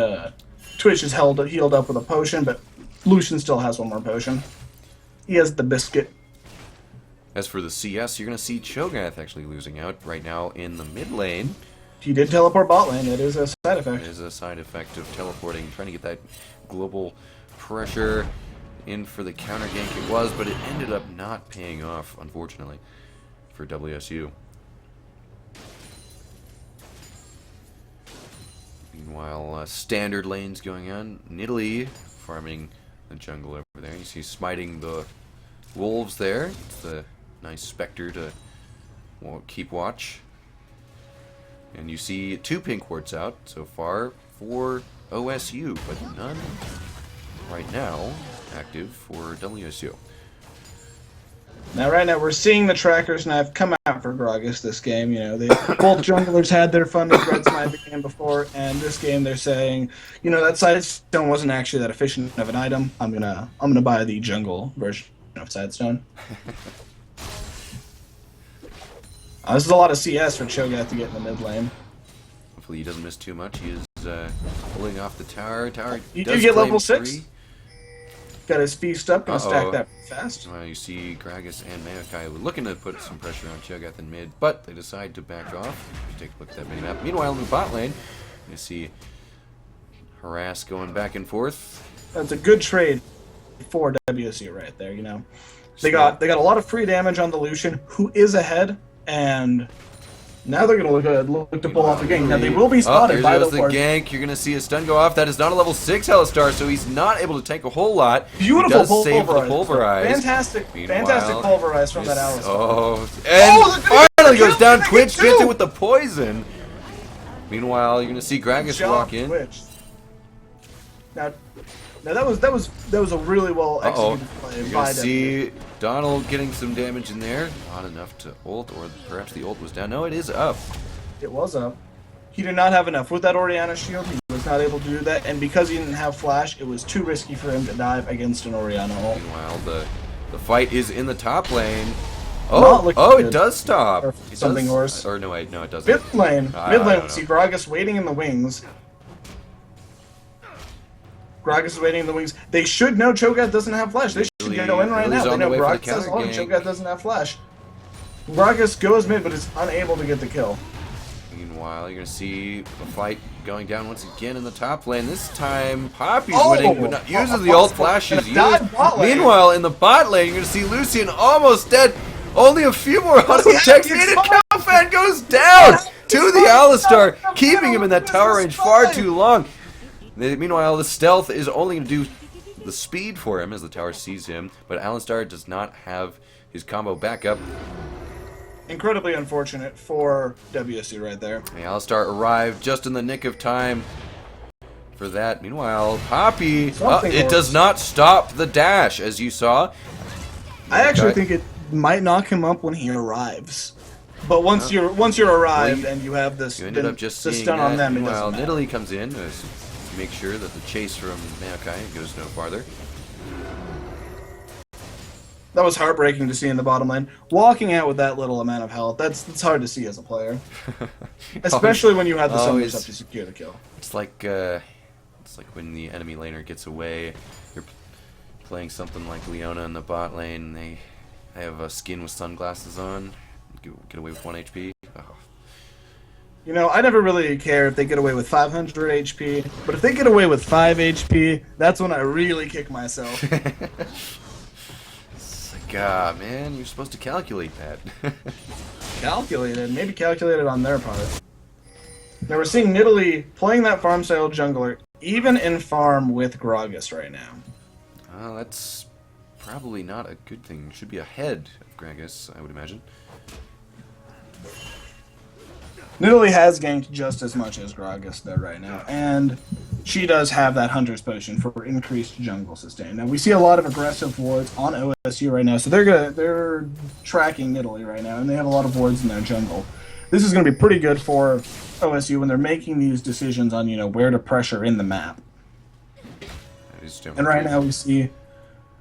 Speaker 2: Twitch is healed up with a potion, but Lucian still has one more potion. He has the biscuit.
Speaker 1: As for the CS, you're going to see Cho'Gath actually losing out right now in the mid lane.
Speaker 2: He did teleport bot lane. It is a side effect.
Speaker 1: It is a side effect of teleporting, trying to get that global pressure in for the counter gank it was, but it ended up not paying off, unfortunately, for WSU. Meanwhile, standard lanes going on. Nidalee farming the jungle over there. You see smiting the wolves there. It's the nice Spectre to keep watch. And you see 2 pink wards out so far for OSU, but none right now active for WSU.
Speaker 2: Now, right now, we're seeing the trackers knife come out for Gragas this game. You know, both junglers had their fun with Red Smite game before, and this game they're saying, you know, that Sidestone wasn't actually that efficient of an item. I'm gonna buy the jungle version of Sidestone. This is a lot of CS for Cho'Gath to get in the mid lane.
Speaker 1: Hopefully he doesn't miss too much. He is pulling off the tower.
Speaker 2: He
Speaker 1: does
Speaker 2: did get
Speaker 1: claim
Speaker 2: level 6.
Speaker 1: 3.
Speaker 2: Got his feast up, gonna stack that fast.
Speaker 1: Well, you see Gragas and Maokai looking to put some pressure on Cho'Gath in mid, but they decide to back off. Take a look at that minimap. Meanwhile, in the bot lane, you see Harass going back and forth.
Speaker 2: That's a good trade for WSU right there. You know, they got a lot of free damage on the Lucian, who is ahead, and now they're gonna look to pull off the gank. Now they will be spotted by the
Speaker 1: gank. You're gonna see a stun go off. That is not a level 6 Alistar, so he's not able to tank a whole lot.
Speaker 2: Beautiful
Speaker 1: pulverize.
Speaker 2: Fantastic pulverize from that Alistar.
Speaker 1: Oh, and finally goes down. Twitch gets it with the poison. Meanwhile, you're gonna see Gragas walk in.
Speaker 2: Twitch. Now that was a really well executed play.
Speaker 1: You're gonna see Donald getting some damage in there. Not enough to ult, or perhaps the ult was down. No, it is up.
Speaker 2: It was up. He did not have enough. With that Orianna shield, he was not able to do that, and because he didn't have flash, it was too risky for him to dive against an Orianna ult.
Speaker 1: Meanwhile, the fight is in the top lane. Oh, it does stop.
Speaker 2: Or something worse.
Speaker 1: Or no, wait, no, it doesn't.
Speaker 2: Mid lane, we see Gragas waiting in the wings. Gragas is waiting in the wings. They should know Cho'Gath doesn't have flash. They should go in right now. They know Gragas has on, Cho'Gath doesn't have flash. Gragas goes mid, but is unable to get the kill.
Speaker 1: Meanwhile, you're going to see the fight going down once again in the top lane. This time, Poppy's winning, but not uses the ult flashes. Meanwhile, in the bot lane, you're going to see Lucian almost dead. Only a few more auto attacks needed. Kalfan goes down to the Alistar, keeping him in that tower range far too long. Meanwhile, the stealth is only going to do the speed for him as the tower sees him, but Alistar does not have his combo backup.
Speaker 2: Incredibly unfortunate for WSU right there.
Speaker 1: The Alistar arrived just in the nick of time for that. Meanwhile, Poppy, it does not stop the dash, as you saw.
Speaker 2: I actually think it might knock him up when he arrives. But once you're arrived and you have this,
Speaker 1: you ended up just
Speaker 2: the
Speaker 1: seeing
Speaker 2: stun on them.
Speaker 1: Meanwhile, Nidalee comes in to make sure that the chase from Maokai goes no farther.
Speaker 2: That was heartbreaking to see in the bottom lane. Walking out with that little amount of health, that's hard to see as a player. Especially when you have the summoners up to secure the kill.
Speaker 1: It's like when the enemy laner gets away, you're playing something like Leona in the bot lane, they have a skin with sunglasses on, get away with 1 HP. Oh.
Speaker 2: You know, I never really care if they get away with 500 HP, but if they get away with 5 HP, that's when I really kick myself.
Speaker 1: Man, you're supposed to calculate that.
Speaker 2: Calculated? Maybe calculated on their part. Now we're seeing Nidalee playing that farm style jungler, even in farm with Gragas right now.
Speaker 1: That's probably not a good thing. Should be ahead of Gragas, I would imagine.
Speaker 2: Nidalee has ganked just as much as Gragas though right now, and she does have that Hunter's Potion for increased jungle sustain. Now we see a lot of aggressive wards on OSU right now, so they're tracking Nidalee right now, and they have a lot of wards in their jungle. This is going to be pretty good for OSU when they're making these decisions on where to pressure in the map. And right now we see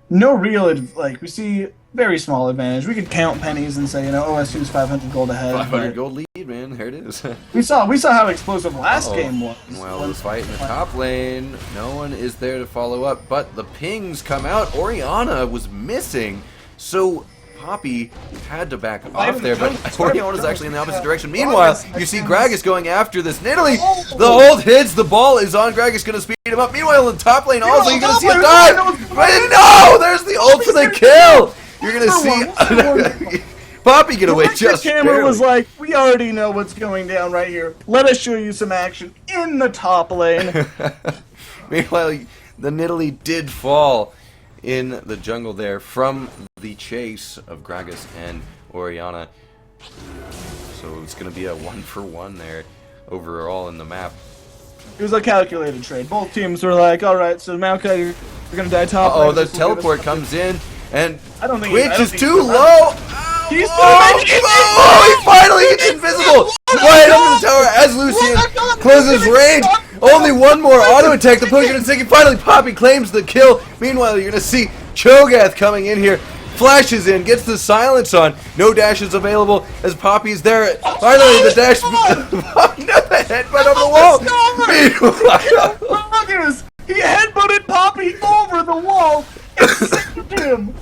Speaker 2: no real we see very small advantage. We could count pennies and say OSU's 500 gold ahead.
Speaker 1: 500 gold lead, man. There it is.
Speaker 2: We saw how explosive last game was.
Speaker 1: Well, the fight in the top lane, no one is there to follow up, but the pings come out. Oriana was missing, so Poppy had to back off there, but Oriana's actually in the opposite direction. Meanwhile, you see Gragas going after this. Nidalee, the ult hits, the ball is on. Gragas going to speed him up. Meanwhile, in the top lane also, you're going to see a dive. But no, there's the ultimate kill. You're going to see Poppy get away just
Speaker 2: the camera
Speaker 1: barely.
Speaker 2: was like, we already know what's going down right here. Let us show you some action in the top lane.
Speaker 1: Meanwhile, the Nidalee did fall in the jungle there from the chase of Gragas and Oriana. So it's going to be a 1-for-1 there overall in the map.
Speaker 2: It was a calculated trade. Both teams were like, alright, so Maokai, you're going to die top lane.
Speaker 1: Oh, the teleport comes in, and Twitch is too low.
Speaker 2: He's
Speaker 1: he finally gets invisible! Right under the tower as Lucian closes range. Only one more auto attack. The Potion is taking. Finally, Poppy claims the kill. Meanwhile, you're going to see Cho'Gath coming in here. Flashes in, gets the silence on. No dashes available as Poppy's there. Finally, the dash. The headbutt over the wall.
Speaker 2: He headbutted Poppy over the wall and saved him.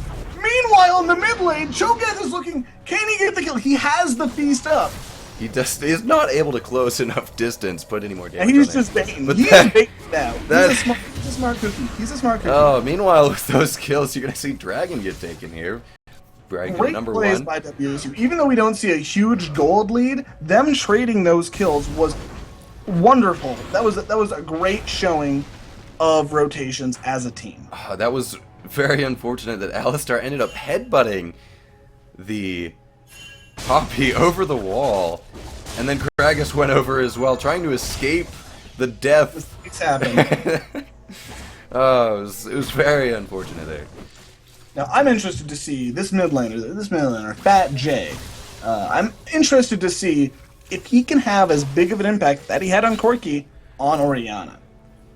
Speaker 2: Meanwhile, in the mid lane, Cho'Gath is looking. Can he get the kill? He has the feast up.
Speaker 1: He just is not able to close enough distance, put any more damage.
Speaker 2: He's just baiting. He's baiting now. He's a smart cookie. He's a smart cookie.
Speaker 1: Oh, meanwhile, with those kills, you're gonna see Dragon get taken here. Dragon
Speaker 2: Great
Speaker 1: number
Speaker 2: plays
Speaker 1: 1
Speaker 2: by WSU. Even though we don't see a huge gold lead, them trading those kills was wonderful. That was a great showing of rotations as a team.
Speaker 1: That was very unfortunate that Alistar ended up headbutting the Poppy over the wall, and then Gragas went over as well, trying to escape the death.
Speaker 2: It's happened.
Speaker 1: Oh, it was very unfortunate there.
Speaker 2: Now I'm interested to see this mid laner, Fat J. I'm interested to see if he can have as big of an impact that he had on Corki on Oriana.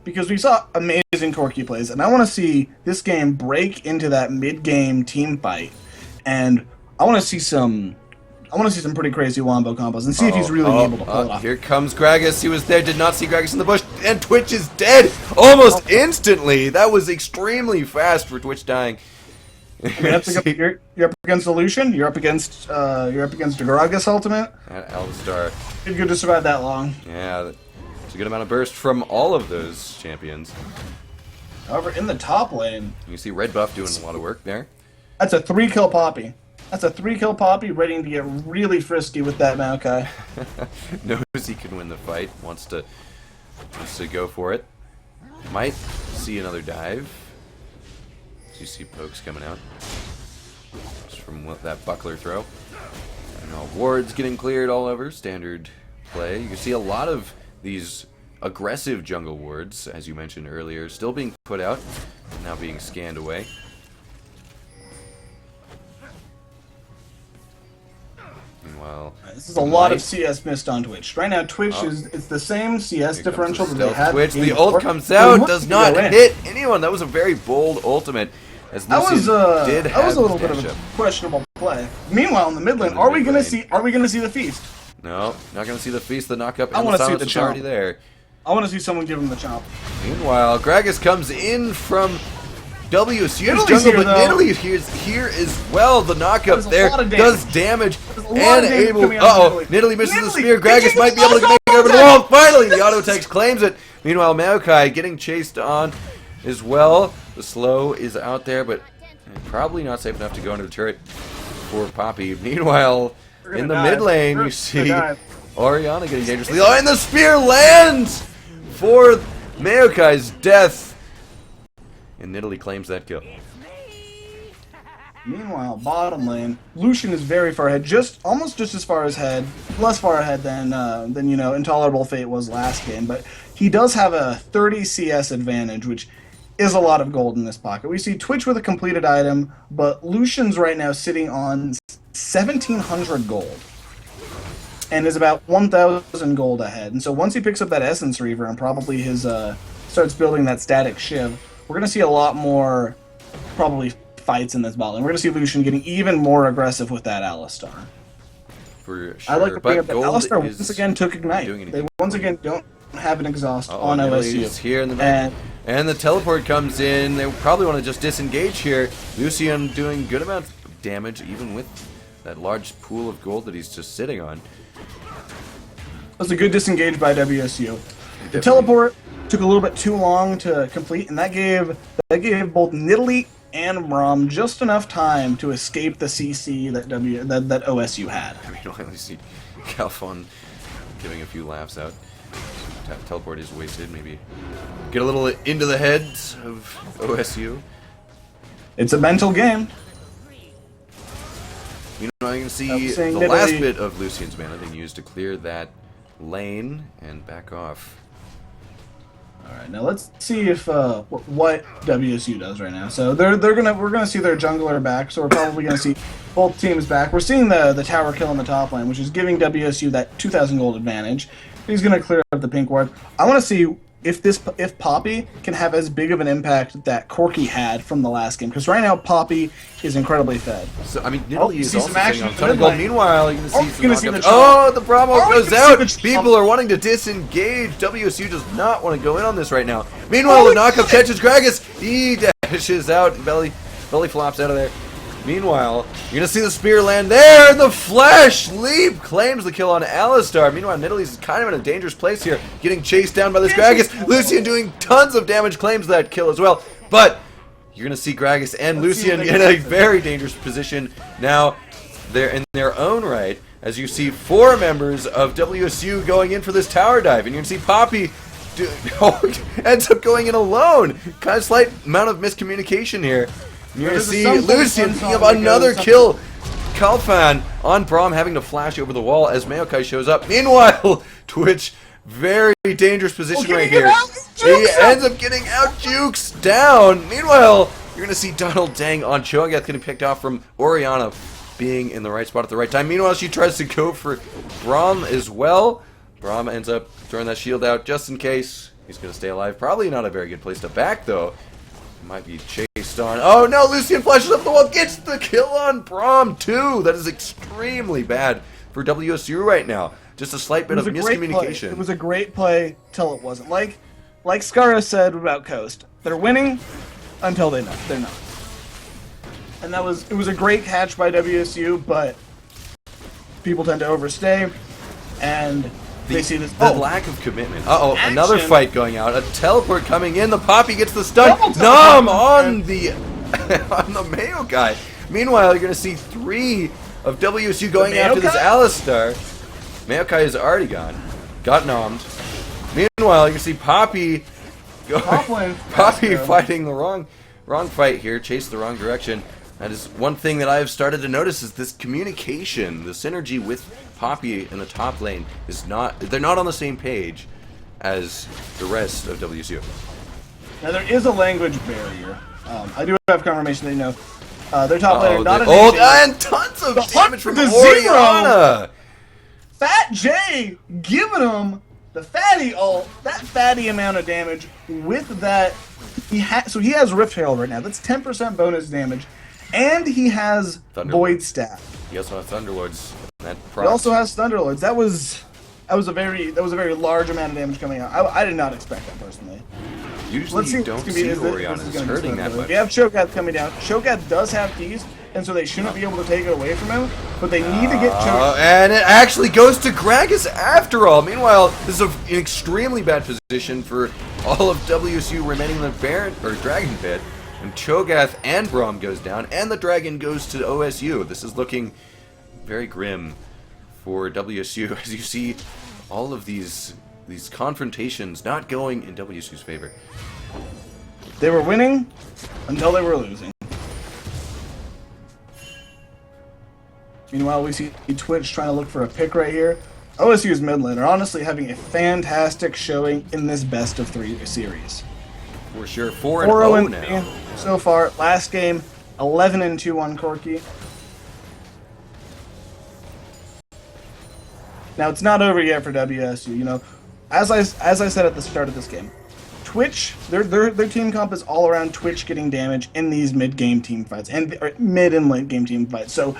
Speaker 2: Because we saw amazing Corki plays, and I want to see this game break into that mid-game team fight, and I want to see some pretty crazy wombo combos and see if he's really able to pull it off.
Speaker 1: Here comes Gragas. He was there, did not see Gragas in the bush, and Twitch is dead almost instantly. That was extremely fast for Twitch dying.
Speaker 2: You're up against Lucian. You're up against a Gragas ultimate.
Speaker 1: Alistar.
Speaker 2: It's good to survive that long.
Speaker 1: Yeah, it's a good amount of burst from all of those champions.
Speaker 2: However, in the top lane,
Speaker 1: You see Red Buff doing a lot of work there.
Speaker 2: that's a 3-kill Poppy. That's a 3-kill Poppy ready to get really frisky with that Maokai.
Speaker 1: Knows he can win the fight. Wants to go for it. Might see another dive. You see pokes coming out just from that buckler throw. And all wards getting cleared all over. Standard play. You can see a lot of these aggressive jungle wards, as you mentioned earlier, still being put out, now being scanned away. Meanwhile,
Speaker 2: This is a lot of CS missed on Twitch. Right now, Twitch it's the same CS
Speaker 1: here comes
Speaker 2: differential
Speaker 1: the
Speaker 2: that they
Speaker 1: stealth
Speaker 2: had.
Speaker 1: Twitch.
Speaker 2: in
Speaker 1: The ult
Speaker 2: before.
Speaker 1: comes out,
Speaker 2: They
Speaker 1: does
Speaker 2: want
Speaker 1: not
Speaker 2: to go in.
Speaker 1: hit anyone. That was a very bold ultimate. As
Speaker 2: That was
Speaker 1: Lucian did
Speaker 2: that was
Speaker 1: have
Speaker 2: a little
Speaker 1: his
Speaker 2: bit of
Speaker 1: dash
Speaker 2: a
Speaker 1: up.
Speaker 2: questionable play. Meanwhile, in the mid lane,
Speaker 1: In the
Speaker 2: are we
Speaker 1: mid
Speaker 2: gonna
Speaker 1: lane.
Speaker 2: see the feast?
Speaker 1: No, not going to see the feast, the knockup,
Speaker 2: I
Speaker 1: and
Speaker 2: wanna
Speaker 1: the
Speaker 2: see
Speaker 1: silence
Speaker 2: the
Speaker 1: is
Speaker 2: chomp.
Speaker 1: already there.
Speaker 2: I want to see someone give him the chomp.
Speaker 1: Meanwhile, Gragas comes in from WSU's
Speaker 2: Nidalee's
Speaker 1: jungle,
Speaker 2: here,
Speaker 1: but
Speaker 2: though.
Speaker 1: Nidalee is here as well. The knockup
Speaker 2: There's a
Speaker 1: there
Speaker 2: lot of
Speaker 1: does damage,
Speaker 2: There's a lot
Speaker 1: and
Speaker 2: of damage
Speaker 1: able.
Speaker 2: coming out of
Speaker 1: Uh-oh,
Speaker 2: Nidalee.
Speaker 1: Nidalee misses the
Speaker 2: Nidalee,
Speaker 1: spear.
Speaker 2: he
Speaker 1: Gragas
Speaker 2: takes
Speaker 1: might be
Speaker 2: the
Speaker 1: able to make it
Speaker 2: auto
Speaker 1: over the
Speaker 2: attack.
Speaker 1: wall. Finally, the auto text claims it. Meanwhile, Maokai getting chased on as well. The slow is out there, but probably not safe enough to go into the turret for Poppy. Meanwhile, in the mid lane, you see Oriana getting dangerously. Oh, and the spear lands for Maokai's death. And Nidalee claims that kill.
Speaker 2: Meanwhile, bottom lane, Lucian is very far ahead, almost just as far ahead, less far ahead than Intolerable Fate was last game, but he does have a 30 CS advantage, which is a lot of gold in this pocket. We see Twitch with a completed item, but Lucian's right now sitting on 1,700 gold, and is about 1,000 gold ahead. And so once he picks up that Essence Reaver and probably starts building that Static Shiv, we're going to see a lot more, probably, fights in this bot lane. We're going to see Lucian getting even more aggressive with that Alistar.
Speaker 1: for sure.
Speaker 2: I'd like to bring up that
Speaker 1: Gold
Speaker 2: Alistar
Speaker 1: is
Speaker 2: once again took Ignite.
Speaker 1: doing
Speaker 2: They
Speaker 1: anything
Speaker 2: once
Speaker 1: for you.
Speaker 2: again don't have an exhaust
Speaker 1: Uh-oh,
Speaker 2: on
Speaker 1: Nidalee
Speaker 2: OSU.
Speaker 1: is here in the back. And the teleport comes in. They probably want to just disengage here. Lucian doing good amount of damage, even with that large pool of gold that he's just sitting on.
Speaker 2: That was a good disengage by WSU. The
Speaker 1: Definitely.
Speaker 2: teleport took a little bit too long to complete, and that gave both Nidalee and Braum just enough time to escape the CC that OSU had.
Speaker 1: I mean, I only see Calphon giving a few laughs out. Teleport is wasted. Maybe get a little into the heads of OSU.
Speaker 2: It's a mental game.
Speaker 1: You know, you can see
Speaker 2: I'm
Speaker 1: the
Speaker 2: saying
Speaker 1: last
Speaker 2: Nidalee-
Speaker 1: bit of Lucian's mana being used to clear that lane and back off.
Speaker 2: All right, now let's see if what WSU does right now. So we're gonna see their jungler back. So we're probably gonna see both teams back. We're seeing the tower kill in the top lane, which is giving WSU that 2,000 gold advantage. He's gonna clear up the pink ward. I want to see if Poppy can have as big of an impact that Corki had from the last game, because right now Poppy is incredibly fed.
Speaker 1: So I mean,
Speaker 2: Oh,
Speaker 1: Nidalee
Speaker 2: you
Speaker 1: is
Speaker 2: see
Speaker 1: also
Speaker 2: some
Speaker 1: sitting
Speaker 2: action
Speaker 1: on a
Speaker 2: in
Speaker 1: ton
Speaker 2: the
Speaker 1: of gold.
Speaker 2: mid lane.
Speaker 1: Meanwhile, you can
Speaker 2: Oh,
Speaker 1: see
Speaker 2: you're
Speaker 1: some
Speaker 2: gonna see the
Speaker 1: knockouts.
Speaker 2: trouble.
Speaker 1: Oh, the Bravo
Speaker 2: Oh, you
Speaker 1: goes
Speaker 2: can see
Speaker 1: out.
Speaker 2: the trouble.
Speaker 1: People are wanting to disengage. WSU does not want to go in on this right now. Meanwhile,
Speaker 2: Oh,
Speaker 1: the knockup catches Gragas. He dashes out. Belly flops out of there. Meanwhile, you're going to see the spear land there, and the Flash Leap claims the kill on Alistar. Meanwhile, Nidalee's kind of in a dangerous place here, getting chased down by this Gragas. Lucian doing tons of damage, claims that kill as well. But you're going to see Gragas and
Speaker 2: Let's see what
Speaker 1: Lucian
Speaker 2: they
Speaker 1: in a
Speaker 2: can do.
Speaker 1: very dangerous position. Now, they're in their own right, as you see 4 members of WSU going in for this tower dive. And you can see Poppy ends up going in alone. Kind of slight amount of miscommunication here. You're going to
Speaker 2: There's a
Speaker 1: see
Speaker 2: some
Speaker 1: Lucian
Speaker 2: fun
Speaker 1: picking up
Speaker 2: song that
Speaker 1: another
Speaker 2: goes
Speaker 1: kill. Kalfan on Braum having to flash over the wall as Maokai shows up. Meanwhile, Twitch, very dangerous position
Speaker 2: Okay,
Speaker 1: right
Speaker 2: get
Speaker 1: here.
Speaker 2: out,
Speaker 1: He
Speaker 2: Jukes up.
Speaker 1: ends up getting out Jukes down. Meanwhile, you're going to see Donald Dang on Cho'Gath getting picked off from Oriana being in the right spot at the right time. Meanwhile, she tries to go for Braum as well. Braum ends up throwing that shield out just in case. He's going to stay alive. Probably not a very good place to back, though. Might be chased on. Oh no, Lucian flashes up the wall, gets the kill on Braum too. That is extremely bad for WSU right now. Just a slight bit of
Speaker 2: It was a great play.
Speaker 1: miscommunication.
Speaker 2: It was a great play till it wasn't. Like Skara said about Coast, they're winning until they're not. And it was a great catch by WSU, but people tend to overstay, and they see this.
Speaker 1: The lack of commitment. Uh-oh,
Speaker 2: Action.
Speaker 1: another fight going out. A teleport coming in. The Poppy gets the stun.
Speaker 2: Double
Speaker 1: Nom
Speaker 2: teleport.
Speaker 1: on the on the Mayo guy. Meanwhile, you're going to see 3 of WSU going
Speaker 2: Mayo
Speaker 1: after this
Speaker 2: guy?
Speaker 1: Alistar. Mayokai is already gone. Got nommed. Meanwhile, you can see Poppy
Speaker 2: Top lane.
Speaker 1: Poppy
Speaker 2: Astro.
Speaker 1: fighting the wrong fight here, chased the wrong direction. That is one thing that I've started to notice is this communication, the synergy with Poppy in the top lane is they're not on the same page as the rest of WSU.
Speaker 2: Now there is a language barrier. I do have confirmation they know. Their top laner, not
Speaker 1: Oh,
Speaker 2: a
Speaker 1: and tons of
Speaker 2: The
Speaker 1: damage from
Speaker 2: 100 to 0.
Speaker 1: Oriana.
Speaker 2: Fat J giving him the fatty ult, that fatty amount of damage with that. So he has Rift Herald right now. That's 10% bonus damage, and he has
Speaker 1: Thunderlord.
Speaker 2: Void Staff.
Speaker 1: He also has Thunderlords. That
Speaker 2: He also has Thunderlords. That was a very large amount of damage coming out. I did not expect that personally.
Speaker 1: Usually
Speaker 2: Let's see
Speaker 1: you
Speaker 2: what
Speaker 1: don't
Speaker 2: it's gonna be.
Speaker 1: see
Speaker 2: Is this
Speaker 1: Oriana's
Speaker 2: gonna be
Speaker 1: hurting that
Speaker 2: Thunderlord?
Speaker 1: much.
Speaker 2: We have Cho'Gath coming down. Cho'Gath does have keys, and so they shouldn't be able to take it away from him. But they need to get Cho'Gath.
Speaker 1: And it actually goes to Gragas after all. Meanwhile, this is an extremely bad position for all of WSU remaining in the Baron or Dragon Pit. And Cho'Gath and Braum goes down, and the Dragon goes to OSU. This is looking very grim for WSU as you see all of these confrontations not going in WSU's favor.
Speaker 2: They were winning until they were losing. Meanwhile, we see Twitch trying to look for a pick right here. OSU's mid lane are honestly having a fantastic showing in this best of 3 series.
Speaker 1: For sure, 4-0
Speaker 2: 4-0
Speaker 1: now.
Speaker 2: so far. Last game, 11-2 on Corki. Now it's not over yet for WSU. You know, as I said at the start of this game, Twitch their team comp is all around Twitch getting damage in these mid game team fights or mid and late game team fights. So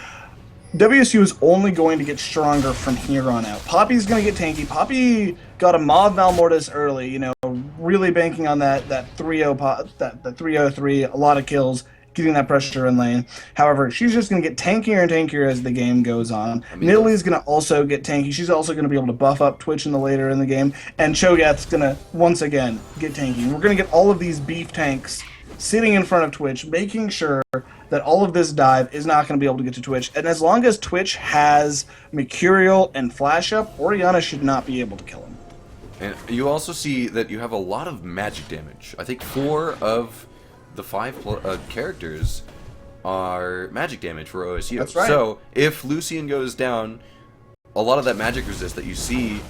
Speaker 2: WSU is only going to get stronger from here on out. Poppy's going to get tanky. Poppy got a Mob Valmortis early, really banking on that 3-0 that 303, a lot of kills, getting that pressure in lane. However, she's just going to get tankier and tankier as the game goes on. Nidalee going to also get tanky. She's also going to be able to buff up Twitch later in the game. And Cho'Gath's going to, once again, get tanky. And we're going to get all of these beef tanks sitting in front of Twitch, making sure that all of this dive is not going to be able to get to Twitch. And as long as Twitch has Mercurial and Flash up, Orianna should not be able to kill him.
Speaker 1: And you also see that you have a lot of magic damage. I think 4 of the 5 characters are magic damage for OSU.
Speaker 2: That's right.
Speaker 1: So if Lucian goes down, a lot of that magic resist that you see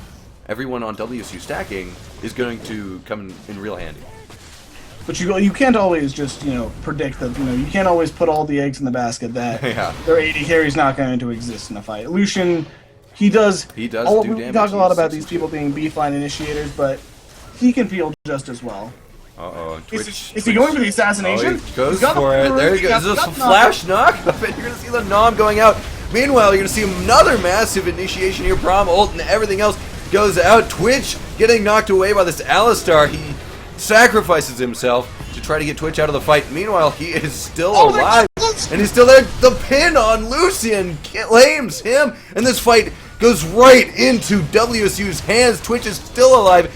Speaker 1: everyone on WSU stacking is going to come in real handy.
Speaker 2: But you can't always just, predict that, you can't always put all the eggs in the basket that their AD carry's not going to exist in a fight. Lucian, he does do damage. We talk a lot about these people being beef-line initiators, but he can peel just as well.
Speaker 1: Uh-oh.
Speaker 2: Is he going for the assassination?
Speaker 1: Oh, he goes for it. There he goes. Is this a flash knock? And you're going to see the Nom going out. Meanwhile, you're going to see another massive initiation here. Prom ult and everything else goes out. Twitch getting knocked away by this Alistar. He sacrifices himself to try to get Twitch out of the fight. Meanwhile, he is still alive. And he's still there. The pin on Lucian lames him. And this fight goes right into WSU's hands. Twitch is still alive.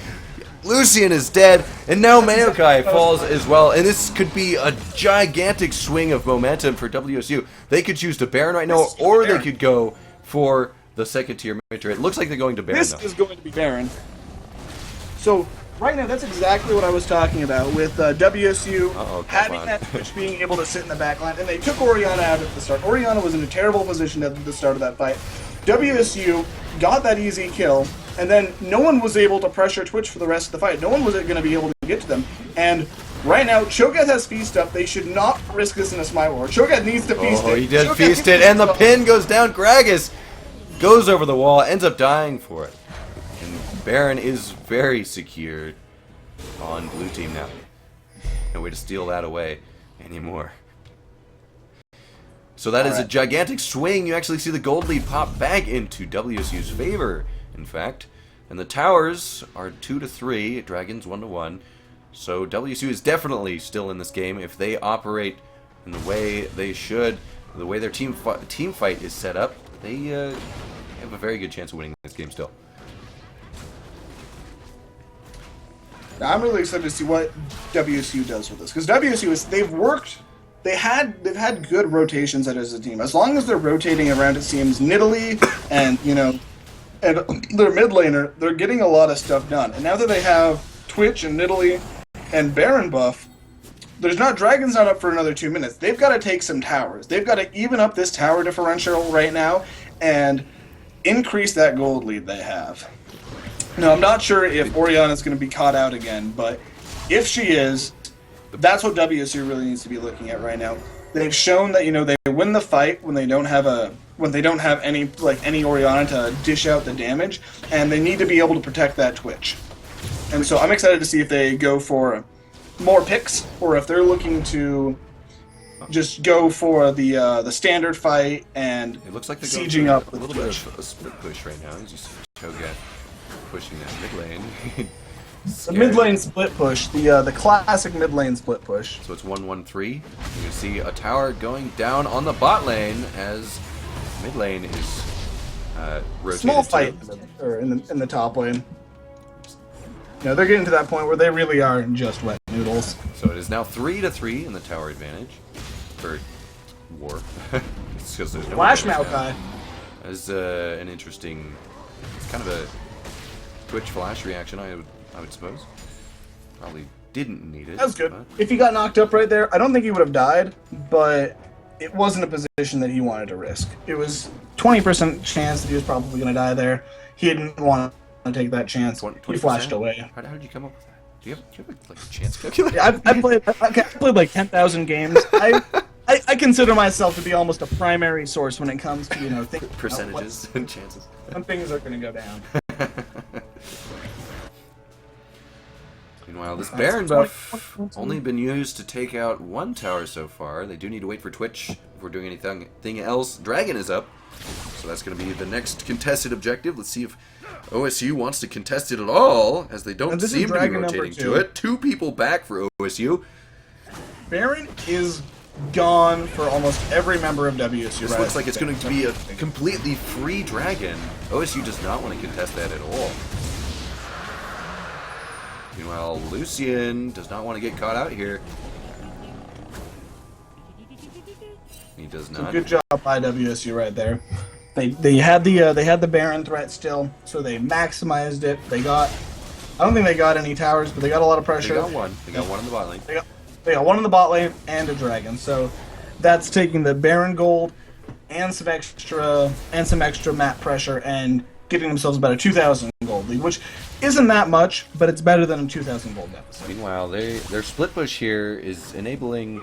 Speaker 1: Lucian is dead, and now Maokai falls as well, and this could be a gigantic swing of momentum for WSU. They could choose to Baron right now, or they could go for the second tier major. It looks like they're going to Baron.
Speaker 2: This is going to be Baron. So right now, that's exactly what I was talking about with WSU having that Twitch being able to sit in the back line, and they took Orianna out at the start. Orianna was in a terrible position at the start of that fight. WSU got that easy kill, and then no one was able to pressure Twitch for the rest of the fight. No one was going to be able to get to them. And right now, Cho'Gath has Feast up. They should not risk this in a Smite War. Cho'Gath needs to feast it.
Speaker 1: Oh, he did feast it, and the pin goes down. Gragas goes over the wall, ends up dying for it. And Baron is very secure on blue team now. No way to steal that away anymore. So that is a gigantic swing. You actually see the gold lead pop back into WSU's favor, in fact. And the towers are 2-3, Dragons 1-1. So WSU is definitely still in this game if they operate in the way they should, the way their team fight is set up. They have a very good chance of winning this game still.
Speaker 2: Now, I'm really excited to see what WSU does with this, because WSU is they've had good rotations as a team. As long as they're rotating around, it seems, Nidalee and their mid laner, they're getting a lot of stuff done. And now that they have Twitch and Nidalee and Baron buff, Dragon's not up for another 2 minutes. They've got to take some towers. They've got to even up this tower differential right now and increase that gold lead they have. Now, I'm not sure if Orianna's going to be caught out again, but if she is, that's what WSU really needs to be looking at right now. They've shown that they win the fight when they don't have any Orianna to dish out the damage, and they need to be able to protect that Twitch. And so I'm excited to see if they go for more picks, or if they're looking to just go for the standard fight and
Speaker 1: it looks like they're
Speaker 2: sieging up
Speaker 1: a
Speaker 2: with
Speaker 1: little
Speaker 2: Twitch.
Speaker 1: bit of a split push right now. As you see Cho'Gath pushing that mid lane.
Speaker 2: The mid lane split push, the classic mid lane split push.
Speaker 1: So it's 1-1-3. You can see a tower going down on the bot lane as mid lane is rotated.
Speaker 2: Small fight in the top lane. They're getting to that point where they really are just wet noodles.
Speaker 1: So it is now 3-3 in the tower advantage for war. It's because there's no
Speaker 2: Flash
Speaker 1: damage now.
Speaker 2: Maokai.
Speaker 1: As an interesting, it's kind of a Twitch flash reaction, I would suppose. Probably didn't need it.
Speaker 2: That was good.
Speaker 1: But
Speaker 2: If he got knocked up right there, I don't think he would have died, but it wasn't a position that he wanted to risk. It was 20% chance that he was probably going to die there. He didn't want to take that chance.
Speaker 1: 20%?
Speaker 2: He flashed away.
Speaker 1: How did you come up with that? Do you have like a chance calculator?
Speaker 2: Yeah, I played like 10,000 games. I consider myself to be almost a primary source when it comes to thinking
Speaker 1: Percentages and chances.
Speaker 2: when things are going to go down.
Speaker 1: Meanwhile, this Baron buff only been used to take out one tower so far. They do need to wait for Twitch before doing anything else. Dragon is up, so that's going to be the next contested objective. Let's see if OSU wants to contest it at all, as they don't seem to be rotating to it. 2 people back for OSU.
Speaker 2: Baron is gone for almost every member of WSU.
Speaker 1: This looks like it's going to be a completely free dragon. OSU does not want to contest that at all. Meanwhile, Lucian does not want to get caught out here. He does not.
Speaker 2: So good job by WSU right there. They had the Baron threat still, so they maximized it. I don't think they got any towers, but they got a lot of pressure.
Speaker 1: They got one. They got one in the bot lane.
Speaker 2: They got one in the bot lane and a dragon. So that's taking the Baron gold and some extra map pressure and getting themselves about a 2,000 gold lead, which isn't that much, but it's better than a 2,000 gold deficit.
Speaker 1: Meanwhile, their split push here is enabling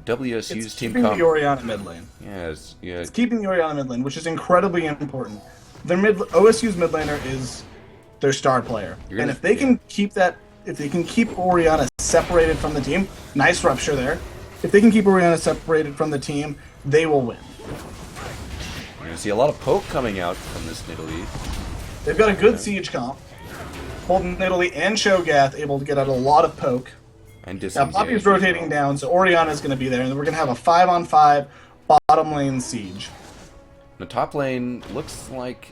Speaker 1: WSU's
Speaker 2: It's
Speaker 1: team
Speaker 2: keeping the
Speaker 1: comp.
Speaker 2: Orianna mid lane.
Speaker 1: Yes, yeah.
Speaker 2: It's keeping the Orianna mid lane, which is incredibly important. OSU's mid laner is their star player, and if they can keep Orianna separated from the team, nice rupture there. If they can keep Orianna separated from the team, they will win.
Speaker 1: You're going to see a lot of poke coming out from this Nidalee.
Speaker 2: They've got a good siege comp. Holding Nidalee and Shogath able to get out a lot of poke.
Speaker 1: And
Speaker 2: Now
Speaker 1: disengage.
Speaker 2: Poppy's rotating down, so Orianna's going to be there, and then we're going to have a 5-on-5 bottom lane siege.
Speaker 1: The top lane looks like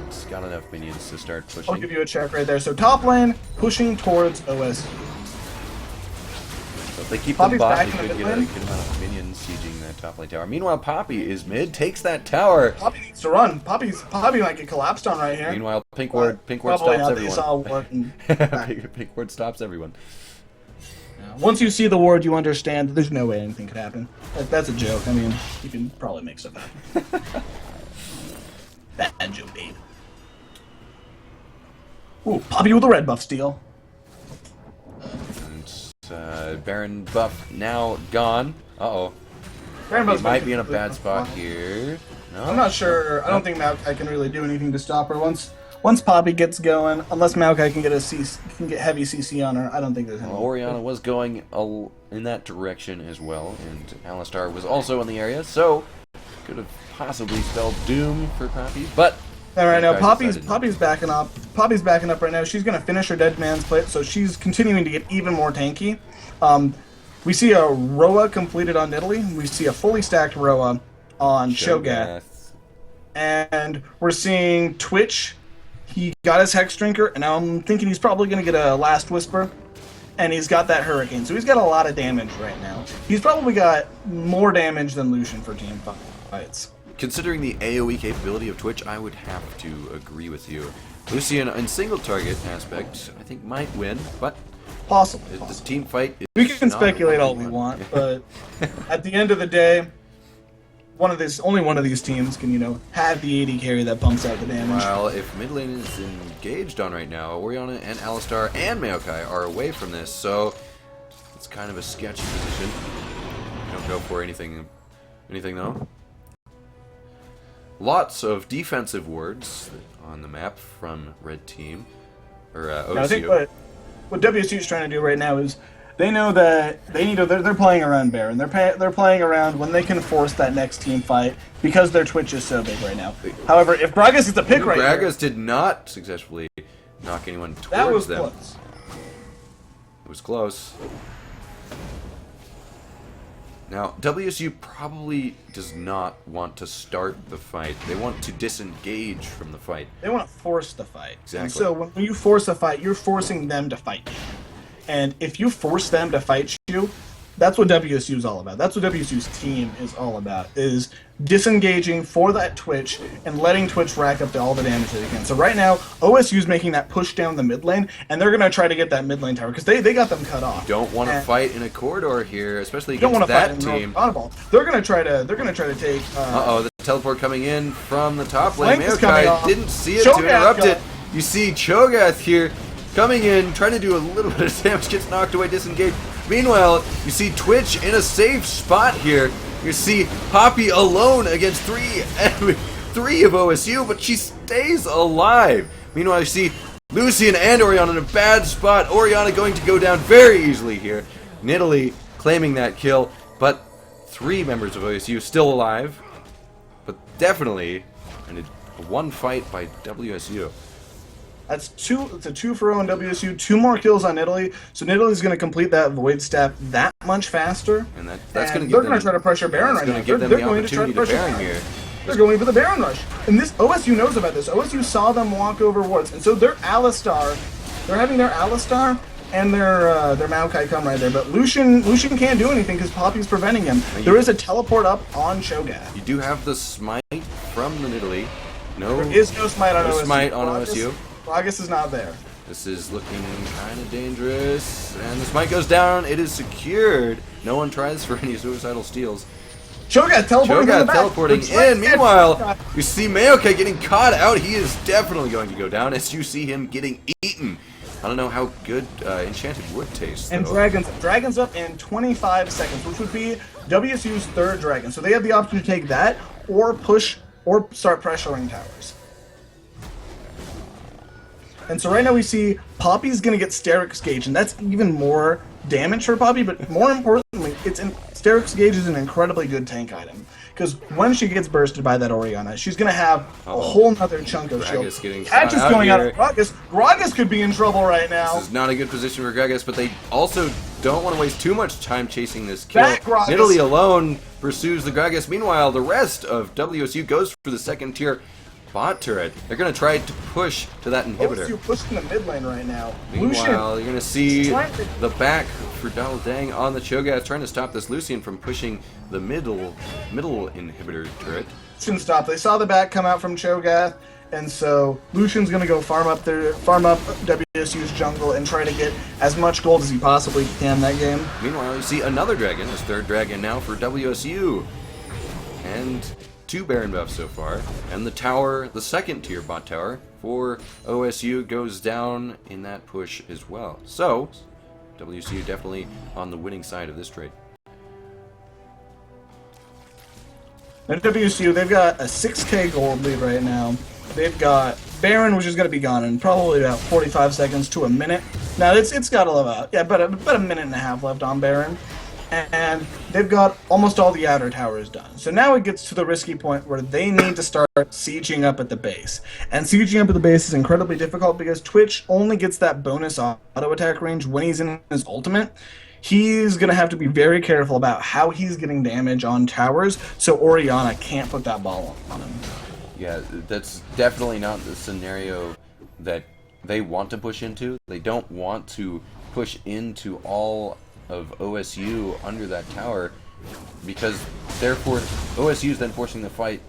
Speaker 1: it's got enough minions to start pushing.
Speaker 2: I'll give you a check right there. So top lane pushing towards OSU.
Speaker 1: So if they keep
Speaker 2: Poppy's
Speaker 1: them bot,
Speaker 2: back
Speaker 1: they
Speaker 2: in the
Speaker 1: could
Speaker 2: mid
Speaker 1: get a
Speaker 2: lane.
Speaker 1: good amount of minions sieging that top lane tower. Meanwhile, Poppy is mid, takes that tower.
Speaker 2: Poppy needs to run. Poppy might get collapsed on right here.
Speaker 1: Meanwhile, Pink Ward
Speaker 2: Probably
Speaker 1: stops
Speaker 2: not. They saw a
Speaker 1: everyone.
Speaker 2: ward and
Speaker 1: Pink Ward stops everyone.
Speaker 2: once you see the ward, you understand that there's no way anything could happen. That's a joke. I mean, you can probably make stuff happen. Bad joke, babe. Ooh, Poppy with a red buff steal.
Speaker 1: And Baron buff now gone. Uh-oh.
Speaker 2: Baron buff's
Speaker 1: He might
Speaker 2: been
Speaker 1: be in a
Speaker 2: completely
Speaker 1: bad spot
Speaker 2: fine.
Speaker 1: here. No?
Speaker 2: I'm not sure. I don't think Maokai can really do anything to stop her. Once Poppy gets going, unless Maokai can get heavy CC on her, I don't think there's anything.
Speaker 1: Well, Orianna was going in that direction as well, and Alistar was also in the area, so could have possibly spelled doom for Poppy, but
Speaker 2: All right, now
Speaker 1: Maokai
Speaker 2: Poppy's
Speaker 1: decided
Speaker 2: backing up. Poppy's backing up right now. She's gonna finish her dead man's plate, so she's continuing to get even more tanky. We see a Roa completed on Nidalee. We see a fully stacked Roa on Shogath. And we're seeing Twitch. He got his Hex Drinker, and now I'm thinking he's probably going to get a Last Whisper. And he's got that Hurricane, so he's got a lot of damage right now. He's probably got more damage than Lucian for team fights.
Speaker 1: Considering the AoE capability of Twitch, I would have to agree with you. Lucian, in single target aspect, I think might win, but
Speaker 2: Possibly.
Speaker 1: this team fight is
Speaker 2: We can
Speaker 1: not
Speaker 2: speculate
Speaker 1: a
Speaker 2: all we
Speaker 1: one.
Speaker 2: want, but at the end of the day, only one of these teams can, have the AD carry that pumps out the damage.
Speaker 1: While if mid lane is engaged on right now, Orianna and Alistar and Maokai are away from this, so it's kind of a sketchy position. Don't go for anything though. Lots of defensive wards on the map from red team, or OSU.
Speaker 2: Now, I think what WSU is trying to do right now is they know that they're playing around Baron. They're playing around when they can force that next team fight because their Twitch is so big right now. However, if Gragas gets a pick right here,
Speaker 1: Gragas did not successfully knock anyone towards
Speaker 2: that was
Speaker 1: them.
Speaker 2: close.
Speaker 1: It was close. Now, WSU probably does not want to start the fight. They want to disengage from the fight.
Speaker 2: They want to force the fight.
Speaker 1: Exactly.
Speaker 2: And so when you force a fight, you're forcing them to fight you. And if you force them to fight you, that's what WSU is all about. That's what WSU's team is all about, is disengaging for that Twitch and letting Twitch rack up all the damage that they can. So right now, OSU's making that push down the mid lane, and they're going to try to get that mid lane tower, because they got them cut off.
Speaker 1: Don't want to fight in a corridor here, especially
Speaker 2: Don't
Speaker 1: against
Speaker 2: want to
Speaker 1: that
Speaker 2: fight
Speaker 1: team.
Speaker 2: They're going to try to take.
Speaker 1: Uh-oh, the teleport coming in from the top lane.
Speaker 2: Flank is coming
Speaker 1: Maokai
Speaker 2: off.
Speaker 1: didn't see it
Speaker 2: Cho'Gath
Speaker 1: to interrupt
Speaker 2: got-
Speaker 1: it. You see Cho'Gath here coming in, trying to do a little bit of damage, gets knocked away, disengaged. Meanwhile, you see Twitch in a safe spot here. You see Poppy alone against three of OSU, but she stays alive. Meanwhile, you see Lucian and Oriana in a bad spot. Oriana going to go down very easily here. Nidalee claiming that kill, but 3 members of OSU still alive. But definitely a 1 fight by WSU.
Speaker 2: That's 2. It's a 2 for 0 on WSU. 2 more kills on Nidalee. So Nidalee's going to complete that void staff that much faster.
Speaker 1: And that's
Speaker 2: And
Speaker 1: going to give
Speaker 2: they're
Speaker 1: them...
Speaker 2: going to try to pressure Baron right
Speaker 1: It's
Speaker 2: now.
Speaker 1: going to give them
Speaker 2: They're
Speaker 1: the
Speaker 2: going to try to
Speaker 1: opportunity to
Speaker 2: pressure
Speaker 1: Baron
Speaker 2: Baron.
Speaker 1: here.
Speaker 2: They're going for the Baron Rush. And this OSU knows about this. OSU saw them walk over wards. And so their Alistar, they're having their Alistar and their Maokai come right there. But Lucian can't do anything because Poppy's preventing him. There is a teleport up on Cho'Gath.
Speaker 1: You do have the smite from the Nidalee. No,
Speaker 2: There is no smite on OSU.
Speaker 1: smite on OSU.
Speaker 2: Gragas is not there.
Speaker 1: This is looking kind of dangerous. And the smite goes down. It is secured. No one tries for any suicidal steals.
Speaker 2: Cho'Gath teleporting in the
Speaker 1: Cho'Gath
Speaker 2: back.
Speaker 1: teleporting in. Meanwhile, you see Maokai getting caught out. He is definitely going to go down as you see him getting eaten. I don't know how good Enchanted Wood tastes, though.
Speaker 2: And Dragon's up in 25 seconds, which would be WSU's 3rd Dragon. So they have the option to take that or push or start pressuring towers. And so right now we see Poppy's going to get Sterix Gauge, and that's even more damage for Poppy, but more importantly, Sterix Gauge is an incredibly good tank item. Because when she gets bursted by that Oriana, she's going to have a whole nother chunk of shield.
Speaker 1: Gragas getting
Speaker 2: Catch is
Speaker 1: caught out
Speaker 2: going out
Speaker 1: here.
Speaker 2: of Gragas. Gragas could be in trouble right now.
Speaker 1: This is not a good position for Gragas, but they also don't want to waste too much time chasing this kill.
Speaker 2: That Gragas-
Speaker 1: Nidalee alone pursues the Gragas. Meanwhile, the rest of WSU goes for the 2nd tier bot turret. They're going to try to push to that inhibitor.
Speaker 2: OSU pushing the mid lane right now.
Speaker 1: Meanwhile, you're going to see
Speaker 2: trying to-
Speaker 1: the back for Dang on the Cho'Gath, trying to stop this Lucian from pushing the middle inhibitor turret.
Speaker 2: Lucian stopped. They saw the back come out from Cho'Gath, and so Lucian's gonna go farm up WSU's jungle and try to get as much gold as he possibly can that game.
Speaker 1: Meanwhile, you see another dragon, his 3rd dragon now for WSU. And 2 Baron buffs so far. And the tower, the 2nd tier bot tower for OSU goes down in that push as well. So, WSU definitely on the winning side of this trade.
Speaker 2: And WSU, they've got a 6k gold lead right now. They've got Baron, which is going to be gone in probably about 45 seconds to a minute. Now, it's got about a minute and a half left on Baron. And they've got almost all the outer towers done. So now it gets to the risky point where they need to start sieging up at the base. And sieging up at the base is incredibly difficult because Twitch only gets that bonus auto attack range when he's in his ultimate. He's going to have to be very careful about how he's getting damage on towers so Oriana can't put that ball on him.
Speaker 1: Yeah, that's definitely not the scenario that they want to push into. They don't want to push into all of OSU under that tower because therefore OSU is then forcing the fight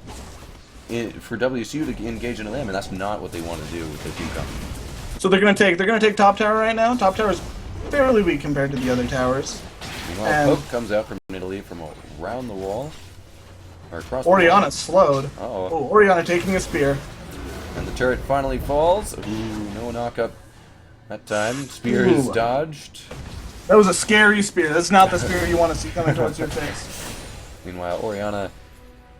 Speaker 1: for WSU to engage into them, and that's not what they want to do with their team comp.
Speaker 2: So they're gonna take top tower right now. Top tower is fairly weak compared to the other towers.
Speaker 1: Meanwhile, Poke comes out from Nidalee from around the wall. Or across the wall.
Speaker 2: Oriana's slowed.
Speaker 1: Uh-oh.
Speaker 2: Oh, Oriana taking a spear.
Speaker 1: And the turret finally falls. Ooh, no knock up that time. Spear is dodged.
Speaker 2: That was a scary spear. That's not the spear you want to see coming towards your face.
Speaker 1: Meanwhile, Oriana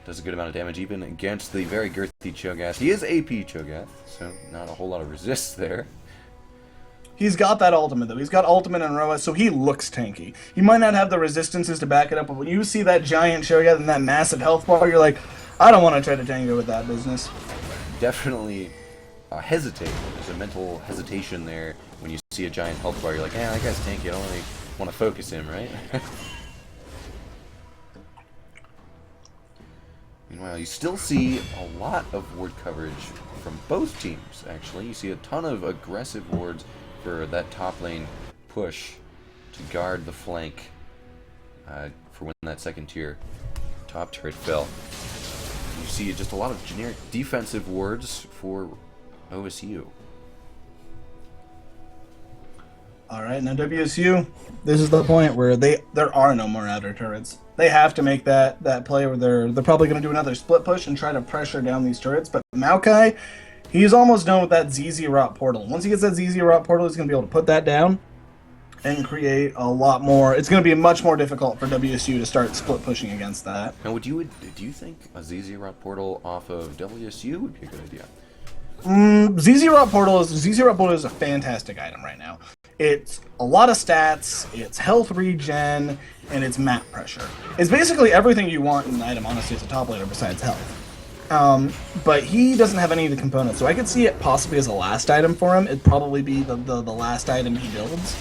Speaker 1: does a good amount of damage even against the very girthy Cho'Gath. He is AP Cho'Gath, so not a whole lot of resist there.
Speaker 2: He's got that ultimate, though. He's got ultimate and Roa, so he looks tanky. He might not have the resistances to back it up, but when you see that giant Cho'Gath and that massive health bar, you're like, I don't want to try to tango with that business.
Speaker 1: Definitely hesitate. There's a mental hesitation there when you see a giant health bar. You're like, that guy's tanky. I don't really want to focus him, right? Meanwhile, you still see a lot of ward coverage from both teams, actually. You see a ton of aggressive wards for that top lane push to guard the flank for when that 2nd tier top turret fell. You see just a lot of generic defensive wards for OSU.
Speaker 2: Alright, now WSU, this is the point where there are no more outer turrets. They have to make that play where they're probably going to do another split push and try to pressure down these turrets. But Maokai, he's almost done with that ZZ Rot portal. Once he gets that ZZ Rot portal, he's going to be able to put that down and create a lot more. It's going to be much more difficult for WSU to start split pushing against that.
Speaker 1: Now, do you think a ZZ Rot portal off of WSU would be a good idea?
Speaker 2: ZZ Rot Portal is a fantastic item right now. It's a lot of stats, it's health regen, and it's map pressure. It's basically everything you want in an item, honestly, as a top laner besides health. But he doesn't have any of the components, so I could see it possibly as a last item for him. It'd probably be the last item he builds.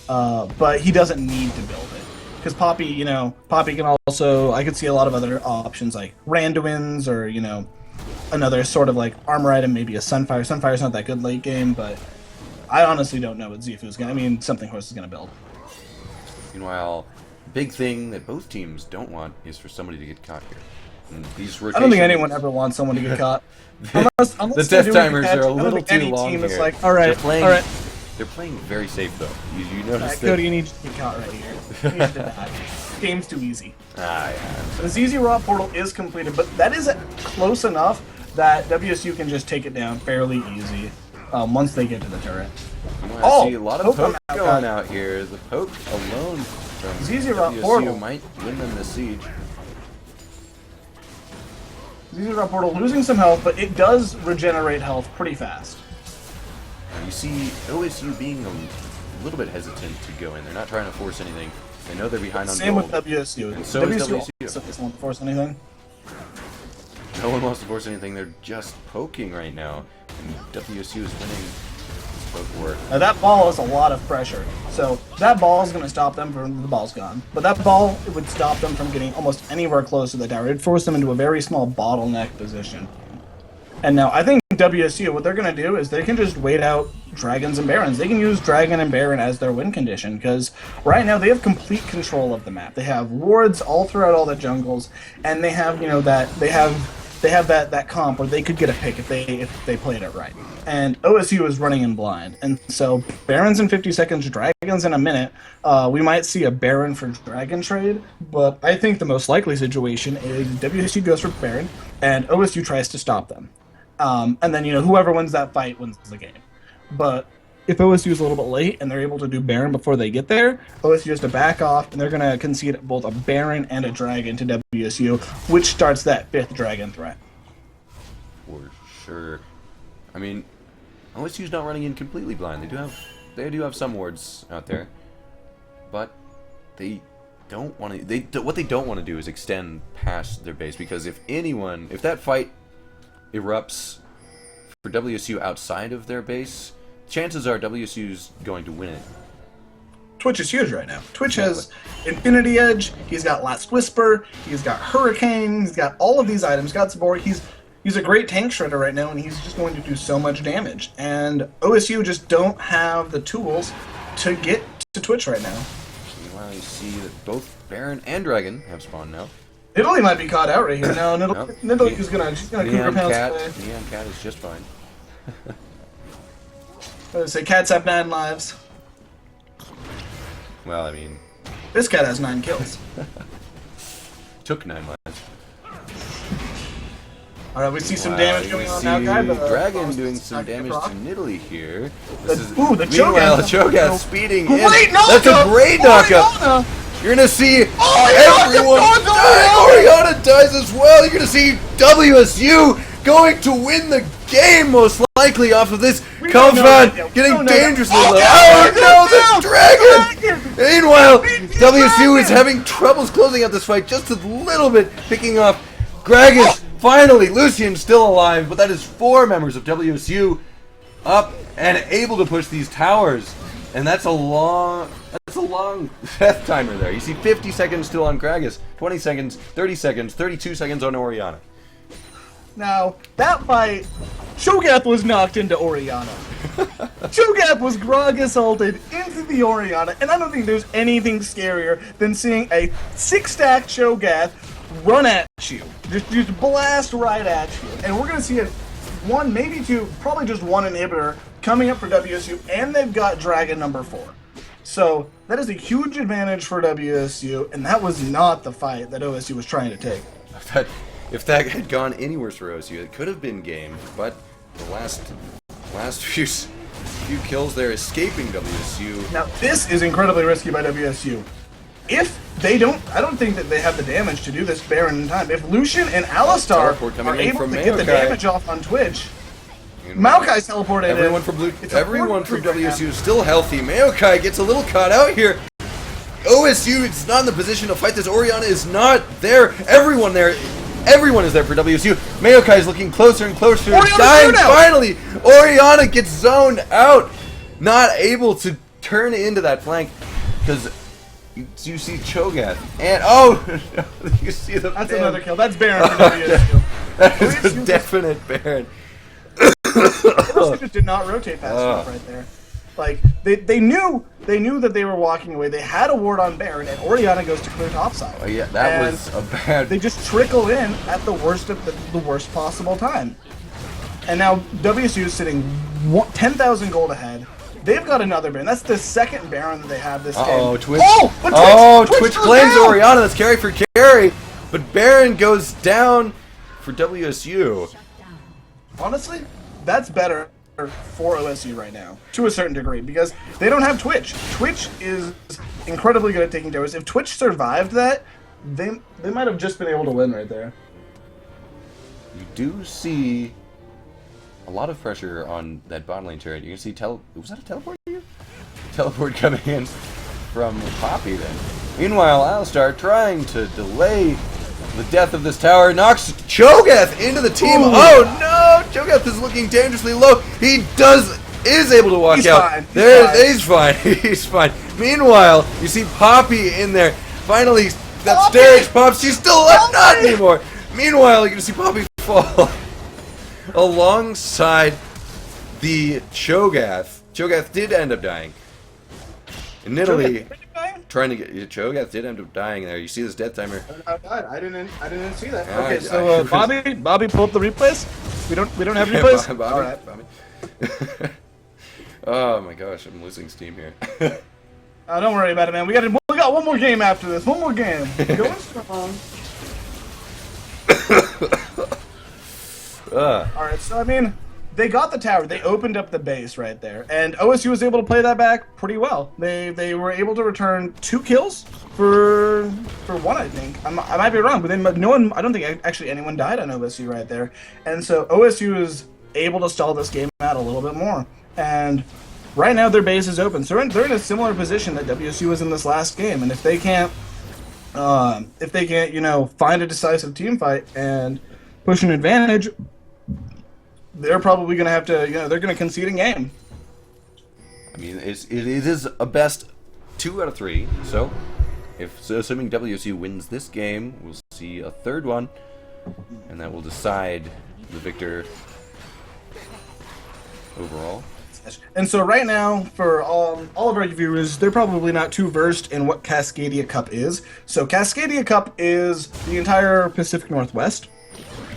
Speaker 2: But he doesn't need to build it. Because Poppy, Poppy can also, I could see a lot of other options like Randuin's or, another sort of like armor item, maybe a Sunfire. Sunfire's not that good late game, but I honestly don't know what Zifu's Something Horse is gonna build.
Speaker 1: Meanwhile, big thing that both teams don't want is for somebody to get caught here. And these
Speaker 2: I don't think anyone ever wants someone to get caught. Unless
Speaker 1: the death timers are a little too long
Speaker 2: team
Speaker 1: here.
Speaker 2: Is like, all right.
Speaker 1: They're playing very safe though. You notice that?
Speaker 2: Cody, you need to get caught right here. You need to die. Game's too easy.
Speaker 1: Yeah.
Speaker 2: The ZZ Raw portal is completed, but that is close enough that WSU can just take it down fairly easy once they get to the turret.
Speaker 1: I see a lot of poke going out here. The poke alone from
Speaker 2: ZZ Raw
Speaker 1: WSU
Speaker 2: portal
Speaker 1: might win them the siege.
Speaker 2: ZZ Raw portal losing some health, but it does regenerate health pretty fast.
Speaker 1: You see OSU being a little bit hesitant to go in. They're not trying to force anything. They know they're behind on
Speaker 2: Same
Speaker 1: gold.
Speaker 2: with WSU.
Speaker 1: And so is WSU.
Speaker 2: Also doesn't want to force anything.
Speaker 1: No one wants to force anything. They're just poking right now. And WSU is winning this poke war.
Speaker 2: Now that ball is a lot of pressure. So that ball is going to stop them from the ball's gone. But that ball would stop them from getting almost anywhere close to the tower. It'd force them into a very small bottleneck position. And now I think WSU, what they're going to do is they can just wait out Dragons and Barons. They can use Dragon and Baron as their win condition because right now they have complete control of the map. They have wards all throughout all the jungles, and they have that comp where they could get a pick if they played it right. And OSU is running in blind, and so Barons in 50 seconds, Dragons in a minute. We might see a Baron for Dragon trade, but I think the most likely situation is WSU goes for Baron, and OSU tries to stop them. And then, whoever wins that fight wins the game. But if OSU is a little bit late and they're able to do Baron before they get there, OSU has to back off, and they're going to concede both a Baron and a Dragon to WSU, which starts that 5th Dragon threat.
Speaker 1: For sure. I mean, OSU's not running in completely blind. They do have some wards out there, but they don't want to. What they don't want to do is extend past their base, because if that fight erupts for WSU outside of their base, chances are WSU's going to win it.
Speaker 2: Twitch is huge right now. Twitch has Infinity Edge, he's got Last Whisper, he's got Hurricane, he's got all of these items, got support, he's a great tank shredder right now, and he's just going to do so much damage. And OSU just don't have the tools to get to Twitch right now.
Speaker 1: Meanwhile, you see that both Baron and Dragon have spawned now.
Speaker 2: Italy might be caught out right here. No, Nidalee is she's gonna Cougar Pounds play.
Speaker 1: Neon Cat is just fine.
Speaker 2: I would say cats have 9 lives.
Speaker 1: Well, I mean,
Speaker 2: this cat has 9 kills.
Speaker 1: took 9 lives.
Speaker 2: Alright, we see some damage going on now, guy.
Speaker 1: Dragon doing some damage to Nidalee here.
Speaker 2: The
Speaker 1: Cho'Gath speeding in.
Speaker 2: Knockup!
Speaker 1: That's a great knockup! You're gonna see everyone die. Oriana dies as well. You're gonna see WSU going to win the game, most likely, off of this compound getting dangerously low. Oh no, the Dragon! Meanwhile, WSU is having troubles closing out this fight just a little bit, picking off Gragas. Finally, Lucian's still alive, but that is 4 members of WSU up and able to push these towers. And that's a long death timer there. You see 50 seconds still on Gragas, 20 seconds, 30 seconds, 32 seconds on Oriana.
Speaker 2: Now, that fight, Cho'Gath was knocked into Oriana. Cho'Gath was Gragas ulted into the Oriana, and I don't think there's anything scarier than seeing a 6-stack Cho'Gath run at you. Just blast right at you. And we're going to see one, maybe 2, probably just 1 inhibitor coming up for WSU, and they've got Dragon number 4. So that is a huge advantage for WSU, and that was not the fight that OSU was trying to take.
Speaker 1: If that had gone any worse for OSU, it could have been game, but the last few kills there escaping WSU.
Speaker 2: Now this is incredibly risky by WSU. If they don't, I don't think that they have the damage to do this Baron in time. If Lucian and Alistar are able to get the damage off on Twitch, Maokai's teleported
Speaker 1: Everyone
Speaker 2: in.
Speaker 1: from Blue,
Speaker 2: It's a
Speaker 1: everyone
Speaker 2: fourth
Speaker 1: from
Speaker 2: group right now.
Speaker 1: WSU is still healthy. Maokai gets a little caught out here. OSU is not in the position to fight this. Oriana is not there. Everyone is there for WSU. Maokai is looking closer and closer.
Speaker 2: Oriana's
Speaker 1: Dying
Speaker 2: zoned out.
Speaker 1: finally. Oriana gets zoned out. Not able to turn into that flank because you see Cho'Gath and you see the
Speaker 2: That's
Speaker 1: Baron.
Speaker 2: another kill. That's Baron for WSU.
Speaker 1: That is a
Speaker 2: WSU
Speaker 1: definite Baron.
Speaker 2: OSU just did not rotate fast enough right there. Like they knew that they were walking away. They had a ward on Baron, and Oriana goes to clear topside.
Speaker 1: Oh yeah, that
Speaker 2: And
Speaker 1: was a bad.
Speaker 2: They just trickle in at the worst of the worst possible time. And now WSU is sitting 10,000 gold ahead. They've got another Baron. That's the second Baron that they have this
Speaker 1: Oh,
Speaker 2: game.
Speaker 1: Twitch.
Speaker 2: But
Speaker 1: Twitch
Speaker 2: goes
Speaker 1: claims
Speaker 2: down!
Speaker 1: Oriana. That's carry for carry. But Baron goes down for WSU.
Speaker 2: Honestly, that's better for OSU right now, to a certain degree, because they don't have Twitch. Twitch is incredibly good at taking towers. If Twitch survived that, they might have just been able to win right there.
Speaker 1: You do see a lot of pressure on that bot lane turret. You can see was that a teleport here? Teleport coming in from Poppy then. Meanwhile, Alistar trying to delay the death of this tower knocks Cho'Gath into the team.
Speaker 2: Ooh.
Speaker 1: Oh no! Cho'Gath is looking dangerously low. He is able to walk
Speaker 2: He's
Speaker 1: out.
Speaker 2: fine.
Speaker 1: He's fine. He's fine. Meanwhile, you see Poppy in there. Finally, that
Speaker 2: Poppy!
Speaker 1: stage pops. She's still alive. Not
Speaker 2: Poppy!
Speaker 1: anymore. Meanwhile, you can see Poppy fall alongside the Cho'Gath. Cho'Gath did end up dying. In Italy, trying to get Cho'Gath did end up dying there. You see this death timer.
Speaker 2: I didn't see that.
Speaker 1: Yeah,
Speaker 2: Okay,
Speaker 1: I
Speaker 2: so
Speaker 1: was-
Speaker 2: Bobby, pull up the replays. We don't have
Speaker 1: Yeah,
Speaker 2: replays.
Speaker 1: Bobby,
Speaker 2: All right.
Speaker 1: Bobby. Oh my gosh, I'm losing steam here.
Speaker 2: Don't worry about it, man. We got one more game after this. One more game. Going strong. All right, so I mean, they got the tower. They opened up the base right there, and OSU was able to play that back pretty well. They were able to return 2 kills for one, I think. I might be wrong, but then no one. I don't think actually anyone died on OSU right there, and so OSU is able to stall this game out a little bit more. And right now their base is open, so they're in a similar position that WSU was in this last game, and if they can't, find a decisive team fight and push an advantage, they're probably going to have to, they're going to concede a game.
Speaker 1: I mean, it is a best 2 out of 3. So, assuming WSU wins this game, we'll see a third one, and that will decide the victor overall.
Speaker 2: And so right now, for all of our viewers, they're probably not too versed in what Cascadia Cup is. So Cascadia Cup is the entire Pacific Northwest.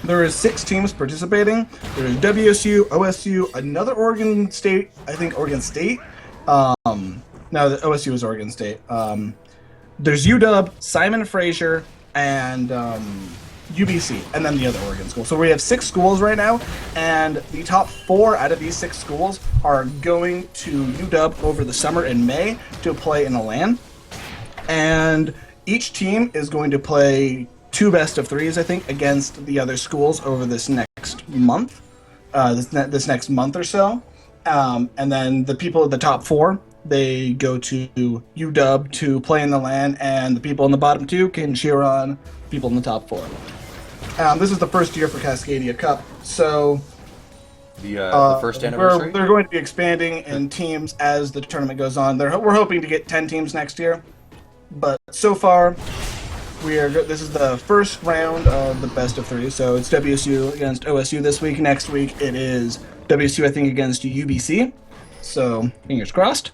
Speaker 2: There is 6 teams participating. There is WSU, OSU, another Oregon State, I think Oregon State. No, the OSU is Oregon State. There's UW, Simon Fraser, and UBC, and then the other Oregon school. So we have 6 schools right now, and the top 4 out of these 6 schools are going to UW over the summer in May to play in a LAN. And each team is going to play 2 best of 3s, I think, against the other schools over this next month, this next month or so. And then the people at the top 4, they go to UW to play in the LAN, and the people in the bottom 2 can cheer on people in the top 4. This is the first year for Cascadia Cup, so
Speaker 1: The first anniversary?
Speaker 2: they're going to be expanding in teams as the tournament goes on. We're hoping to get 10 teams next year, but so far, this is the first round of the best of 3. So it's WSU against OSU this week. Next week it is WSU, I think, against UBC. So fingers crossed.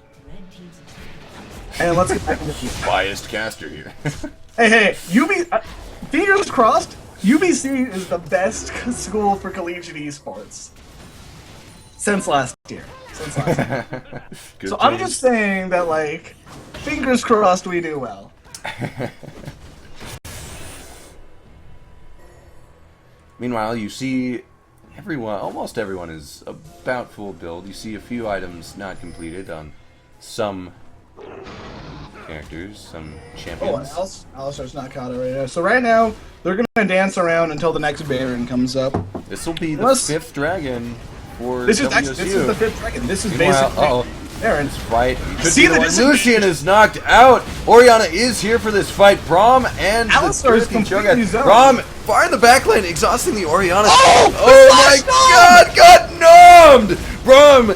Speaker 2: And let's get back into the
Speaker 1: Biased caster here.
Speaker 2: Hey, fingers crossed. UBC is the best school for collegiate esports since last year.
Speaker 1: Good
Speaker 2: So I'm
Speaker 1: team.
Speaker 2: just saying that, like, fingers crossed we do well.
Speaker 1: Meanwhile, you see almost everyone is about full build. You see a few items not completed on some characters, some champions.
Speaker 2: Alistar's not caught it right now. So right now, they're going to dance around until the next Baron comes up.
Speaker 1: This will be the
Speaker 2: Unless-
Speaker 1: 5th dragon for
Speaker 2: This is
Speaker 1: WSU.
Speaker 2: actually, this is the fifth dragon. This is
Speaker 1: Meanwhile,
Speaker 2: basically Baron.
Speaker 1: Right.
Speaker 2: See the disadvantage?
Speaker 1: Lucian is knocked out. Oriana is here for this fight. Braum and
Speaker 2: Alistar is
Speaker 1: the
Speaker 2: completely zoned.
Speaker 1: Braum far in the back lane, exhausting the Oriana.
Speaker 2: Oh,
Speaker 1: my
Speaker 2: flash
Speaker 1: god, got numbed! Braum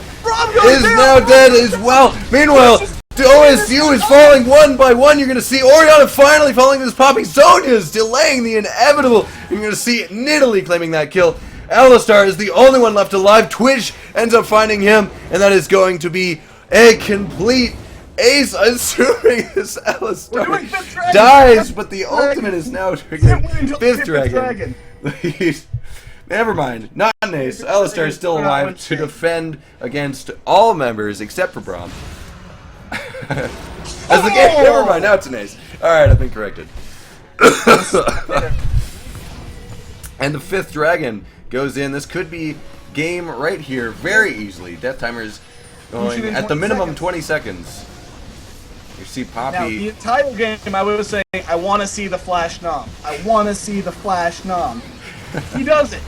Speaker 2: goes
Speaker 1: is
Speaker 2: down.
Speaker 1: now dead as well. Meanwhile, the OSU is falling one by one. You're going to see Oriana finally falling this poppy. Sonya's delaying the inevitable. You're going to see Nidalee claiming that kill. Alistar is the only one left alive. Twitch ends up finding him, and that is going to be a complete ace, assuming this Alistar dies, but the ultimate is now triggering. Fifth dragon. Never mind, not an ace. Alistar is still alive to defend against all members except for Braum. As the game, never mind, now it's an ace. Alright, I've been corrected. And the fifth dragon goes in. This could be game right here very easily. Death timers going at the minimum 20 seconds. You see Poppy.
Speaker 2: Now, the entire game, I was saying, I want to see the Flash Nom. I want to see the Flash Nom. He does it.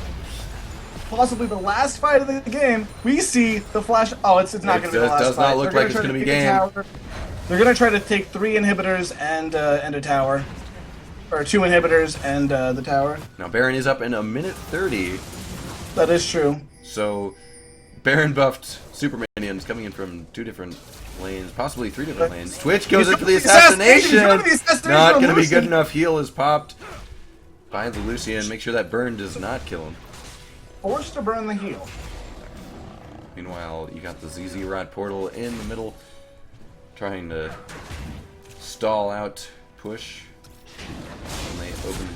Speaker 2: Possibly the last fight of the game, we see the Flash. Oh, it's not going to be the last fight.
Speaker 1: It does not look like it's going to be game.
Speaker 2: They're going to try to take 3 inhibitors and a tower. Or 2 inhibitors and the tower.
Speaker 1: Now, Baron is up in a minute 30.
Speaker 2: That is true.
Speaker 1: So, Baron buffed Super Minions coming in from 2 different lanes, possibly 3 different lanes. Twitch goes in for the assassination. Not going to be good enough. Heal is popped. Finds the Lucian. Make sure that burn does not kill him.
Speaker 2: Forced to burn the heal.
Speaker 1: Meanwhile, you got the ZZ Rod portal in the middle, trying to stall out push. And they open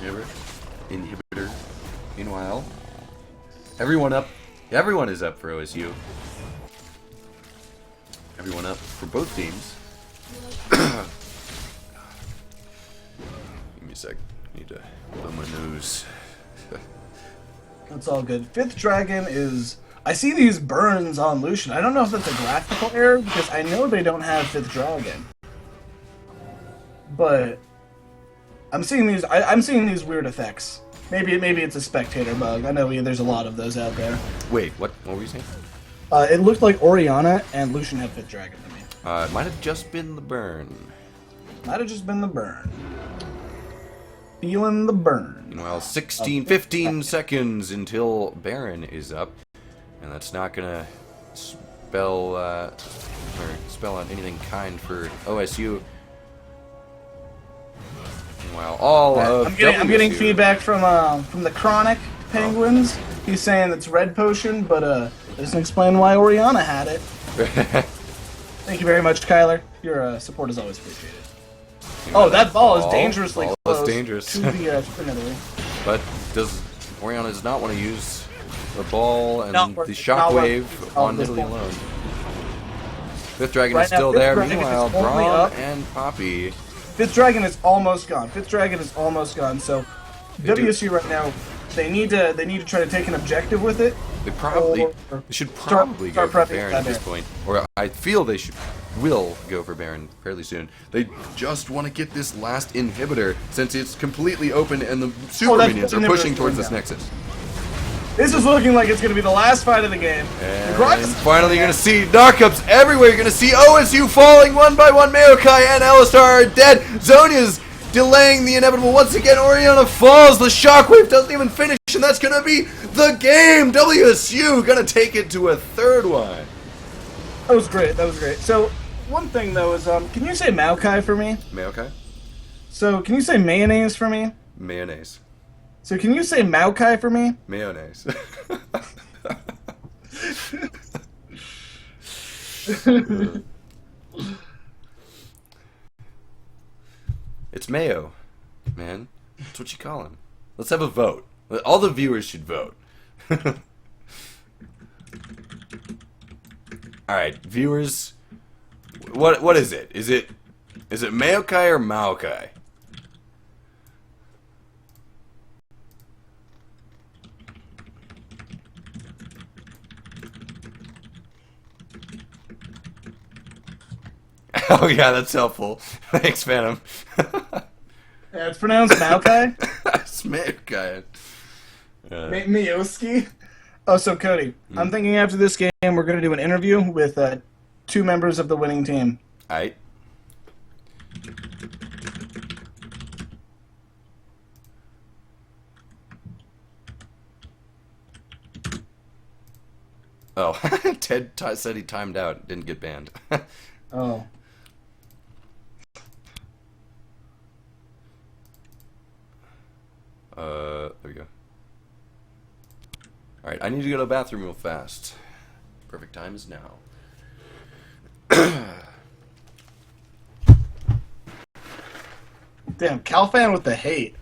Speaker 1: inhibitor. Meanwhile, everyone is up for OSU. Everyone up for both teams. Give me a sec. I need to blow my nose.
Speaker 2: That's all good. Fifth dragon is. I see these burns on Lucian. I don't know if that's a graphical error because I know they don't have fifth dragon. But I'm seeing these. I'm seeing these weird effects. Maybe it's a spectator bug. I know there's a lot of those out there.
Speaker 1: Wait, what were you saying?
Speaker 2: It looked like Oriana and Lucian had fifth dragon to me.
Speaker 1: It might have just been the burn.
Speaker 2: Might have just been the burn. Feeling the burn.
Speaker 1: Meanwhile, 15 seconds until Baron is up, and that's not gonna spell out anything kind for OSU. Meanwhile,
Speaker 2: I'm getting feedback from the Chronic Penguins. He's saying it's red potion, but doesn't explain why Oriana had it. Thank you very much, Kyler. Your support is always appreciated. Oh, that ball is dangerously close
Speaker 1: dangerous.
Speaker 2: to the Nidalee.
Speaker 1: But Oriana does not want to use the ball and
Speaker 2: Not
Speaker 1: the
Speaker 2: worth it.
Speaker 1: shockwave on
Speaker 2: this
Speaker 1: Nidalee
Speaker 2: ball.
Speaker 1: alone. Fifth Dragon
Speaker 2: Right
Speaker 1: is
Speaker 2: now,
Speaker 1: still
Speaker 2: Fifth
Speaker 1: there.
Speaker 2: Dragon is
Speaker 1: Meanwhile,
Speaker 2: only
Speaker 1: Braum
Speaker 2: up.
Speaker 1: and Poppy.
Speaker 2: Fifth Dragon is almost gone. Fifth Dragon is almost gone. So WSU right now, they need to try to take an objective with it.
Speaker 1: They should probably go for
Speaker 2: prepping
Speaker 1: Baron
Speaker 2: that
Speaker 1: at this point. Or I feel they will go for Baron fairly soon. They just want to get this last inhibitor since it's completely open and the super minions are pushing towards this nexus.
Speaker 2: This is looking like it's going to be the last fight of the game.
Speaker 1: And finally, you're going to see knockups everywhere. You're going to see OSU falling one by one. Maokai and Alistar are dead. Zonya's delaying the inevitable once again. Oriana falls. The shockwave doesn't even finish, and that's going to be the game. WSU going to take it to a third one.
Speaker 2: That was great. That was great. So one thing though is, can you say Maokai for me?
Speaker 1: Maokai?
Speaker 2: So can you say mayonnaise for me?
Speaker 1: Mayonnaise.
Speaker 2: So can you say Maokai for me?
Speaker 1: Mayonnaise. It's Mayo, man. That's what you call him. Let's have a vote. All the viewers should vote. Alright, viewers. What is it? Is it Maokai or Maokai? Oh yeah, that's helpful. Thanks, Phantom.
Speaker 2: Yeah, it's pronounced Maokai.
Speaker 1: It's Maokai.
Speaker 2: Miyoski. Oh, so Cody, I'm thinking after this game we're going to do an interview with 2 members of the winning team.
Speaker 1: Aight. Oh, Ted said he timed out, didn't get banned.
Speaker 2: Oh.
Speaker 1: There we go. Alright, I need to go to the bathroom real fast. Perfect time is now.
Speaker 2: Damn, Calfan with the hate.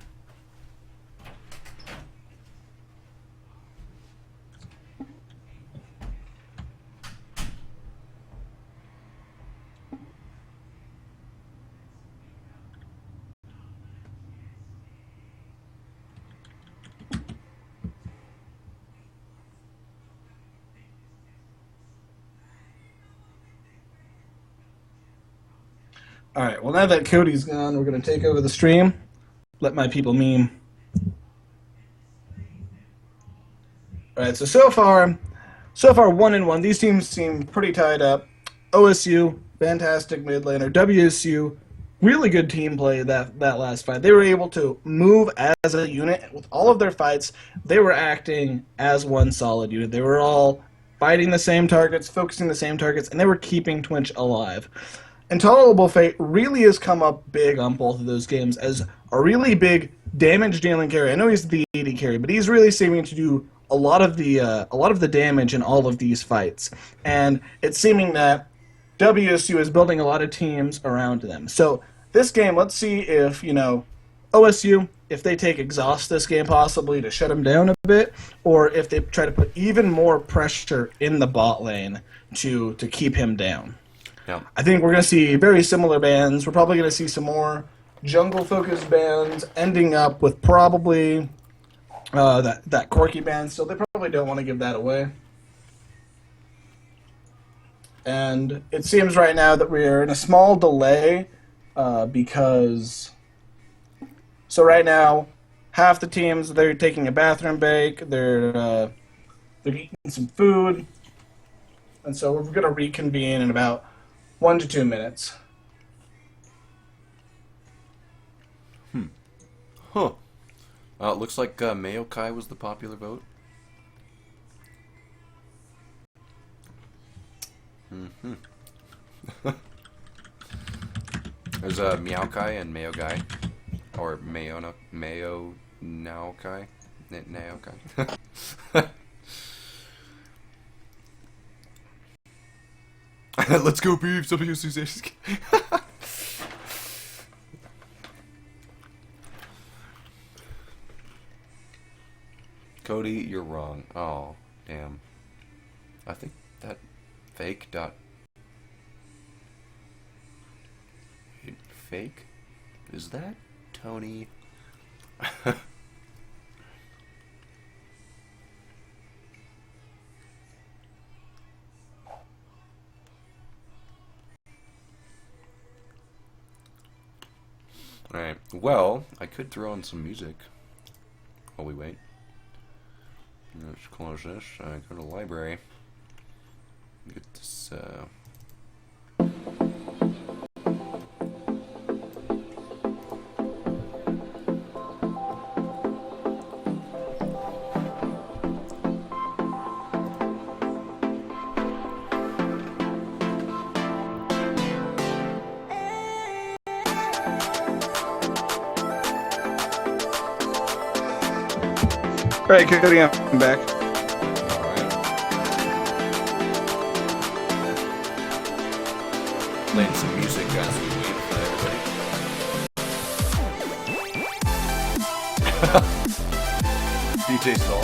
Speaker 2: Alright, well now that Cody's gone, we're going to take over the stream. Let my people meme. Alright, so far 1-1. These teams seem pretty tied up. OSU, fantastic mid laner. WSU, really good team play that last fight. They were able to move as a unit. With all of their fights, they were acting as one solid unit. They were all fighting the same targets, focusing the same targets, and they were keeping Twitch alive. Intolerable Fate really has come up big on both of those games as a really big damage-dealing carry. I know he's the AD carry, but he's really seeming to do a lot of the damage in all of these fights. And it's seeming that WSU is building a lot of teams around them. So this game, let's see if, OSU, if they take exhaust this game possibly to shut him down a bit, or if they try to put even more pressure in the bot lane to keep him down.
Speaker 1: Yeah.
Speaker 2: I think we're going to see very similar bans. We're probably going to see some more jungle-focused bans, ending up with probably that Corki ban. So they probably don't want to give that away. And it seems right now that we're in a small delay because... So right now, half the teams, they're taking a bathroom break, they're eating some food, and so we're going to reconvene in about 1 to 2 minutes.
Speaker 1: Huh. It looks like Mayo Kai was the popular vote. There's Meow Kai and Mayo Guy. Or Mayo Now Kai. Nao Kai. Let's go, beef! WSU. Cody, you're wrong. Oh, damn. I think that fake dot... Fake? Is that Tony? Alright, well, I could throw on some music while we wait. Let's close this, go to the library. Get this,
Speaker 2: Alright, Cody, I'm back.
Speaker 1: Alright. Playing some music as we wait for everybody. DJ Saul.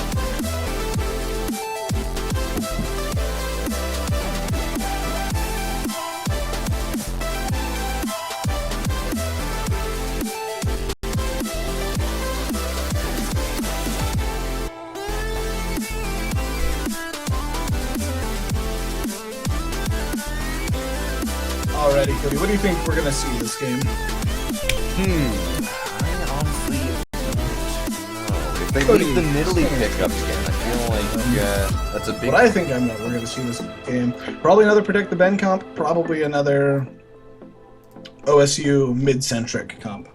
Speaker 2: Alrighty, Cody, what do you think we're going to see this game?
Speaker 1: I honestly don't know. If they
Speaker 2: Cody,
Speaker 1: leave the Nidalee pickup again, I feel like that's a big.
Speaker 2: What I think we're going to see this game. Probably another Predict the Ben comp. Probably another OSU mid-centric comp.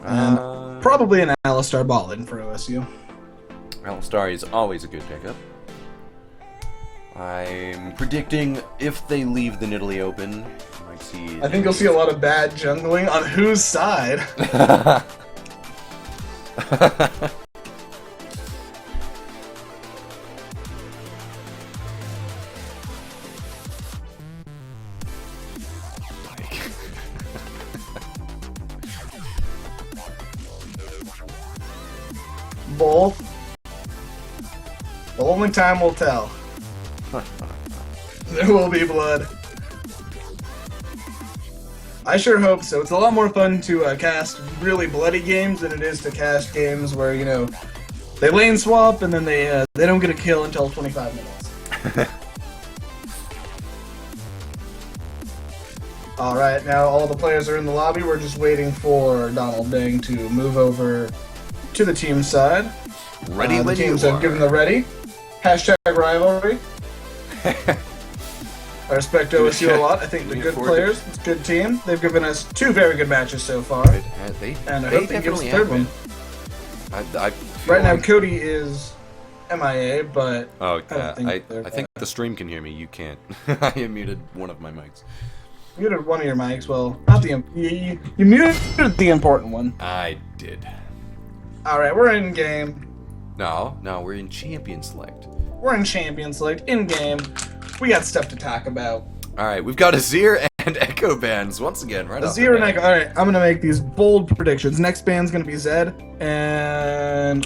Speaker 2: And probably an Alistar Ballin for OSU.
Speaker 1: Alistar is always a good pickup. I'm predicting if they leave the Nidalee open, you might see.
Speaker 2: I think you'll see a lot of bad jungling on whose side. Both. But only time will tell. There will be blood. I sure hope so. It's a lot more fun to cast really bloody games than it is to cast games where, you know, they lane swap and then they don't get a kill until 25 minutes. Alright, now all the players are in the lobby. We're just waiting for Donald Dang to move over to the team side.
Speaker 1: Ready when
Speaker 2: the teams
Speaker 1: you
Speaker 2: have
Speaker 1: are.
Speaker 2: given the ready. Hashtag rivalry. I respect OSU a lot. I think they're good players. It's a good team. They've given us 2 very good matches so far. And I hope they give us a 3rd one. Right now, Cody is MIA, but
Speaker 1: Oh,
Speaker 2: I
Speaker 1: think the stream can hear me. You can't. I muted one of my mics.
Speaker 2: You muted one of your mics. Well, not the you muted the important one.
Speaker 1: I did.
Speaker 2: All right, we're in game.
Speaker 1: No, we're in Champion Select.
Speaker 2: We're in Champion Select in game. We got stuff to talk about.
Speaker 1: All right, we've got Azir and Echo bans once again. Right off the
Speaker 2: Azir and
Speaker 1: bat.
Speaker 2: Echo. All right, I'm gonna make these bold predictions. Next band's gonna be Zed and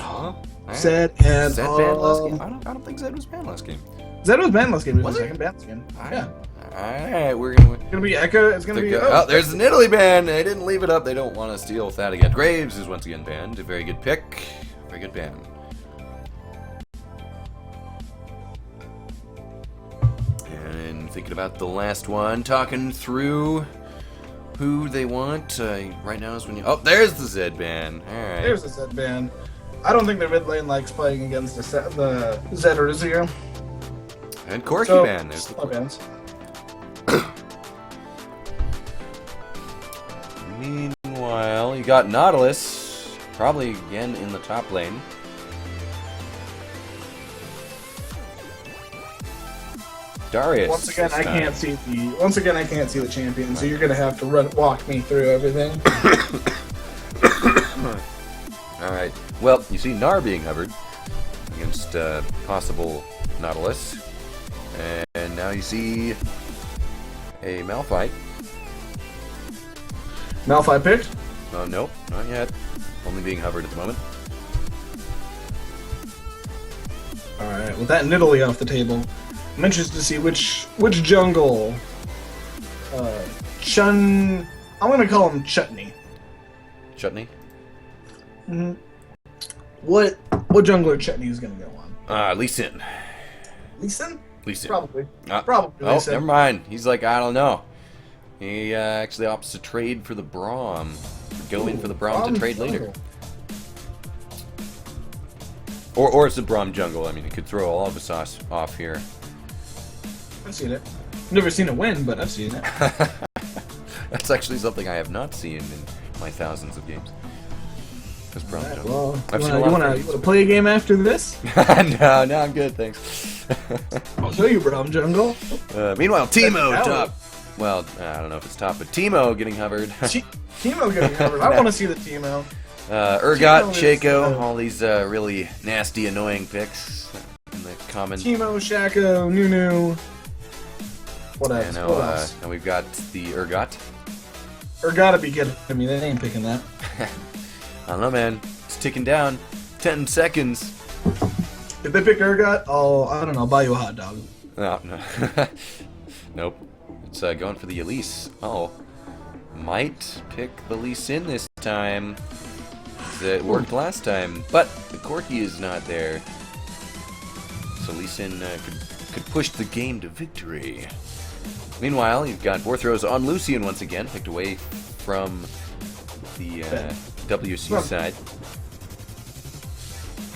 Speaker 2: Zed and
Speaker 1: Zed banned last game? I don't think Zed was banned last game.
Speaker 2: Zed was banned last game. It was
Speaker 1: Was
Speaker 2: the
Speaker 1: he?
Speaker 2: second ban last game. Yeah.
Speaker 1: Alright, we're gonna.
Speaker 2: It's gonna be Echo. It's gonna be.
Speaker 1: Oh, there's the Nidalee ban. They didn't leave it up. They don't want to steal with that again. Graves is once again banned. A very good pick. Very good ban. And thinking about the last one, talking through who they want. Right now is when you. Oh, there's the Zed ban. Alright.
Speaker 2: There's the Zed ban. I don't think the mid lane likes playing against the Zed or Azir.
Speaker 1: And Corky
Speaker 2: So,
Speaker 1: ban. There's the
Speaker 2: bans.
Speaker 1: Meanwhile, you got Nautilus, probably again in the top lane. Darius.
Speaker 2: Once again,
Speaker 1: this
Speaker 2: I
Speaker 1: time.
Speaker 2: can't see the champion. So you're gonna have to walk me through everything.
Speaker 1: All right. Well, you see Gnar being hovered against possible Nautilus, and now you see a Malphite.
Speaker 2: Malphite picked.
Speaker 1: Oh, nope, not yet. Only being hovered at the moment.
Speaker 2: All right, with that Nidalee off the table, I'm interested to see which jungle. I'm gonna call him Chutney.
Speaker 1: Chutney?
Speaker 2: Mm-hmm. What jungler Chutney is gonna go on?
Speaker 1: Lee Sin.
Speaker 2: Lee Sin?
Speaker 1: Lee Sin.
Speaker 2: Probably.
Speaker 1: Oh,
Speaker 2: Lee Sin.
Speaker 1: never mind. He's like, I don't know. He actually opts to trade for the Braum. Go in for the Braum to trade later. Or it's the Braum jungle. I mean, it could throw all of us off here.
Speaker 2: I've seen it. Never seen it win, but I've seen it.
Speaker 1: That's actually something I have not seen in my thousands of games. That's Braum
Speaker 2: Right,
Speaker 1: jungle.
Speaker 2: well,
Speaker 1: I've
Speaker 2: you
Speaker 1: seen a lot
Speaker 2: wanna play a game after this?
Speaker 1: no, I'm good, thanks.
Speaker 2: I'll show you Braum jungle.
Speaker 1: Meanwhile, Teemo
Speaker 2: That's
Speaker 1: top. Well, I don't know if it's top, but Teemo getting hovered.
Speaker 2: Teemo getting covered. I want to see the Teemo.
Speaker 1: Urgot,
Speaker 2: Teemo is,
Speaker 1: Shaco, all these really nasty, annoying picks in the common.
Speaker 2: Teemo, Shaco, Nunu. What else?
Speaker 1: And now,
Speaker 2: What else?
Speaker 1: now we've got the Urgot.
Speaker 2: Gotta be kidding me. They ain't picking that.
Speaker 1: I don't know, man. It's ticking down. 10 seconds.
Speaker 2: If they pick Urgot, I'll buy you a hot dog.
Speaker 1: No. Nope. It's going for the Elise. Oh. Might pick the Lee Sin this time. It worked last time, but the Corky is not there. So Lee Sin could push the game to victory. Meanwhile, you've got Vorthros on Lucian once again, picked away from the WSU side.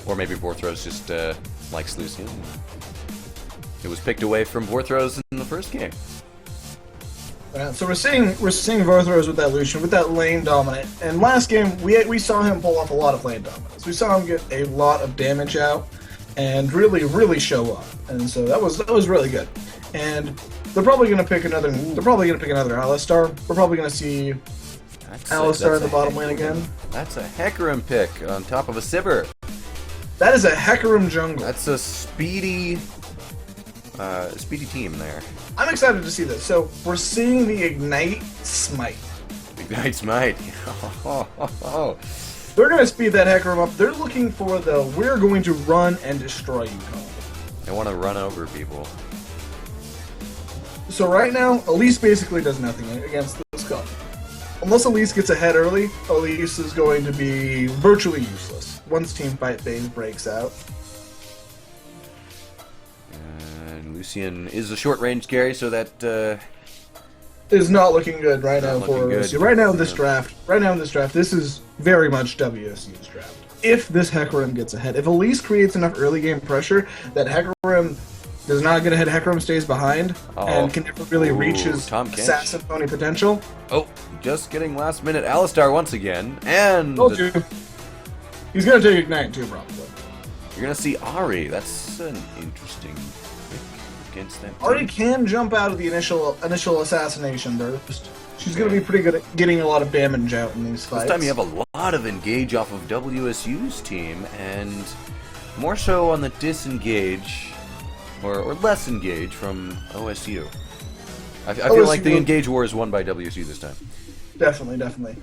Speaker 1: Or maybe Vorthros just likes Lucian. It was picked away from Vorthros in the first game.
Speaker 2: So we're seeing Vorthros with that Lucian, with that lane dominant. And last game, we saw him pull off a lot of lane dominance. We saw him get a lot of damage out and really show up. And so that was really good. And they're probably gonna pick another. They're probably gonna pick another Alistar. We're probably gonna see Alistar in the bottom lane again.
Speaker 1: That's a Hecarim pick on top of a Sivir.
Speaker 2: That is a Hecarim jungle.
Speaker 1: That's a speedy team there.
Speaker 2: I'm excited to see this. So we're seeing the Ignite Smite.
Speaker 1: Ignite Smite.
Speaker 2: They're going to speed that Hecarim up. They're looking for the "we're going to run and destroy you" call.
Speaker 1: They want to run over people.
Speaker 2: So right now, Elise basically does nothing against this call. Unless Elise gets ahead early, Elise is going to be virtually useless once teamfight phase breaks out.
Speaker 1: And Lucian is a short-range carry, so that
Speaker 2: Is not looking good right now
Speaker 1: Not
Speaker 2: for
Speaker 1: looking
Speaker 2: OSU.
Speaker 1: good.
Speaker 2: Right now in this draft, this is very much WSU's draft. If this Hecarim gets ahead, if Elise creates enough early game pressure that Hecarim does not get ahead, Hecarim stays behind and can never really reach his
Speaker 1: Tom Kench.
Speaker 2: assassin pony potential.
Speaker 1: Oh, just getting last-minute Alistar once again, and
Speaker 2: Told you. He's going to take Ignite too, probably.
Speaker 1: you're gonna see Ari. That's an interesting pick against that team.
Speaker 2: Ari can jump out of the initial assassination burst. She's going to be pretty good at getting a lot of damage out in these fights.
Speaker 1: This time you have a lot of engage off of WSU's team, and more so on the disengage, or less engage from OSU. I feel like the engage war is won by WSU this time.
Speaker 2: Definitely.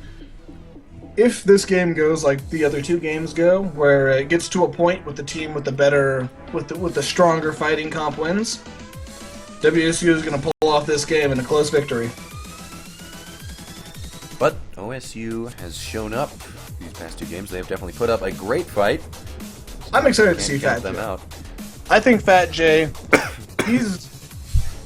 Speaker 2: If this game goes like the other two games go, where it gets to a point with the team with the better, with the stronger fighting comp wins, WSU is going to pull off this game in a close victory.
Speaker 1: But OSU has shown up these past two games. They have definitely put up a great fight.
Speaker 2: I'm excited to
Speaker 1: Can't
Speaker 2: see
Speaker 1: count
Speaker 2: Fat
Speaker 1: them
Speaker 2: J.
Speaker 1: out.
Speaker 2: I think Fat J,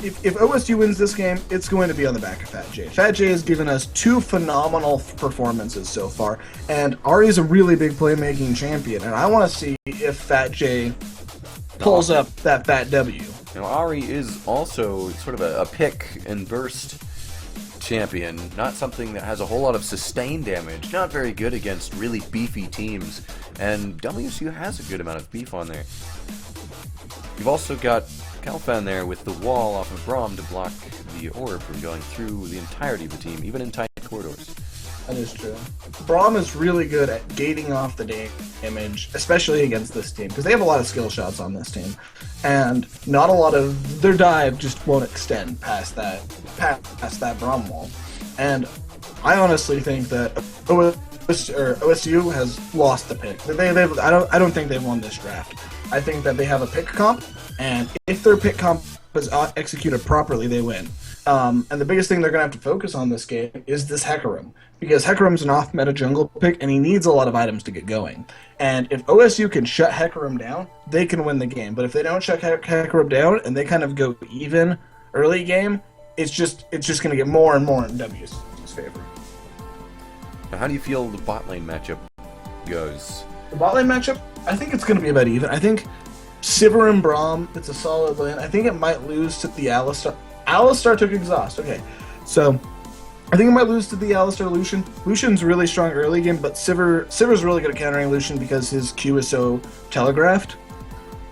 Speaker 2: if OSU wins this game, it's going to be on the back of Fat J. Fat J has given us two phenomenal performances so far, and Ari's a really big playmaking champion, and I want to see if Fat J pulls up that Fat W.
Speaker 1: Now, Ari is also sort of a pick and burst champion, not something that has a whole lot of sustained damage, not very good against really beefy teams, and WSU has a good amount of beef on there. You've also got Kalfan there with the wall off of Braum to block the orb from going through the entirety of the team, even in tight corridors.
Speaker 2: That is true. Braum is really good at gating off the damage, especially against this team, because they have a lot of skill shots on this team, and not a lot of their dive just won't extend past that Braum wall. And I honestly think that OSU has lost the pick. I don't think they've won this draft. I think that they have a pick comp, and if their pick comp is executed properly, they win. And the biggest thing they're going to have to focus on this game is this Hecarim, because Hecarim's an off-meta jungle pick, and he needs a lot of items to get going. And if OSU can shut Hecarim down, they can win the game. But if they don't shut Hecarim down, and they kind of go even early game, it's just going to get more and more in WSU's favor.
Speaker 1: Now, how do you feel the bot lane matchup goes?
Speaker 2: The bot lane matchup, I think it's going to be about even. I think Sivir and Braum, it's a solid lane. I think it might lose to the Alistar. Alistar took exhaust. Okay, so I think it might lose to the Alistar Lucian. Lucian's really strong early game, but Sivir's really good at countering Lucian because his Q is so telegraphed.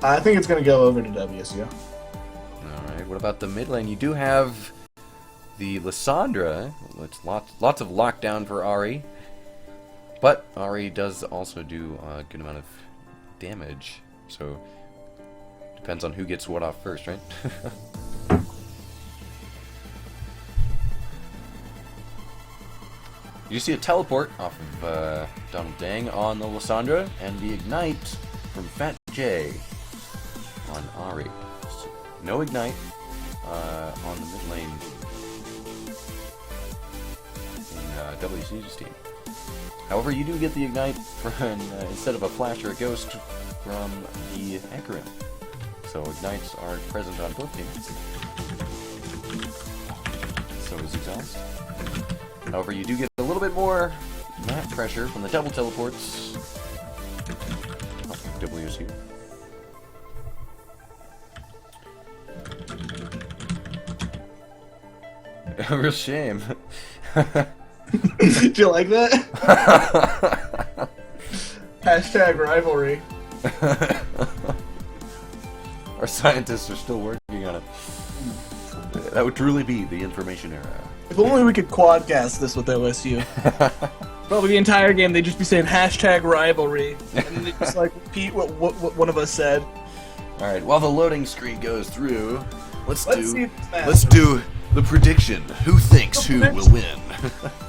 Speaker 2: I think it's going to go over to WSU.
Speaker 1: Alright, what about the mid lane? You do have the Lissandra. It's lots of lockdown for Ari. But Ari does also do a good amount of damage. So, depends on who gets what off first, right? You see a teleport off of Donald Dang on the Lissandra, and the Ignite from Fat J on Ari. So, no Ignite on the mid lane in WCG's team. However, you do get the Ignite from, instead of a Flash or a Ghost, from the Hecarim. So Ignites are present on both teams. So is Exhaust. However, you do get a little bit more map pressure from the double teleports. WSU. A real shame.
Speaker 2: Do you like that? Hashtag rivalry.
Speaker 1: Our scientists are still working on it. That would truly be the information era.
Speaker 2: If only we could quadcast this with OSU. Probably the entire game they'd just be saying hashtag rivalry, and then they just like repeat what one of us said.
Speaker 1: All right, while the loading screen goes through, let's
Speaker 2: see
Speaker 1: do
Speaker 2: if it's faster.
Speaker 1: let's do the prediction. Who thinks who will win?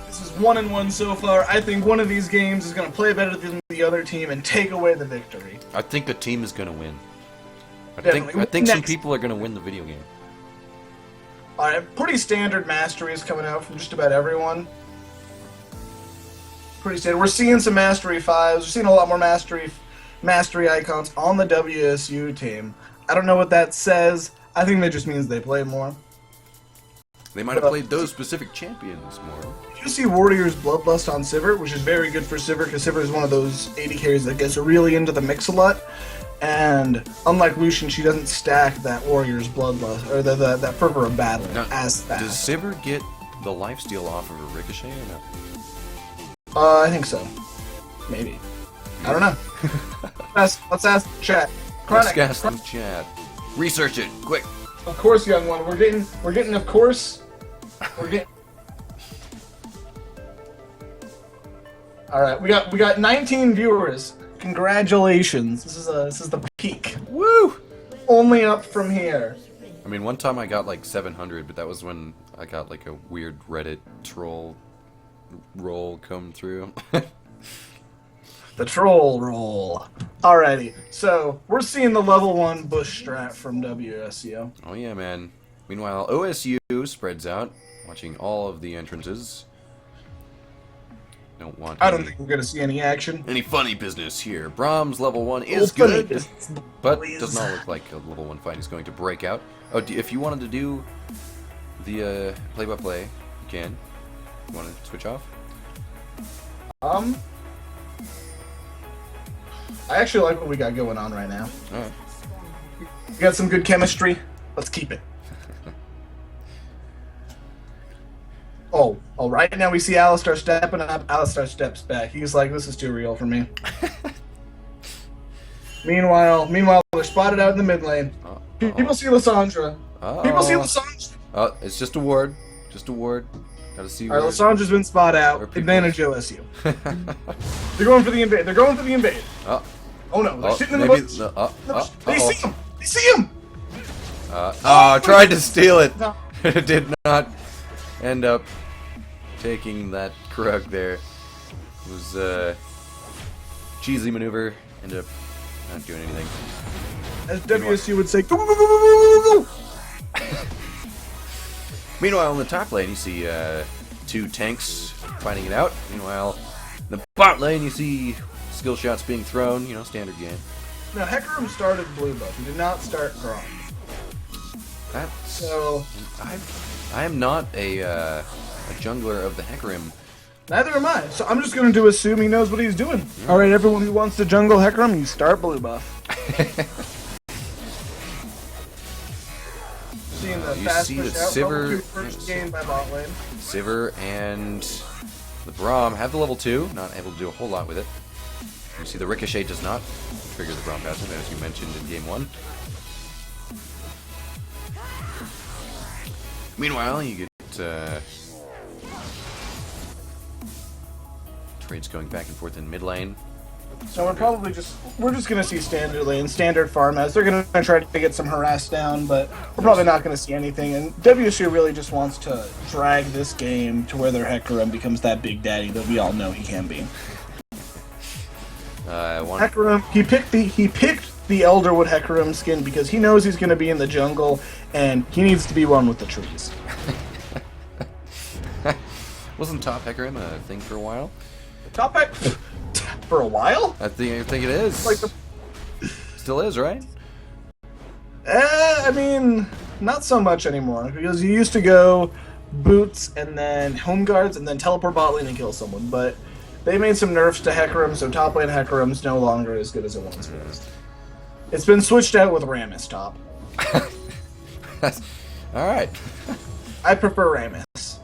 Speaker 2: This is 1-1 so far. I think one of these games is going to play better than the other team and take away the victory.
Speaker 1: I think a team is going to win. I
Speaker 2: Definitely.
Speaker 1: think some
Speaker 2: Next.
Speaker 1: people are going to win the video game.
Speaker 2: All right, pretty standard masteries coming out from just about everyone. Pretty standard. We're seeing some mastery 5s. We're seeing a lot more mastery icons on the WSU team. I don't know what that says. I think that just means they play more.
Speaker 1: They might have played those specific champions more.
Speaker 2: You see Warriors Bloodlust on Sivir, which is very good for Sivir because Sivir is one of those AD carries that gets really into the mix a lot. And unlike Lucian, she doesn't stack that Warrior's Bloodlust or that Fervor of Battle
Speaker 1: Now,
Speaker 2: as fast.
Speaker 1: does Sivir get the lifesteal off of a ricochet or no?
Speaker 2: I think so. Maybe. I don't know. Let's ask the chat.
Speaker 1: Let's
Speaker 2: Chronic.
Speaker 1: ask them chat. Research it, quick.
Speaker 2: Of course, young one. We're getting. Of course. We're getting. All right, we got 19 viewers. Congratulations. This is the peak.
Speaker 1: Woo!
Speaker 2: Only up from here.
Speaker 1: I mean, one time I got like 700, but that was when I got like a weird Reddit troll roll come through.
Speaker 2: The troll roll. Alrighty, so we're seeing the level 1 bush strat from WSU.
Speaker 1: Oh yeah, man. Meanwhile, OSU spreads out, watching all of the entrances. Don't want
Speaker 2: I don't think we're gonna see any action.
Speaker 1: any funny business here. Brahms level 1 is
Speaker 2: Funny
Speaker 1: good,
Speaker 2: business,
Speaker 1: but
Speaker 2: please.
Speaker 1: does not look like a level 1 fight is going to break out. Oh, if you wanted to do the play-by-play, you can. You want to switch off?
Speaker 2: I actually like what we got going on right now.
Speaker 1: Alright.
Speaker 2: We got some good chemistry. Let's keep it. Oh, right now we see Alistar stepping up. Alistar steps back. He's like, this is too real for me. Meanwhile, they're spotted out in the mid lane. People see Lysandra. People see Lysandra.
Speaker 1: Oh, it's just a ward. Just a ward. Gotta see
Speaker 2: Alright,
Speaker 1: where...
Speaker 2: Lysandra's been spot
Speaker 1: where
Speaker 2: out.
Speaker 1: people-
Speaker 2: Advantage OSU. They're going for the invade. They're going for the invade. Oh no, they're sitting in the
Speaker 1: maybe...
Speaker 2: bush. They see him. They see him.
Speaker 1: I tried to steal it.
Speaker 2: No.
Speaker 1: It did not end up taking that Krug there. It was a cheesy maneuver. Ended up not doing anything.
Speaker 2: As WSU would say, go, go, go, go, go, go, go.
Speaker 1: Meanwhile, in the top lane, you see two tanks fighting it out. Meanwhile, in the bot lane, you see skill shots being thrown. You know, standard game.
Speaker 2: Now, Hecarim started blue buff. He did not start bronze.
Speaker 1: That's...
Speaker 2: So,
Speaker 1: I am not a jungler of the Hecarim.
Speaker 2: neither am I. So I'm just going to assume he knows what he's doing. Yeah. Alright, everyone who wants to jungle Hecarim, you start blue buff. Seeing the
Speaker 1: you
Speaker 2: fast
Speaker 1: see
Speaker 2: push
Speaker 1: that
Speaker 2: out.
Speaker 1: Sivir,
Speaker 2: Level 2 first gain by bot lane.
Speaker 1: Sivir and the Braum have the level 2, not able to do a whole lot with it. You see the Ricochet does not trigger the Braum passive, as you mentioned in game 1. Meanwhile, you get trades going back and forth in mid lane.
Speaker 2: So we're just gonna see standard lane, standard farmhouse. They're gonna try to get some harass down, but we're probably not gonna see anything. And WSU really just wants to drag this game to where their Hecarim becomes that big daddy that we all know he can be. Hecarim, he picked the Elderwood Hecarim skin because he knows he's gonna be in the jungle and he needs to be one with the trees.
Speaker 1: Wasn't top Hecarim a thing for a while?
Speaker 2: Top Heck for a while?
Speaker 1: I think it is.
Speaker 2: Like
Speaker 1: Still is, right?
Speaker 2: I mean, not so much anymore because you used to go boots and then home guards and then teleport bot lane and kill someone. But they made some nerfs to Hecarim, so top lane Hecarim's no longer as good as it once was. It's been switched out with Rammus top.
Speaker 1: Alright.
Speaker 2: I prefer Rammus.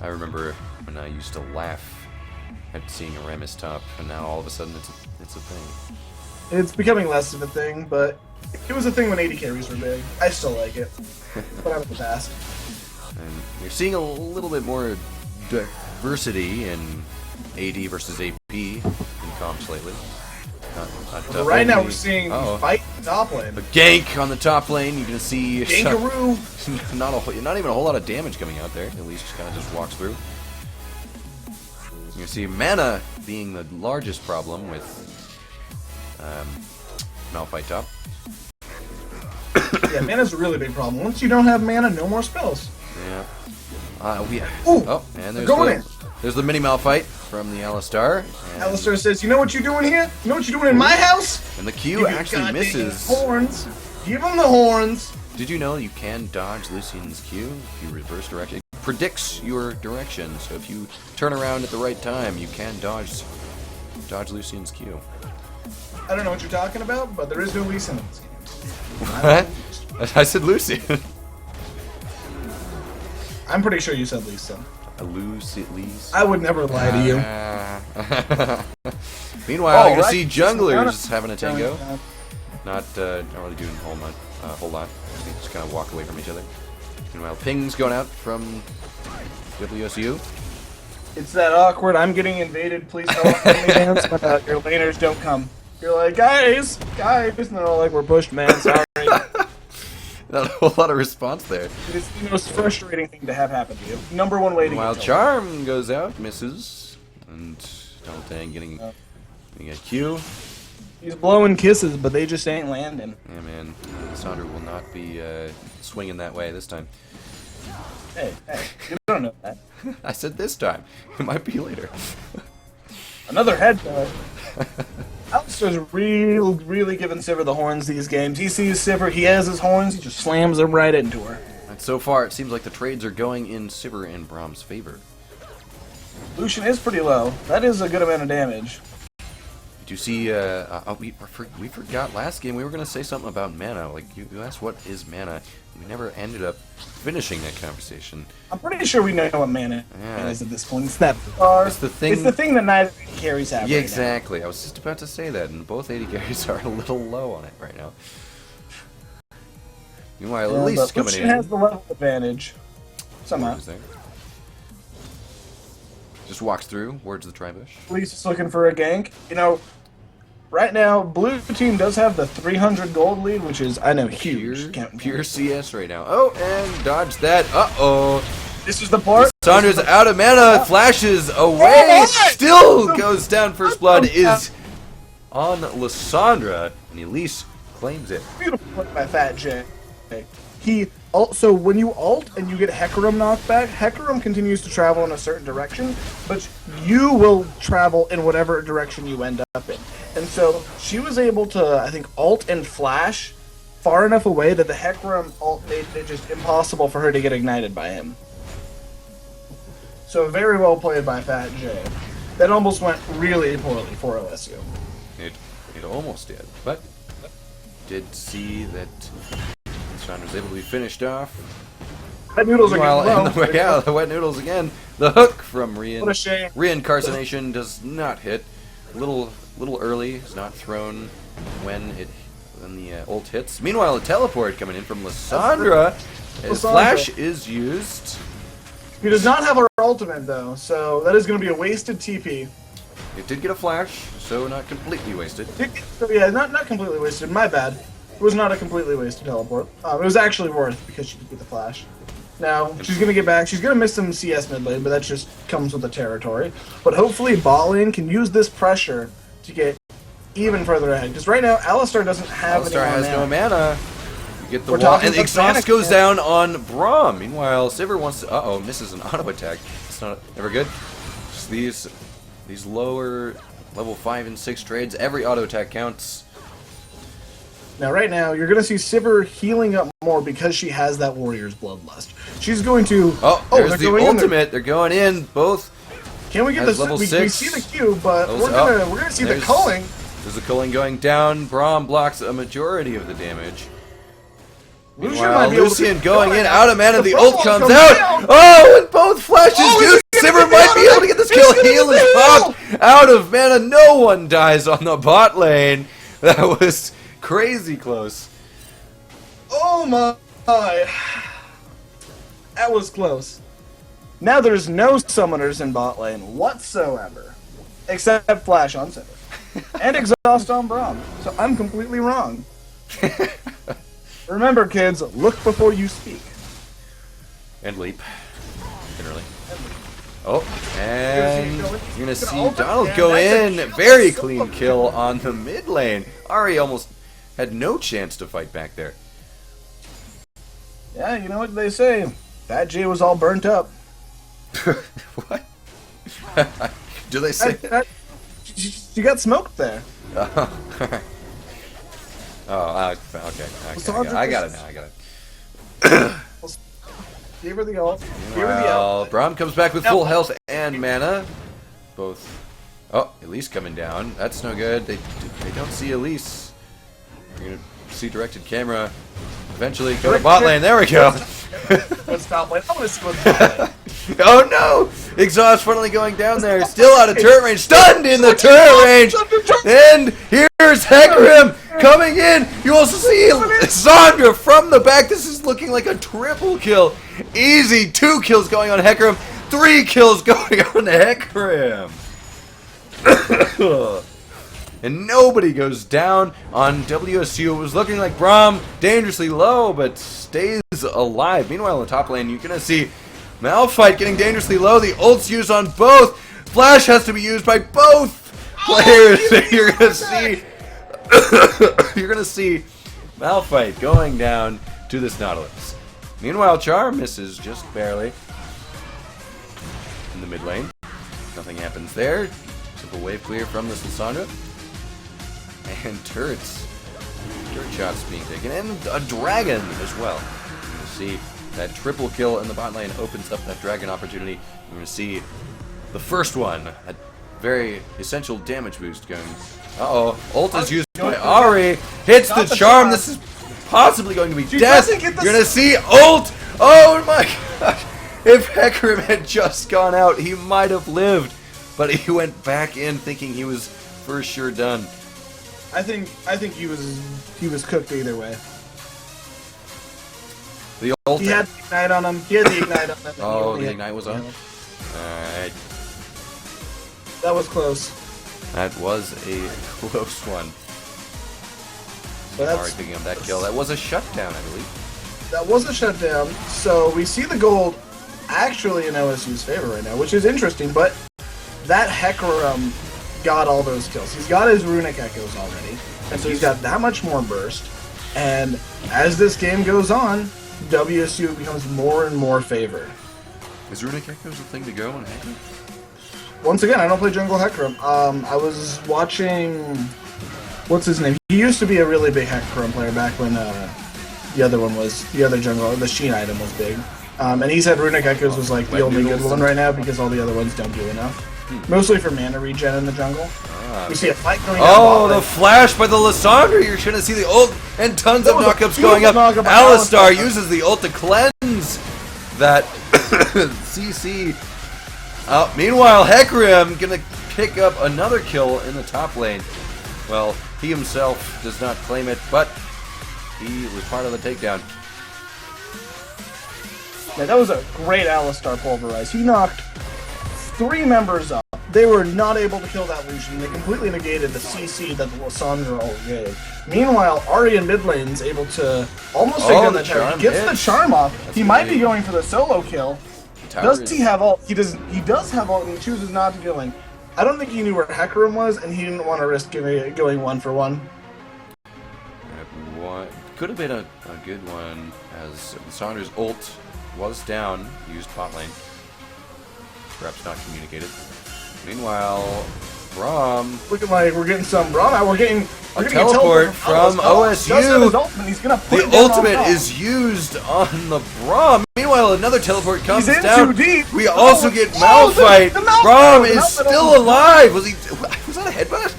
Speaker 1: I remember when I used to laugh at seeing a Rammus top, and now all of a sudden it's a thing.
Speaker 2: It's becoming less of a thing, but it was a thing when 80 carries were big. I still like it, but I'm the best.
Speaker 1: And you're seeing a little bit more diversity in AD versus AP in comps lately.
Speaker 2: But right now we're seeing fight top lane.
Speaker 1: A gank on the top lane. You can see
Speaker 2: Gankaroo.
Speaker 1: not even a whole lot of damage coming out there. At least kind of just walks through. You can see mana being the largest problem with Malphite top.
Speaker 2: Yeah, mana's a really big problem. Once you don't have mana, no more spells.
Speaker 1: Yeah. And there's the mini Malphite from the Alistar.
Speaker 2: Alistar says, "You know what you're doing here? You know what you're doing in my house?"
Speaker 1: And the Q actually misses.
Speaker 2: Horns. Give him the horns.
Speaker 1: Did you know you can dodge Lucian's Q if you reverse direction? It predicts your direction, so if you turn around at the right time, you can dodge Lucian's Q.
Speaker 2: I don't know what you're talking about, but there is no Lucian in this game.
Speaker 1: What? I said Lucian.
Speaker 2: I'm pretty sure you said Lucian.
Speaker 1: I
Speaker 2: would never lie to you.
Speaker 1: Meanwhile, you can see junglers having a tango. Not really doing a whole lot. They just kind of walk away from each other. Meanwhile, ping's going out from WSU.
Speaker 2: It's that awkward, I'm getting invaded, please help me dance, but your laners don't come. You're like, guys, and they're all like, we're pushed, man, sorry.
Speaker 1: Not a whole lot of response there.
Speaker 2: It is the most frustrating thing to have happen to you. Number one way to
Speaker 1: Meanwhile,
Speaker 2: get
Speaker 1: Charm goes out, misses, and Donaldang getting a Q.
Speaker 2: He's blowing kisses, but they just ain't landing.
Speaker 1: Yeah, man. Sandra will not be swinging that way this time.
Speaker 2: Hey, you don't know that.
Speaker 1: I said this time. It might be later.
Speaker 2: Another headbutt. Alistar's really giving Sivir the horns these games. He sees Sivir, he has his horns, he just slams them right into her.
Speaker 1: And so far, it seems like the trades are going in Sivir and Brahm's favor.
Speaker 2: Lucian is pretty low. That is a good amount of damage.
Speaker 1: Did you see, we forgot last game, we were going to say something about mana. Like, you asked what is mana. We never ended up finishing that conversation.
Speaker 2: I'm pretty sure we know what mana is at this point. It's that
Speaker 1: It's the thing.
Speaker 2: It's the thing that neither carries have.
Speaker 1: Yeah,
Speaker 2: right
Speaker 1: exactly.
Speaker 2: now.
Speaker 1: I was just about to say that, and both AD carries are a little low on it right now. Meanwhile, Elise coming
Speaker 2: Lucian
Speaker 1: in.
Speaker 2: has the level advantage. Somehow.
Speaker 1: Just walks through, words of the Tribush.
Speaker 2: Elise is looking for a gank. You know, right now, blue team does have the 300 gold lead, which is, I know, huge.
Speaker 1: Pure CS right now. Oh, and dodge that. Uh-oh.
Speaker 2: This is the part.
Speaker 1: Sandra's out of mana, flashes away, still goes down. First blood is on Lysandra, and Elise claims it.
Speaker 2: Beautiful play by Fat J. So when you ult and you get Hecarim knocked back, Hecarim continues to travel in a certain direction, but you will travel in whatever direction you end up in. And so she was able to, I think, ult and flash far enough away that the Hecarim ult made it just impossible for her to get ignited by him. So very well played by Fat J. That almost went really poorly for OSU.
Speaker 1: It almost did, but did see that Sean was able to be finished off.
Speaker 2: Wet noodles are getting low.
Speaker 1: The wet noodles again. The hook from
Speaker 2: What a shame.
Speaker 1: Reincarnation does not hit. Little early. Is not thrown when the ult hits. Meanwhile, a teleport coming in from Lysandra. His flash is used.
Speaker 2: He does not have her ultimate though, so that is going to be a wasted TP.
Speaker 1: It did get a flash, so not completely wasted.
Speaker 2: Yeah, not completely wasted. My bad. It was not a completely wasted teleport. It was actually worth because she did get the flash. Now, she's going to get back. She's going to miss some CS mid lane, but that just comes with the territory. But hopefully bot lane can use this pressure to get even further ahead. Because right now, Alistar doesn't have any
Speaker 1: Alistar has
Speaker 2: mana.
Speaker 1: no mana. You get the wall, and the exhaust goes down on Braum. Meanwhile, Sivir wants to... misses an auto attack. It's not ever good. Just these lower level 5 and 6 trades, every auto attack counts.
Speaker 2: Now, right now, you're going to see Sivir healing up more because she has that Warrior's Bloodlust. She's going to...
Speaker 1: There's the ultimate. They're going in. Both
Speaker 2: Can we get
Speaker 1: Has
Speaker 2: the
Speaker 1: level
Speaker 2: we
Speaker 1: 6.
Speaker 2: see the Q, but
Speaker 1: Levels
Speaker 2: we're gonna see the
Speaker 1: There's-
Speaker 2: culling.
Speaker 1: There's a culling going down. Braum blocks a majority of the damage.
Speaker 2: Lucian
Speaker 1: Meanwhile,
Speaker 2: might be able to
Speaker 1: Lucian
Speaker 2: keep
Speaker 1: going in,
Speaker 2: now.
Speaker 1: out of mana, the ult
Speaker 2: Braum
Speaker 1: comes
Speaker 2: comes
Speaker 1: out.
Speaker 2: down.
Speaker 1: Oh, and both flashes
Speaker 2: Oh,
Speaker 1: do.
Speaker 2: he's gonna
Speaker 1: Sivir
Speaker 2: get
Speaker 1: might
Speaker 2: the
Speaker 1: be
Speaker 2: auto
Speaker 1: able to get this
Speaker 2: he's
Speaker 1: kill.
Speaker 2: gonna
Speaker 1: Heal
Speaker 2: get
Speaker 1: is
Speaker 2: the
Speaker 1: popped out of mana. No one dies on the bot lane. That was crazy close.
Speaker 2: Oh my! That was close. Now there's no summoners in bot lane whatsoever, except Flash on Sivir and Exhaust on Braum. So I'm completely wrong. Remember, kids, look before you speak.
Speaker 1: And leap. Generally. Oh, and you're going to see Donald go in. Very clean kill on the mid lane. Ari almost had no chance to fight back there.
Speaker 2: Yeah, you know what they say. That J was all burnt up.
Speaker 1: What? Do they say that?
Speaker 2: You got smoked there.
Speaker 1: Oh, okay. I got it now. I got it.
Speaker 2: Give her the ult. Give her the
Speaker 1: Well,
Speaker 2: ult.
Speaker 1: Braum comes back with full health and mana. Both. Oh, Elise coming down. That's no good. They don't see Elise. You're going to see directed camera. Eventually go to bot lane. There we go.
Speaker 2: What's top lane? I want to see what's top lane.
Speaker 1: Oh no! Exhaust finally going down there. Still out of turret range. Stunned in the turret range. And here's Hecarim coming in. You also see Sandra from the back. This is looking like a triple kill. Easy. 2 kills going on Hecarim. 3 kills going on Hecarim. And nobody goes down on WSU. It was looking like Braum dangerously low, but stays alive. Meanwhile, in the top lane, you're going to see Malphite getting dangerously low. The ult's used on both. Flash has to be used by both players. You're going to see... you're going to see Malphite going down to this Nautilus. Meanwhile, Charm misses just barely. In the mid lane. Nothing happens there. Simple wave clear from this Lissandra. And turrets. Dirt shots being taken. And a dragon as well. You're going to see that triple kill in the bot lane opens up that dragon opportunity. You're going to see the first one. A very essential damage boost going. Uh-oh. Ult is used by Ari. Hits the charm. This is possibly going to be death. You're going to see ult. Oh my gosh. If Hecarim had just gone out, he might have lived. But he went back in thinking he was for sure done.
Speaker 2: I think he was cooked either way.
Speaker 1: The ult.
Speaker 2: He had the ignite on him. He had the ignite on him.
Speaker 1: Oh, the ignite was on. Alright.
Speaker 2: That was close.
Speaker 1: That was a close one.
Speaker 2: But
Speaker 1: Ari picking up that kill. That was a shutdown, I believe.
Speaker 2: that was a shutdown. So we see the gold actually in OSU's favor right now, which is interesting. But that Hecarim got all those kills. He's got his runic echoes already, and so he's got that much more burst. And as this game goes on, WSU becomes more and more favored.
Speaker 1: Is Runic Echoes a thing to go on Hecarim?
Speaker 2: Once again, I don't play jungle Hecarim. I was watching... What's his name? He used to be a really big Hecarim player back when the other one was... The other jungle, the Sheen item was big. And he said Runic Echoes was like the only good one right now because all the other ones don't do enough. Mostly for mana regen in the jungle. We see a fight going on.
Speaker 1: Oh, the flash by the Lissandra. You're going to see the ult and tons of knockups going up. Alistar uses the ult to cleanse that CC. Meanwhile, Hecarim going to pick up another kill in the top lane. Well, he himself does not claim it, but he was part of the takedown.
Speaker 2: Yeah, that was a great Alistar pulverize. He knocked 3 members up. They were not able to kill that Lucian. They completely negated the CC that the Lissandra ult gave. Meanwhile, Ari in mid lane's able to almost take down the tower. He gets the charm off. He might be going for the solo kill. Does he have ult? He does have ult, and he chooses not to go in. I don't think he knew where Hecarim was, and he didn't want to risk going 1-for-1.
Speaker 1: Could have been a good one, as Lissandra's ult was down, used bot lane. Perhaps not communicated. Meanwhile, from
Speaker 2: Looking like we're getting some run. We're getting
Speaker 1: a teleport from OSU. The ultimate is used on the Braum. Meanwhile, another teleport comes
Speaker 2: He's in
Speaker 1: down.
Speaker 2: too deep.
Speaker 1: We also get
Speaker 2: Oh,
Speaker 1: Malphite.
Speaker 2: the Malphite.
Speaker 1: Braum
Speaker 2: The
Speaker 1: is
Speaker 2: Malphite
Speaker 1: still
Speaker 2: almost
Speaker 1: alive. Was that a headbutt?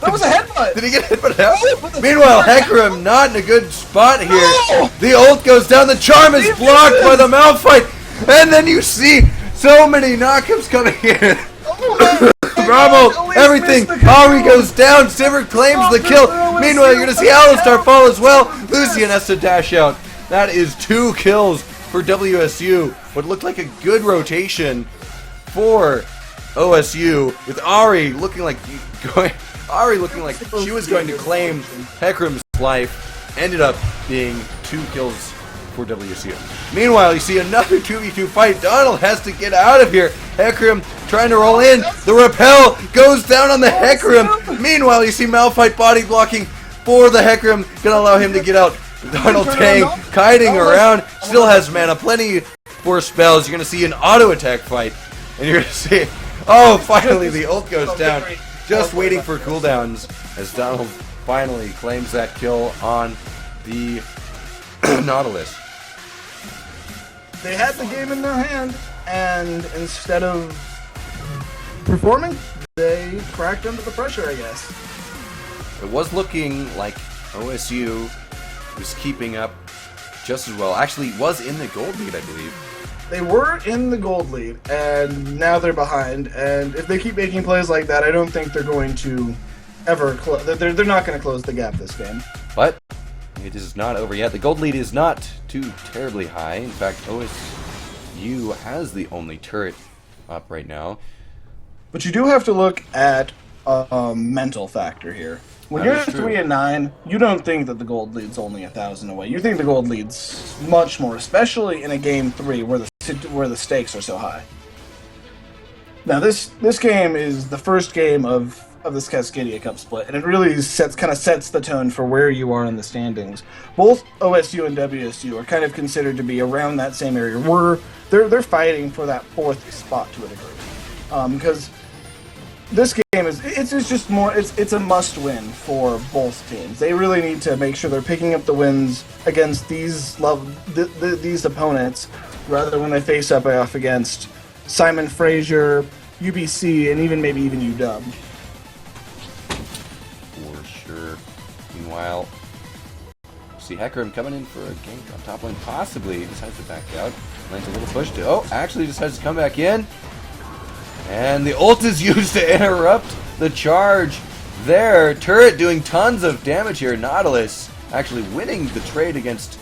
Speaker 2: That was a headbutt.
Speaker 1: Did he get headbutt out?
Speaker 2: Oh,
Speaker 1: Meanwhile, Hecarim not in a good spot here.
Speaker 2: No.
Speaker 1: The ult goes down. The charm is
Speaker 2: Leave
Speaker 1: blocked
Speaker 2: this.
Speaker 1: by the Malphite. And then you see so many knockups coming in.
Speaker 2: Oh, man.
Speaker 1: Bravo, everything. Ari goes down. Sivert claims the kill. Meanwhile, you're going to see Alistar fall as well. Lucian has to dash out. That is 2 kills for WSU. What looked like a good rotation for OSU, with Ari looking like she was going to claim Hecarim's life. Ended up being 2 kills for WSU. Meanwhile, you see another 2v2 fight. Donald has to get out of here. Hecarim trying to roll in. The repel goes down on the Hecarim. Meanwhile, you see Malphite body blocking for the Hecarim. Gonna allow him to get out. Donald Tang kiting around. Still has mana. Plenty for spells. You're gonna see an auto attack fight. And you're gonna see... Oh, finally the ult goes down. Just waiting for cooldowns as Donald finally claims that kill on the Nautilus.
Speaker 2: They had the game in their hand, and instead of performing, they cracked under the pressure, I guess.
Speaker 1: It was looking like OSU was keeping up just as well. Actually, was in the gold lead, I believe.
Speaker 2: They were in the gold lead, and now they're behind. And if they keep making plays like that, I don't think they're going to ever close. They're not going to close the gap this game.
Speaker 1: But it is not over yet. The gold lead is not too terribly high. In fact, OSU has the only turret up right now.
Speaker 2: But you do have to look at a mental factor here. When
Speaker 1: That
Speaker 2: you're
Speaker 1: is true.
Speaker 2: 3-9, you don't think that the gold lead's only 1,000 away. You think the gold lead's much more, especially in a game 3 where the stakes are so high. Now this game is the first game of this Cascadia Cup split, and it really sets the tone for where you are in the standings. Both OSU and WSU are kind of considered to be around that same area. They're fighting for that 4th spot to a degree, because this game it's just more it's a must win for both teams. They really need to make sure they're picking up the wins against these opponents, rather when they face up off against Simon Fraser, UBC, and maybe even UW.
Speaker 1: For sure. Meanwhile, see Hecarim coming in for a gank on top lane. Possibly he decides to back out. Lands a little push to... Oh, actually decides to come back in. And the ult is used to interrupt the charge there. Turret doing tons of damage here. Nautilus actually winning the trade against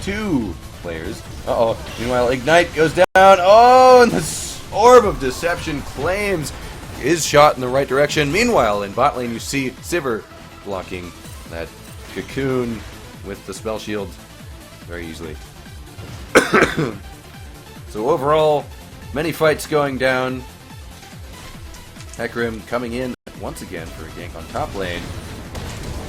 Speaker 1: 2 players. Uh-oh. Meanwhile, Ignite goes down. Oh, and the Orb of Deception claims is shot in the right direction. Meanwhile, in bot lane, you see Sivert blocking that cocoon with the spell shield very easily. So overall, many fights going down. Hecarim coming in once again for a gank on top lane.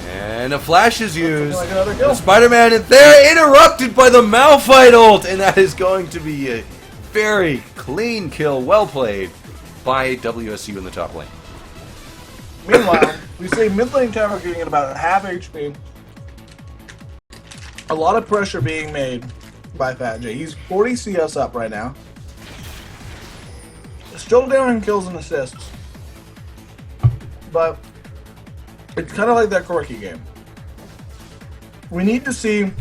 Speaker 1: And a flash is used.
Speaker 2: Like another kill.
Speaker 1: The Spider-Man is there, interrupted by the Malphite ult, and that is going to be a very clean kill. Well played by WSU in the top lane.
Speaker 2: Meanwhile, we see mid lane tower getting at about half HP. A lot of pressure being made by Fat J. He's 40 CS up right now. Still down in kills and assists. But it's kind of like that Corky game. We need to see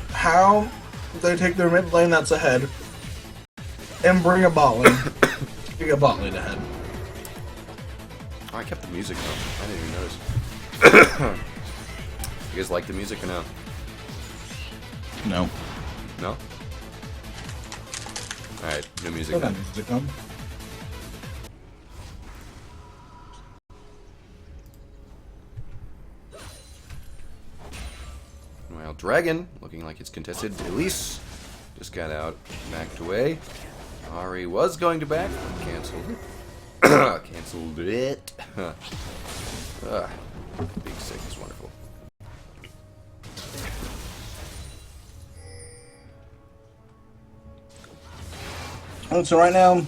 Speaker 2: how they take their mid lane that's ahead and bring a bot lane. Bring a bot lane ahead.
Speaker 1: Oh, I kept the music on. I didn't even notice. You guys like the music or no?
Speaker 2: No.
Speaker 1: No? Alright, no music
Speaker 2: Hold
Speaker 1: then.
Speaker 2: on, music on.
Speaker 1: Well, Dragon, looking like it's contested. Elise just got out, backed away. Ari was going to back, but canceled it. Canceled it. Being sick is wonderful.
Speaker 2: And so right now,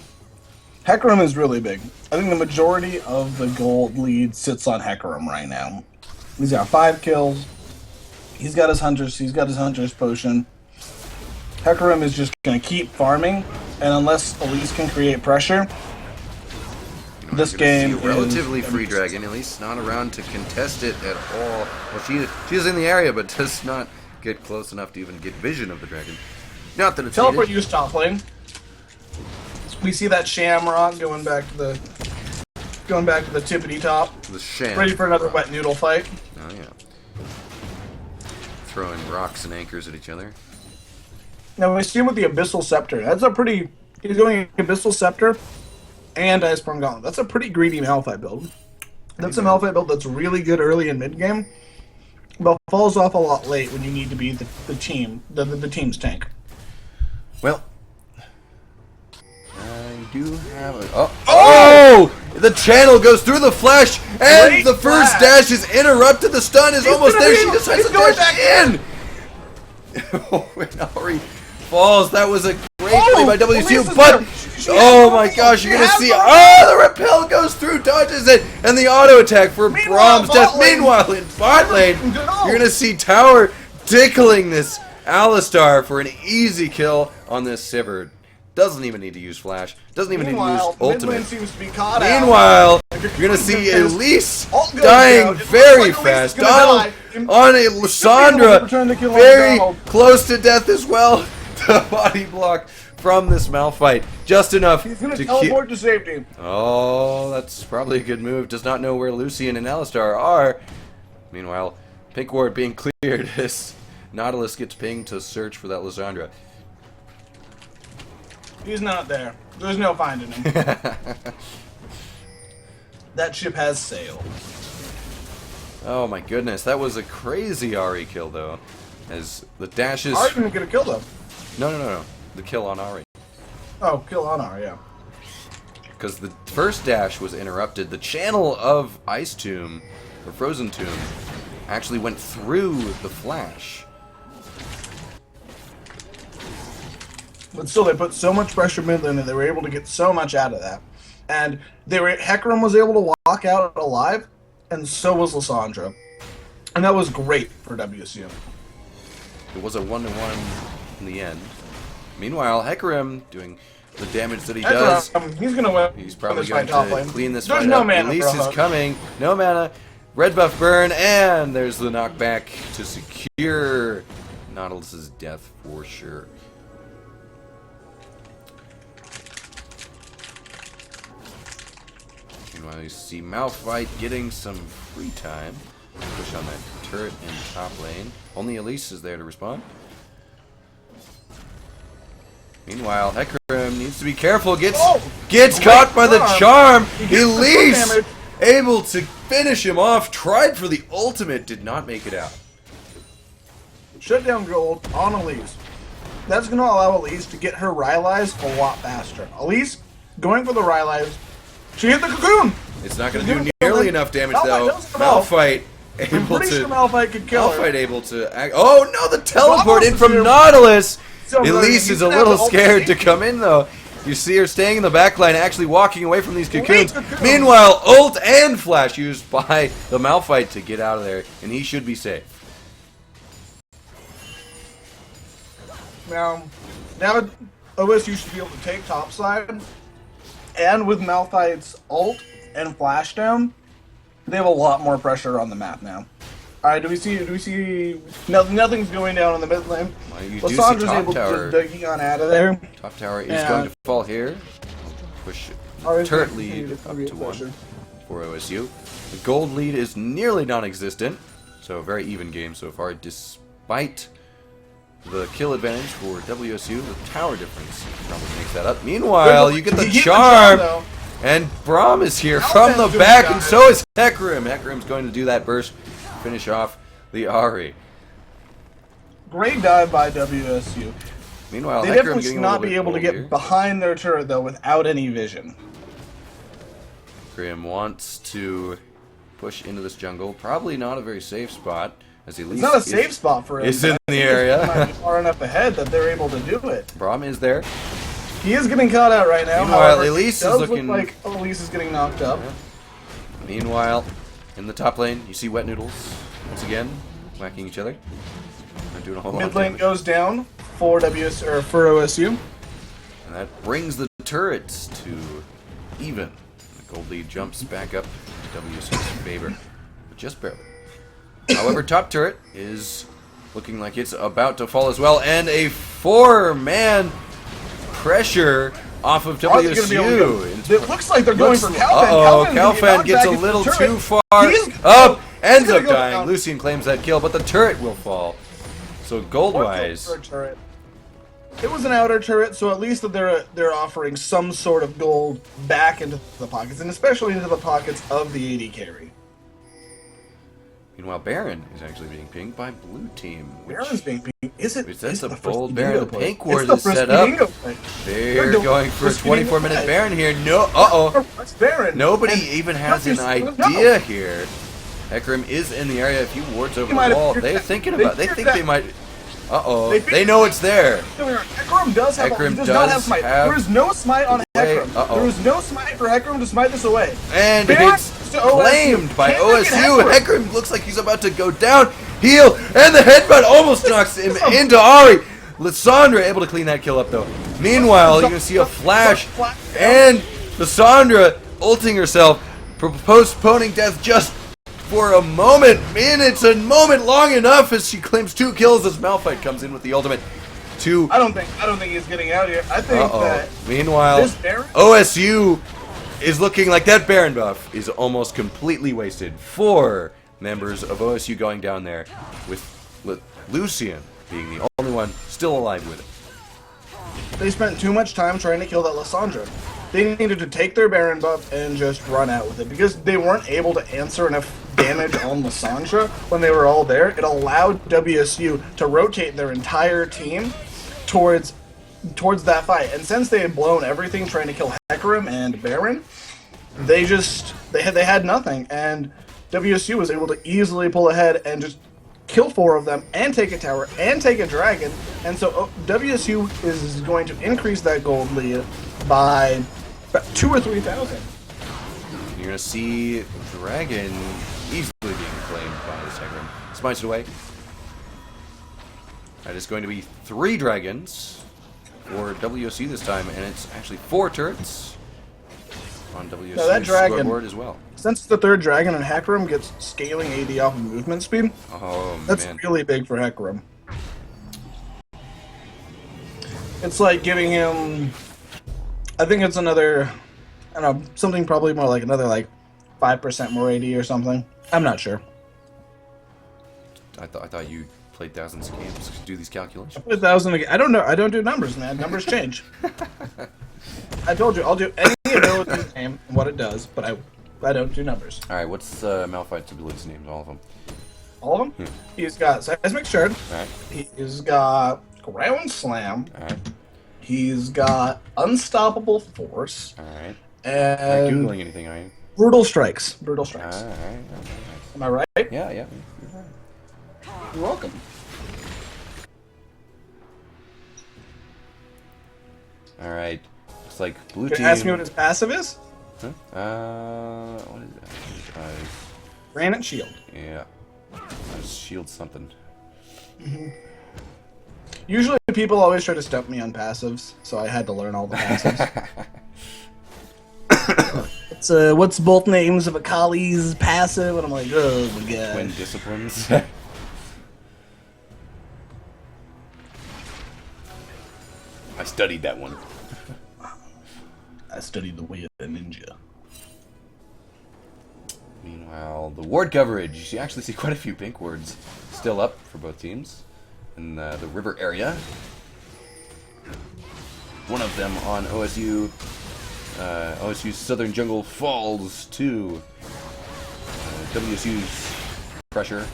Speaker 2: Hecarim is really big. I think the majority of the gold lead sits on Hecarim right now. He's got 5 kills. He's got his Hunter's Potion. Hecarim is just going to keep farming, and unless Elise can create pressure, this game
Speaker 1: is relatively free dragon. Elise not around to contest it at all. Well, she's in the area, but does not get close enough to even get vision of the dragon. Not that it's
Speaker 2: teleport
Speaker 1: needed.
Speaker 2: use top lane. We see that Shamrock going back to the tippity top.
Speaker 1: The sham.
Speaker 2: Ready for another wet noodle fight.
Speaker 1: Oh yeah. Throwing rocks and anchors at each other.
Speaker 2: Now we see him with the Abyssal Scepter. That's a pretty. He's going Abyssal Scepter and Iceborne Gauntlet. That's a pretty greedy Malphite build. That's a Malphite build that's really good early in mid game, but falls off a lot late when you need to be the team's tank.
Speaker 1: Well, I do have a... Oh! The channel goes through the flash, and
Speaker 2: Great
Speaker 1: the first
Speaker 2: flash.
Speaker 1: dash is interrupted. The stun is almost there. She decides to
Speaker 2: going
Speaker 1: dash
Speaker 2: back
Speaker 1: in. Oh, and Ari falls. That was a great play by WSU,
Speaker 2: Elise is
Speaker 1: but...
Speaker 2: there. She
Speaker 1: Oh
Speaker 2: has
Speaker 1: my
Speaker 2: gold.
Speaker 1: gosh, you're
Speaker 2: She
Speaker 1: going to
Speaker 2: has
Speaker 1: see...
Speaker 2: gold.
Speaker 1: Oh, the repel goes through, dodges it, and the auto attack for Brahm's
Speaker 2: bot
Speaker 1: death.
Speaker 2: lane.
Speaker 1: Meanwhile, in bot lane,
Speaker 2: No.
Speaker 1: you're going to see Tower tickling this Alistar for an easy kill on this Sivir. Doesn't even need to use Flash. Doesn't even need to use
Speaker 2: Meanwhile, mid lane
Speaker 1: Ultimate.
Speaker 2: seems to be caught out.
Speaker 1: Meanwhile, you're going to see Elise
Speaker 2: Ult goes
Speaker 1: dying
Speaker 2: down. It looks
Speaker 1: very
Speaker 2: like Elise is
Speaker 1: fast.
Speaker 2: gonna
Speaker 1: Donald
Speaker 2: die.
Speaker 1: on a Lysandra,
Speaker 2: Trying to kill
Speaker 1: very
Speaker 2: Donald.
Speaker 1: close to death as well. The body block from this Malphite. Just enough
Speaker 2: He's going
Speaker 1: to
Speaker 2: to teleport to safety.
Speaker 1: Oh, that's probably a good move. Does not know where Lucian and Alistar are. Meanwhile, Pink Ward being cleared as Nautilus gets pinged to search for that Lysandra.
Speaker 2: He's not there. There's no finding him. That ship has sailed.
Speaker 1: Oh my goodness, that was a crazy Ari kill though. As the dashes...
Speaker 2: Ari didn't get a kill though.
Speaker 1: No. The kill on Ari.
Speaker 2: Oh, kill on Ari, yeah.
Speaker 1: Because the first dash was interrupted. The channel of Ice Tomb, or Frozen Tomb, actually went through the flash.
Speaker 2: But still, they put so much pressure mid lane that they were able to get so much out of that. And Hecarim was able to walk out alive, and so was Lysandra. And that was great for WSU.
Speaker 1: It was a 1-1 in the end. Meanwhile, Hecarim doing the damage that he does.
Speaker 2: He's gonna win.
Speaker 1: He's probably
Speaker 2: this
Speaker 1: going
Speaker 2: fight top
Speaker 1: to
Speaker 2: lane.
Speaker 1: clean this
Speaker 2: There's
Speaker 1: fight
Speaker 2: no
Speaker 1: up.
Speaker 2: mana
Speaker 1: Elise
Speaker 2: for a
Speaker 1: is
Speaker 2: hook.
Speaker 1: coming. No mana. Red buff burn, and there's the knockback to secure Nautilus's death for sure. Meanwhile, you see Malphite getting some free time. Push on that turret in the top lane. Only Elise is there to respond. Meanwhile, Hecarim needs to be careful. Gets caught by the charm.
Speaker 2: He gets the
Speaker 1: Elise
Speaker 2: damage.
Speaker 1: able to finish him off. Tried for the ultimate, did not make it out.
Speaker 2: Shut down gold on Elise. That's gonna allow Elise to get her Rylai's a lot faster. Elise going for the Rylai's. She hit the cocoon.
Speaker 1: It's not going to do nearly enough damage though.
Speaker 2: Malphite
Speaker 1: Malphite
Speaker 2: does I'm
Speaker 1: able
Speaker 2: pretty
Speaker 1: to.
Speaker 2: sure Malphite could kill her.
Speaker 1: Malphite able to. Oh no! The teleport
Speaker 2: Nautilus
Speaker 1: in
Speaker 2: is
Speaker 1: from
Speaker 2: here.
Speaker 1: Nautilus.
Speaker 2: So
Speaker 1: Elise
Speaker 2: he's
Speaker 1: is a
Speaker 2: gonna have
Speaker 1: little
Speaker 2: to
Speaker 1: scared to
Speaker 2: ultimate.
Speaker 1: come in though. You see her staying in the back line, actually walking away from these cocoons.
Speaker 2: cocoon.
Speaker 1: Meanwhile, ult and flash used by the Malphite to get out of there, and he should be safe.
Speaker 2: Now OSU should be able to take topside, and with Malphite's ult and flash down, they have a lot more pressure on the map now. All right, do we see? Nothing's going down in the mid lane.
Speaker 1: Well, you do see
Speaker 2: Lysandra's
Speaker 1: top
Speaker 2: able
Speaker 1: tower.
Speaker 2: to just on out of there.
Speaker 1: Top tower is
Speaker 2: Yeah.
Speaker 1: going to fall here. Push
Speaker 2: Always
Speaker 1: turret
Speaker 2: gonna continue
Speaker 1: lead
Speaker 2: to
Speaker 1: up
Speaker 2: create
Speaker 1: to
Speaker 2: pressure.
Speaker 1: 1 for OSU. The gold lead is nearly non-existent, so a very even game so far, despite the kill advantage for WSU. The tower difference probably makes that up. Meanwhile, you get the charm, and Braum is here from the back, and so is Hecarim. Hecarim's going to do that burst, finish off the Ari.
Speaker 2: Great dive by WSU.
Speaker 1: Meanwhile,
Speaker 2: They
Speaker 1: Hecarim
Speaker 2: definitely
Speaker 1: getting
Speaker 2: should
Speaker 1: a
Speaker 2: not
Speaker 1: little
Speaker 2: be
Speaker 1: bit
Speaker 2: able to
Speaker 1: bold
Speaker 2: get
Speaker 1: here.
Speaker 2: behind their turret though without any vision.
Speaker 1: Hecarim wants to push into this jungle. Probably not a very safe spot, as he leaves.
Speaker 2: It's not a safe spot for him.
Speaker 1: Is in
Speaker 2: I
Speaker 1: the
Speaker 2: think it's
Speaker 1: area.
Speaker 2: might be far enough ahead that they're able to do it.
Speaker 1: Braum is there.
Speaker 2: He is getting caught out right now.
Speaker 1: Meanwhile,
Speaker 2: However,
Speaker 1: Elise
Speaker 2: it does
Speaker 1: is looking-
Speaker 2: look like Elise is getting knocked up.
Speaker 1: Meanwhile, in the top lane, you see Wet Noodles once again whacking each other. Not doing a whole lot
Speaker 2: Mid
Speaker 1: of
Speaker 2: lane
Speaker 1: damage.
Speaker 2: goes down for OSU.
Speaker 1: And that brings the turrets to even. The gold lead jumps back up to WSU's favor, but just barely. However, top turret is looking like it's about to fall as well, and a 4-man pressure off of
Speaker 2: Are they gonna be able to go-
Speaker 1: WSU.
Speaker 2: It looks like they're going for Calfan.
Speaker 1: Uh-oh,
Speaker 2: Calfan's
Speaker 1: Calfan
Speaker 2: knocked
Speaker 1: gets
Speaker 2: back
Speaker 1: a
Speaker 2: into the
Speaker 1: little
Speaker 2: turret.
Speaker 1: too far
Speaker 2: He's-
Speaker 1: up, ends
Speaker 2: gonna
Speaker 1: up
Speaker 2: go
Speaker 1: dying.
Speaker 2: down.
Speaker 1: Lucian claims that kill, but the turret will fall. So gold-wise,
Speaker 2: Outer turret. It was an outer turret, so at least that they're offering some sort of gold back into the pockets, and especially into the pockets of the AD carry.
Speaker 1: meanwhile, Baron is actually being pinged by blue team. Which
Speaker 2: Baron's being pinged. Is it?
Speaker 1: That's
Speaker 2: is it
Speaker 1: a
Speaker 2: the first
Speaker 1: bold
Speaker 2: bingo
Speaker 1: Baron. The
Speaker 2: play?
Speaker 1: pink ward
Speaker 2: It's the
Speaker 1: is
Speaker 2: first
Speaker 1: set up.
Speaker 2: bingo play.
Speaker 1: They're
Speaker 2: doing
Speaker 1: going for a
Speaker 2: first bingo
Speaker 1: 24-minute
Speaker 2: play.
Speaker 1: Baron here. No, uh-oh.
Speaker 2: It's Baron.
Speaker 1: Nobody
Speaker 2: And
Speaker 1: even has an
Speaker 2: Nobody's-
Speaker 1: idea
Speaker 2: no.
Speaker 1: here. Hecarim is in the area. A few wards over
Speaker 2: He might
Speaker 1: the
Speaker 2: have
Speaker 1: wall.
Speaker 2: figured
Speaker 1: They're
Speaker 2: that-
Speaker 1: thinking
Speaker 2: they
Speaker 1: about. They
Speaker 2: figured
Speaker 1: think they
Speaker 2: that-
Speaker 1: might. Uh-oh.
Speaker 2: They
Speaker 1: They
Speaker 2: figured-
Speaker 1: know it's there.
Speaker 2: Hecarim does have.
Speaker 1: Hecarim
Speaker 2: He does not have
Speaker 1: does
Speaker 2: smite.
Speaker 1: have
Speaker 2: There is no smite on
Speaker 1: away.
Speaker 2: Hecarim.
Speaker 1: Uh-oh.
Speaker 2: There is no smite for Hecarim to smite this away.
Speaker 1: And
Speaker 2: Baron
Speaker 1: it's
Speaker 2: to OSU.
Speaker 1: claimed by
Speaker 2: Can't make it
Speaker 1: OSU.
Speaker 2: Hecarim.
Speaker 1: Hecarim looks like he's about to go down. Heal, and the headbutt almost knocks him into Ari. Lissandra able to clean that kill up though. Meanwhile, you're gonna see a flash, and Lissandra ulting herself, postponing death just for a moment. Man, it's a moment long enough as she claims 2 kills as Malphite comes in with the ultimate.
Speaker 2: I don't think he's getting out here. I think that
Speaker 1: Meanwhile,
Speaker 2: this Baron-
Speaker 1: OSU is looking like that Baron buff is almost completely wasted. 4 members of OSU going down there with Lucian being the only one still alive with it.
Speaker 2: they spent too much time trying to kill that Lissandra. They needed to take their Baron buff and just run out with it because they weren't able to answer enough damage on Lissandra when they were all there. It allowed WSU to rotate their entire team towards that fight. And since they had blown everything trying to kill Hecarim and Baron, they had nothing. And WSU was able to easily pull ahead and just kill 4 of them and take a tower and take a dragon. And so WSU is going to increase that gold lead by about 2,000 or 3,000.
Speaker 1: You're gonna see Dragon easily being claimed by this Hecarim. Smites it away. That is going to be 3 dragons for WSU this time, and it's actually 4 turrets on WSU's
Speaker 2: Now that dragon-
Speaker 1: scoreboard as well.
Speaker 2: Since it's the 3rd dragon and Hecarim gets scaling AD off of movement speed,
Speaker 1: Oh
Speaker 2: that's
Speaker 1: man.
Speaker 2: really big for Hecarim. It's like giving him, I think it's another, I don't know, something probably more like another like 5% more AD or something. I'm not sure.
Speaker 1: I thought you played thousands of games to do these calculations.
Speaker 2: 1,000 again. I don't know. I don't do numbers, man. Numbers change. I told you, I'll do any ability name and what it does, but I don't do numbers.
Speaker 1: All right, what's Malphite's abilities names? All of them.
Speaker 2: All of them? He's got Seismic Shard.
Speaker 1: All right.
Speaker 2: He's got Ground Slam.
Speaker 1: All right.
Speaker 2: He's got Unstoppable Force.
Speaker 1: All right. Not
Speaker 2: And
Speaker 1: googling anything, are you?
Speaker 2: Brutal Strikes. Brutal Strikes.
Speaker 1: All right.
Speaker 2: Am I right?
Speaker 1: Yeah. You're right.
Speaker 2: You're welcome.
Speaker 1: All right. Looks like blue
Speaker 2: Can
Speaker 1: team.
Speaker 2: you ask me what his passive is?
Speaker 1: Huh? What is that?
Speaker 2: Granite Shield.
Speaker 1: Yeah. Shield something.
Speaker 2: Usually people always try to stump me on passives, so I had to learn all the passives. It's what's both names of Akali's passive, and I'm like, oh my god.
Speaker 1: Twin disciplines. I studied that one.
Speaker 2: I studied the way of a ninja.
Speaker 1: Meanwhile, the ward coverage. You actually see quite a few pink wards still up for both teams in the river area. One of them on OSU. OSU's Southern Jungle falls to WSU's pressure.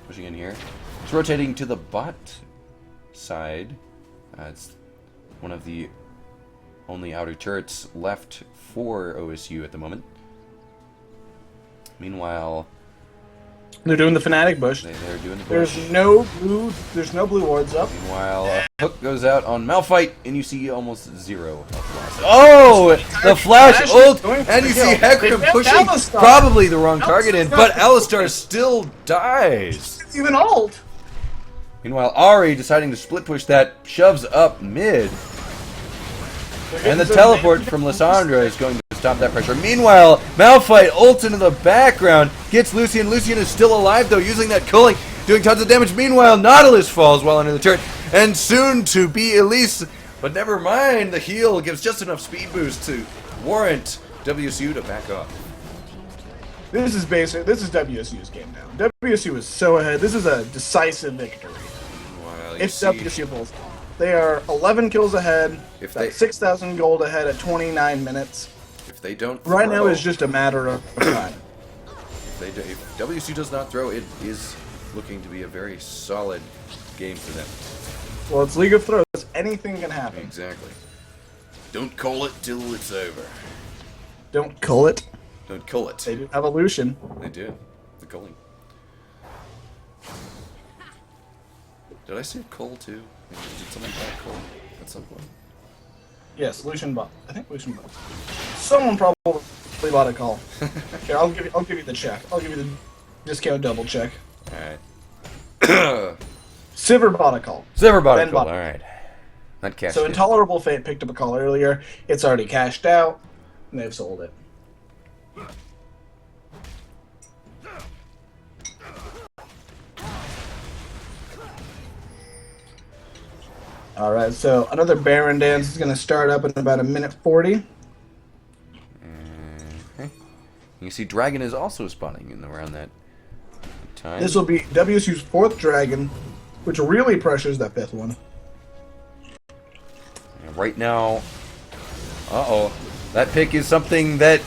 Speaker 1: Pushing in here. It's rotating to the bot side. It's one of the only outer turrets left for OSU at the moment. Meanwhile,
Speaker 2: They're doing the Fnatic bush.
Speaker 1: They're doing the push.
Speaker 2: There's no blue wards up.
Speaker 1: Meanwhile, a hook goes out on Malphite, and you see almost 0 health loss. Oh! The flash ult! And you see Hecarim pushing
Speaker 2: Alistar.
Speaker 1: probably the wrong target in,
Speaker 2: Alistar's
Speaker 1: but
Speaker 2: not-
Speaker 1: Alistar still dies.
Speaker 2: It's even ult.
Speaker 1: Meanwhile, Ari deciding to split push that shoves up mid. And the teleport from Lissandra is going to stop that pressure. Meanwhile, Malphite ults into the background, gets Lucian. Lucian is still alive though, using that culling, doing tons of damage. Meanwhile, Nautilus falls well under the turret, and soon to be Elise. But never mind, the heal gives just enough speed boost to warrant WSU to back off.
Speaker 2: This is WSU's game now. WSU is so ahead. This is a decisive victory.
Speaker 1: Meanwhile, you
Speaker 2: If
Speaker 1: see,
Speaker 2: WSU pulls, they are 11 kills ahead.
Speaker 1: If
Speaker 2: That's
Speaker 1: they-
Speaker 2: 6,000 gold ahead at 29 minutes.
Speaker 1: if they don't
Speaker 2: Right now
Speaker 1: throw-
Speaker 2: is just a matter of time.
Speaker 1: if WSU does not throw, it is looking to be a very solid game for them.
Speaker 2: Well, it's League of Throws. Anything can happen.
Speaker 1: Exactly. Don't call it till it's over.
Speaker 2: Don't cull it.
Speaker 1: Don't call it.
Speaker 2: They do evolution.
Speaker 1: They do. The culling. Did I say cull too? Did someone buy a cull at some point?
Speaker 2: Yes, Lucian bought. I think Lucian bought. Someone probably bought a call. Here, I'll give you the check. I'll give you the discount double check.
Speaker 1: Alright.
Speaker 2: Sivir bought a call.
Speaker 1: Silver bought a
Speaker 2: Ben
Speaker 1: cull,
Speaker 2: bought-
Speaker 1: alright. Not cashed
Speaker 2: So
Speaker 1: in.
Speaker 2: Intolerable Fate picked up a call earlier. It's already cashed out, and they've sold it. Alright, so another Baron dance is going to start up in about a minute 40.
Speaker 1: Okay. You can see Dragon is also spawning in around that time.
Speaker 2: This will be WSU's 4th Dragon, which really pressures that 5th one.
Speaker 1: And right now, that pick is something that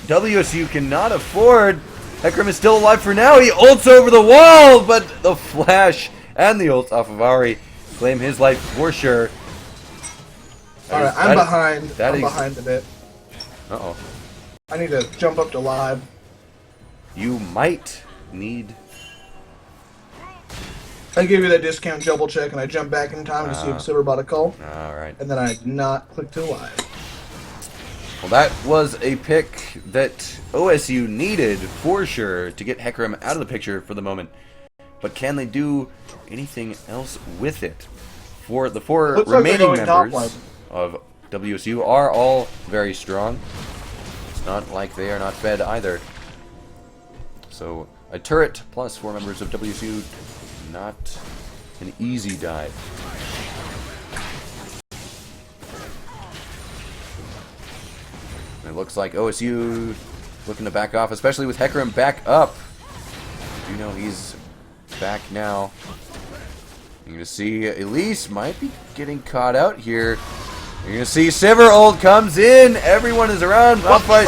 Speaker 1: WSU cannot afford. Hecarim is still alive for now. He ults over the wall, but the flash and the ult off of Ari claim his life for sure.
Speaker 2: Alright, I'm behind.
Speaker 1: that
Speaker 2: I'm
Speaker 1: is-
Speaker 2: behind a bit.
Speaker 1: Uh-oh.
Speaker 2: I need to jump up to live.
Speaker 1: You might need...
Speaker 2: I gave you that discount double check, and I jumped back in time to see if Sivir bought a call,
Speaker 1: Alright.
Speaker 2: and then I did not click to live.
Speaker 1: Well, that was a pick that OSU needed for sure to get Hecarim out of the picture for the moment. But can they do anything else with it? For the 4
Speaker 2: Looks like they're
Speaker 1: remaining
Speaker 2: going top
Speaker 1: members
Speaker 2: line.
Speaker 1: of WSU are all very strong. It's not like they are not fed either. So a turret plus 4 members of WSU, not an easy dive. It looks like OSU looking to back off, especially with Hecarim back up. You know he's back now. You're going to see Elise might be getting caught out here. You're going to see Sivir ult comes in. Everyone is around. Malphite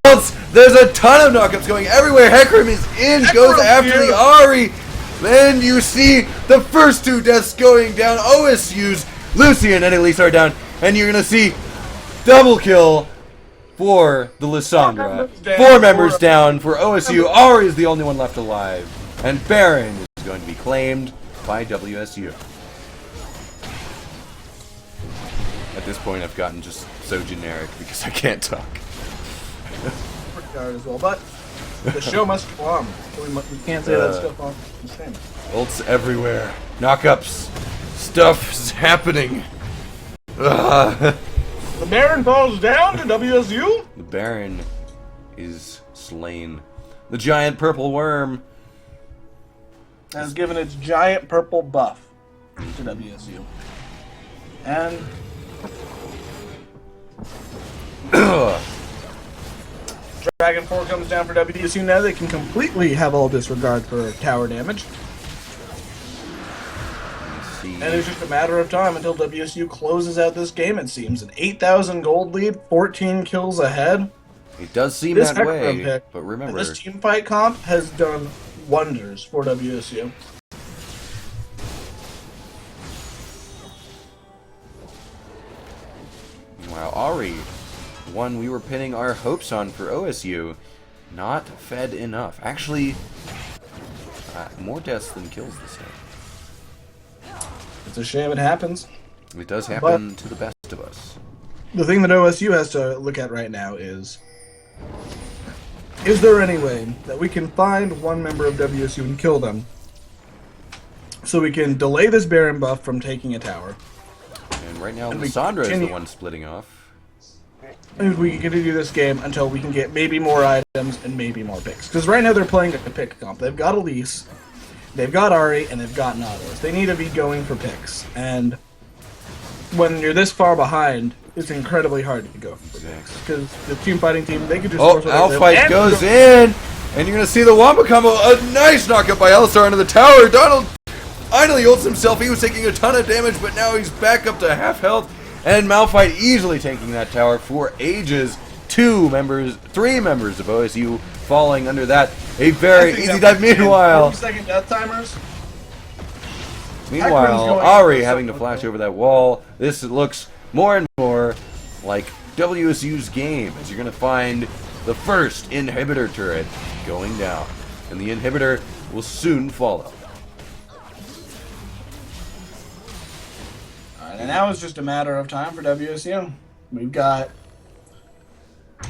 Speaker 1: ults. There's a ton of knockups going everywhere. Hecarim is in. Goes after the Ari. Then you see the first 2 deaths going down. OSU's Lucian and Elise are down. And you're going to see double kill for the Lissandra. 4 members down for OSU. Ari is the only one left alive. And Baron is going to be claimed by WSU. At this point, I've gotten just so generic because I can't talk.
Speaker 2: Guard as well, but the show must go on. So we can't say that stuff on the same.
Speaker 1: Ults everywhere. Knockups. Stuff's happening. Ugh.
Speaker 2: The Baron falls down to WSU.
Speaker 1: The Baron is slain. The giant purple worm.
Speaker 2: Has given its giant purple buff to WSU. And Dragon 4 comes down for WSU. Now they can completely have all disregard for tower damage.
Speaker 1: See.
Speaker 2: And it's just a matter of time until WSU closes out this game, it seems. An 8,000 gold lead, 14 kills ahead.
Speaker 1: It does seem
Speaker 2: This
Speaker 1: that
Speaker 2: Hecarim
Speaker 1: way,
Speaker 2: pick,
Speaker 1: but
Speaker 2: And
Speaker 1: remember,
Speaker 2: this team fight comp has done wonders for WSU.
Speaker 1: wow, Ari, one we were pinning our hopes on for OSU, not fed enough. Actually, More deaths than kills this game.
Speaker 2: It's a shame it happens.
Speaker 1: It does happen to the best of us.
Speaker 2: The thing that OSU has to look at right now is there any way that we can find one member of WSU and kill them so we can delay this Baron buff from taking a tower?
Speaker 1: And right now,
Speaker 2: And we
Speaker 1: Lysandra is the
Speaker 2: continue-
Speaker 1: one splitting off.
Speaker 2: And we can continue this game until we can get maybe more items and maybe more picks. Because right now they're playing a pick comp. They've got Elise, they've got Ari, and they've got Nautilus. They need to be going for picks. And when you're this far behind, it's incredibly hard to go for picks. Because the team fighting team, they could just...
Speaker 1: Oh,
Speaker 2: force whatever they want.
Speaker 1: Alfight
Speaker 2: And
Speaker 1: goes
Speaker 2: go-
Speaker 1: in! And you're going to see the Wamba combo. A nice knockup by Alistar into the tower. Donald finally ults himself. He was taking a ton of damage, but now he's back up to half health. And Malphite easily taking that tower for ages. 3 members of OSU falling under that. A very easy dive. Meanwhile,
Speaker 2: 40-second death timers.
Speaker 1: Meanwhile, Ari having to flash over that wall. This looks more and more like WSU's game, as you're going to find the first inhibitor turret going down. And the inhibitor will soon follow.
Speaker 2: Alright, and now it's just a matter of time for WSU. We've got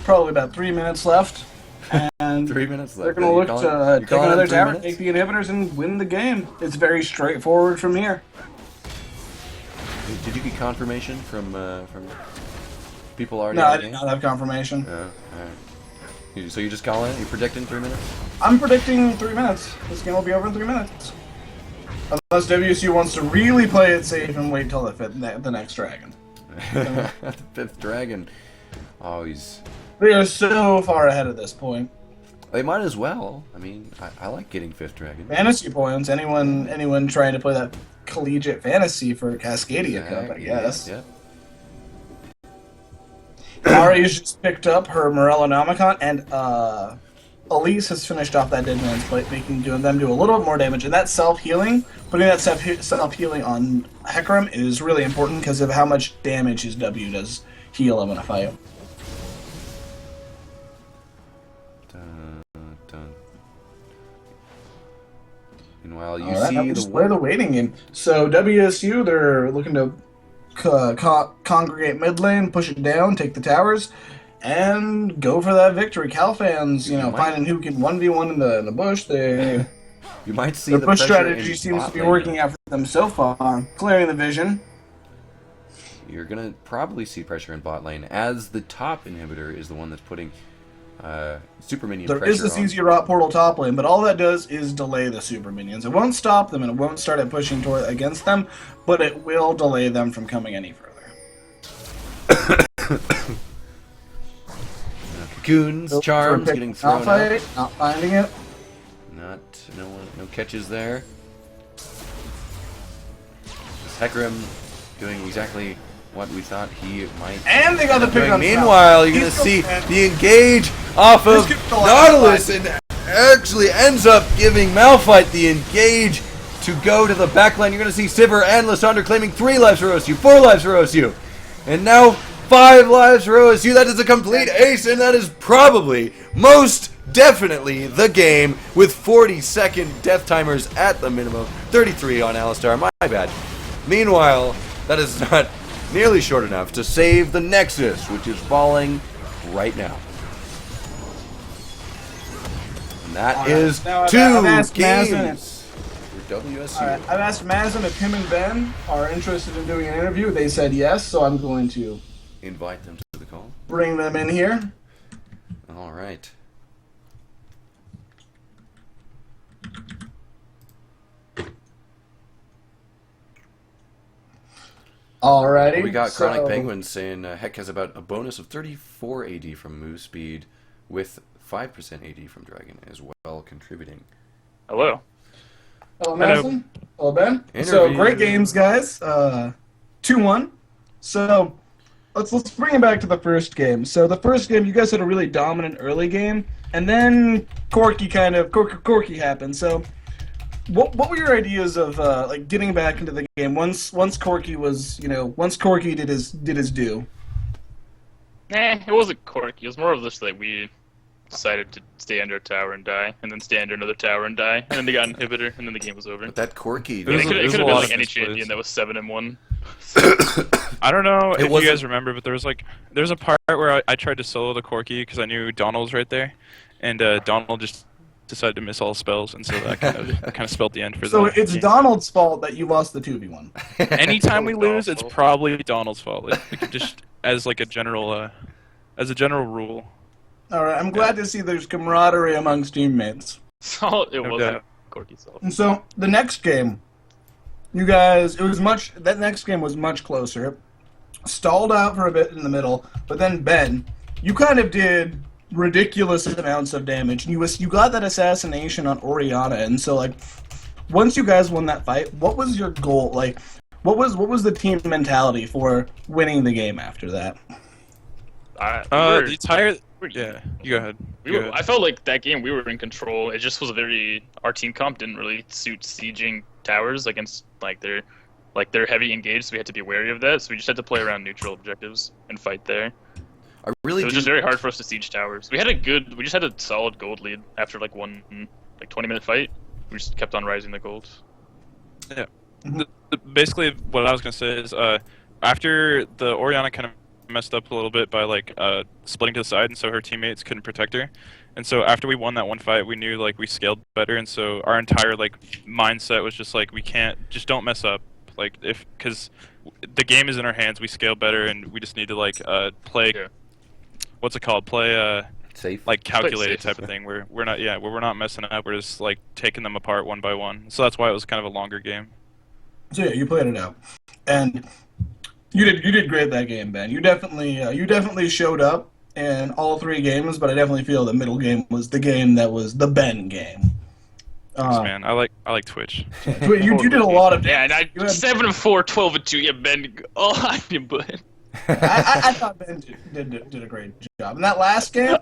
Speaker 2: probably about 3 minutes left. And
Speaker 1: 3 minutes left.
Speaker 2: they're going to look to take another tower,
Speaker 1: minutes?
Speaker 2: take the inhibitors, and win the game. It's very straightforward from here.
Speaker 1: Did you get confirmation from people already?
Speaker 2: No,
Speaker 1: in
Speaker 2: I
Speaker 1: the
Speaker 2: did
Speaker 1: game?
Speaker 2: not have confirmation.
Speaker 1: Alright. So you just calling it? You're predicting 3 minutes?
Speaker 2: I'm predicting 3 minutes. This game will be over in 3 minutes. Unless WSU wants to really play it safe and wait till the next dragon.
Speaker 1: The 5th dragon. Oh,
Speaker 2: They are so far ahead at this point.
Speaker 1: they might as well. I mean, I like getting 5th dragon.
Speaker 2: Fantasy points. Anyone trying to play that collegiate fantasy for Cascadia Cup, I guess.
Speaker 1: Yep.
Speaker 2: Ari's just picked up her Morellonomicon, and Elise has finished off that Dead Man's Plate, doing them do a little bit more damage. And that self-healing, putting that self-healing on Hecarim is really important because of how much damage his W does heal him in a fight.
Speaker 1: Dun. Meanwhile, you
Speaker 2: Alright, now
Speaker 1: see
Speaker 2: we just
Speaker 1: the
Speaker 2: play the waiting game. So WSU, they're looking to congregate mid lane, push it down, take the towers, and go for that victory. Calfans, finding who can 1v1 in the bush.
Speaker 1: you might see
Speaker 2: The
Speaker 1: the
Speaker 2: push
Speaker 1: pressure
Speaker 2: strategy
Speaker 1: in
Speaker 2: seems to
Speaker 1: bot
Speaker 2: be
Speaker 1: lane.
Speaker 2: working out for them so far, clearing the vision.
Speaker 1: You're gonna probably see pressure in bot lane, as the top inhibitor is the one that's putting super minion
Speaker 2: There
Speaker 1: pressure
Speaker 2: is this
Speaker 1: on.
Speaker 2: easy rot portal top lane, but all that does is delay the super minions. It won't stop them, and it won't start at pushing against them, but it will delay them from coming any further.
Speaker 1: Cocoons, charms
Speaker 2: For a
Speaker 1: getting
Speaker 2: pick
Speaker 1: thrown
Speaker 2: fight,
Speaker 1: out.
Speaker 2: not finding it.
Speaker 1: No catches there. This Hecarim doing exactly what we thought he might.
Speaker 2: And they got the pick
Speaker 1: doing.
Speaker 2: on
Speaker 1: Meanwhile, you're gonna see the engage off of
Speaker 2: Let's get the last
Speaker 1: Nautilus,
Speaker 2: fight.
Speaker 1: and actually ends up giving Malphite the engage to go to the backline. You're gonna see Sivir and Lysandra claiming 3 lives for OSU, 4 lives for OSU, and now 5 lives for OSU. That is a complete ace, and that is probably most definitely the game, with 40-second death timers at the minimum. 33 on Alistar, my bad. Meanwhile, that is not nearly short enough to save the Nexus, which is falling right now. And that is
Speaker 2: Now, I've
Speaker 1: 2
Speaker 2: asked
Speaker 1: games for WSU.
Speaker 2: Alright, I've asked Mazin if him and Ben are interested in doing an interview. They said yes, so I'm going to
Speaker 1: Invite them to the call.
Speaker 2: bring them in here.
Speaker 1: All right.
Speaker 2: Alrighty.
Speaker 1: We got Chronic
Speaker 2: so-
Speaker 1: Penguin saying Heck has about a bonus of 34 AD from move speed, with 5% AD from Dragon as well contributing.
Speaker 5: Hello.
Speaker 2: Hello, Madison. Hello, Ben. So
Speaker 1: Interview.
Speaker 2: great games, guys. 2-1. So let's bring it back to the first game. So the first game, you guys had a really dominant early game, and then Corky happened. So what were your ideas of like getting back into the game once Corky was once Corky did his due?
Speaker 5: It wasn't quirky. It was more of just like we decided to stay under a tower and die, and then stay under another tower and die, and then they got inhibitor, and then the game was over.
Speaker 1: But that Corky,
Speaker 5: It could have
Speaker 6: was a
Speaker 5: been
Speaker 6: lot
Speaker 5: like
Speaker 6: of
Speaker 5: any
Speaker 6: misplays.
Speaker 5: champion that was 7-1.
Speaker 6: I don't know if you
Speaker 1: wasn't-
Speaker 6: guys remember, but there was a part where I tried to solo the Corky because I knew Donald was right there, and Donald just decided to miss all spells, and so that kind of spelled the end for
Speaker 2: So
Speaker 6: the
Speaker 2: it's
Speaker 6: game.
Speaker 2: Donald's fault that you lost the 2v1.
Speaker 6: Anytime we
Speaker 5: That was
Speaker 6: lose, it's
Speaker 5: Donald's fault.
Speaker 6: probably Donald's fault. Like just as like a general rule.
Speaker 2: All right, I'm glad to see there's camaraderie amongst teammates.
Speaker 5: So it
Speaker 6: No
Speaker 5: wasn't
Speaker 6: doubt.
Speaker 5: Corky's fault.
Speaker 2: And so the next game, that next game was much closer. Stalled out for a bit in the middle, but then Ben, you kind of did ridiculous amounts of damage. And you got that assassination on Oriana, and so like once you guys won that fight, what was your goal? Like what was the team mentality for winning the game after that?
Speaker 6: The entire yeah. You go ahead.
Speaker 5: I felt like that game we were in control. It just was our team comp didn't really suit sieging towers against they're heavy engaged, so we had to be wary of that. So we just had to play around neutral objectives and fight there.
Speaker 1: I really
Speaker 5: It was
Speaker 1: do.
Speaker 5: just very hard for us to siege towers. We just had a solid gold lead after like one 20-minute fight. We just kept on rising the gold.
Speaker 6: Basically, what I was gonna say is, after the Oriana kind of messed up a little bit by splitting to the side, and so her teammates couldn't protect her. And so after we won that one fight, we knew we scaled better, and so our entire mindset was just we don't mess up, because the game is in our hands. We scale better, and we just need to play.
Speaker 5: Yeah.
Speaker 6: What's it called? Play
Speaker 1: Safe.
Speaker 6: calculated
Speaker 5: safe.
Speaker 6: type of thing. Where we're not messing up. We're just taking them apart one by one. So that's why it was kind of a longer game.
Speaker 2: So yeah, you played it out, and you did great that game, Ben. You definitely showed up in all three games, but I definitely feel the middle game was the game that was the Ben game.
Speaker 6: Thanks, man. I like Twitch.
Speaker 2: You did a lot of
Speaker 5: Yeah,
Speaker 2: damage.
Speaker 5: and 7-4, 12-2. Yeah, Ben. Oh, I mean, but
Speaker 2: I thought Ben did a great job. And that last game,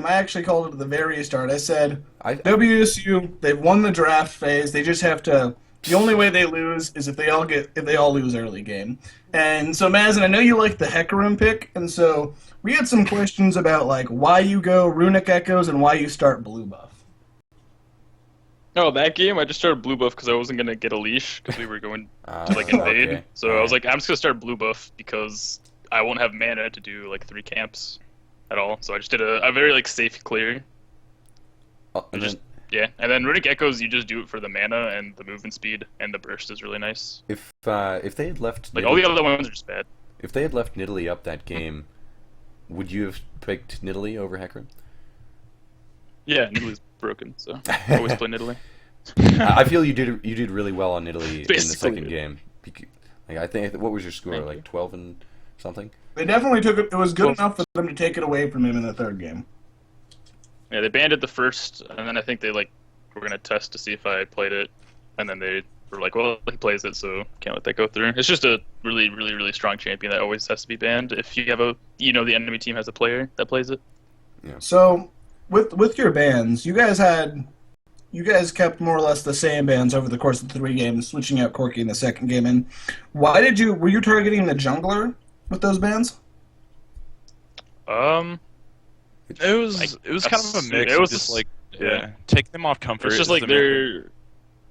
Speaker 2: I actually called it at the very start. I said, WSU, they've won the draft phase. They just have to. The only way they lose is if they all lose early game. And so, Mazin, I know you like the Hecarim pick, and so we had some questions about why you go Runic Echoes and why you start Blue Buff.
Speaker 5: no, that game I just started blue buff because I wasn't gonna get a leash because we were going to invade.
Speaker 1: Okay.
Speaker 5: So I was like, I'm just gonna start blue buff because I won't have mana to do 3 camps at all. So I just did a very safe clear.
Speaker 1: And then,
Speaker 5: Yeah, and then Runic Echoes, you just do it for the mana and the movement speed, and the burst is really nice.
Speaker 1: if they had left
Speaker 5: All the other ones are just bad.
Speaker 1: if they had left Nidalee up that game, would you have picked Nidalee over Hecarim?
Speaker 5: Yeah, Nidalee's broken, so I always play Nidalee.
Speaker 1: I feel you did really well on Nidalee in the
Speaker 5: Basically.
Speaker 1: second game. I think what was your score?
Speaker 5: Thank you.
Speaker 1: 12 and something?
Speaker 2: They definitely took it. It was good enough for them to take it away from him in the third game.
Speaker 5: Yeah, they banned it the first, and then I think they were gonna test to see if I played it, and then they were like, well, he plays it, so can't let that go through. It's just a really, really, really strong champion that always has to be banned if you have the enemy team has a player that plays it.
Speaker 2: So, with your bans, you guys kept more or less the same bans over the course of the 3 games, switching out Corky in the second game. And were you targeting the jungler with those bans?
Speaker 6: It was kind of a mix.
Speaker 5: It was
Speaker 6: just
Speaker 5: yeah.
Speaker 6: take them off comfort.
Speaker 5: It's just
Speaker 6: is the main thing.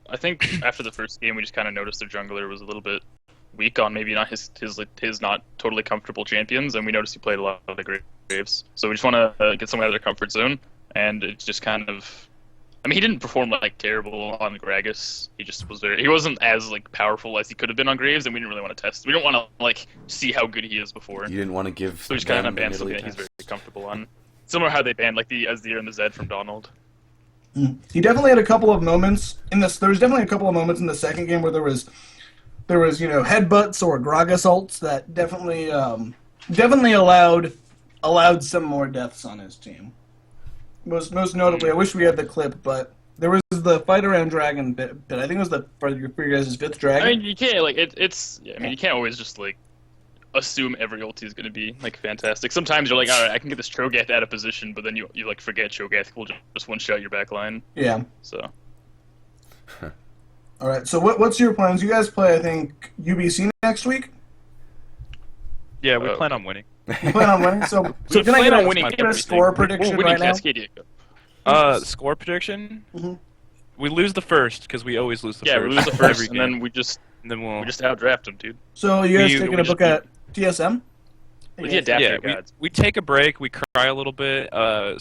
Speaker 5: I think after the first game, we just kind of noticed their jungler was a little bit weak on maybe not his not totally comfortable champions, and we noticed he played a lot of the Graves. So we just want to get someone out of their comfort zone, and it's just kind of. I mean, he didn't perform terrible on Gragas. He just he wasn't as powerful as he could have been on Graves, and we didn't really want to test. We don't want to see how good he is before.
Speaker 1: You didn't want to give.
Speaker 5: So we just kind
Speaker 1: them
Speaker 5: of banned
Speaker 1: the
Speaker 5: something
Speaker 1: Nidalee
Speaker 5: that he's very
Speaker 1: test?
Speaker 5: comfortable on. Similar how they banned the Azir and the Zed from Donald.
Speaker 2: He definitely had a couple of moments in this. There was definitely a couple of moments in the second game where there was headbutts or Gragas ults that definitely allowed some more deaths on his team. Most notably, I wish we had the clip, but there was the fight around Dragon bit. I think it was for your guys' 5th Dragon.
Speaker 5: I mean, you can't you can't always just assume every ulti is going to be fantastic. Sometimes you're all right, I can get this Cho'Gath out of position, but then you forget Cho'Gath will just one shot your back line.
Speaker 2: Yeah.
Speaker 5: So
Speaker 2: All right. So what's your plans? You guys play, I think, UBC next week.
Speaker 6: Yeah, we
Speaker 5: Oh,
Speaker 6: plan on winning.
Speaker 2: You plan on winning? So
Speaker 5: We
Speaker 2: can I
Speaker 5: plan
Speaker 2: get
Speaker 5: on
Speaker 2: a,
Speaker 5: winning
Speaker 2: can I get a
Speaker 5: everything.
Speaker 2: score
Speaker 5: We're
Speaker 2: prediction
Speaker 5: winning
Speaker 2: right now?
Speaker 5: Cascadia Cup.
Speaker 6: Score prediction.
Speaker 2: Mhm.
Speaker 6: We lose the first because we always lose the
Speaker 5: Yeah,
Speaker 6: first.
Speaker 5: we lose the
Speaker 6: every
Speaker 5: first, and
Speaker 6: game.
Speaker 5: then we just
Speaker 6: we'll
Speaker 5: outdraft them, dude.
Speaker 2: So you guys
Speaker 6: We-
Speaker 2: taking
Speaker 6: we
Speaker 2: a
Speaker 5: just
Speaker 2: book at TSM?
Speaker 5: We did adapt our
Speaker 6: we,
Speaker 5: guides.
Speaker 6: we take a break. We cry a little bit.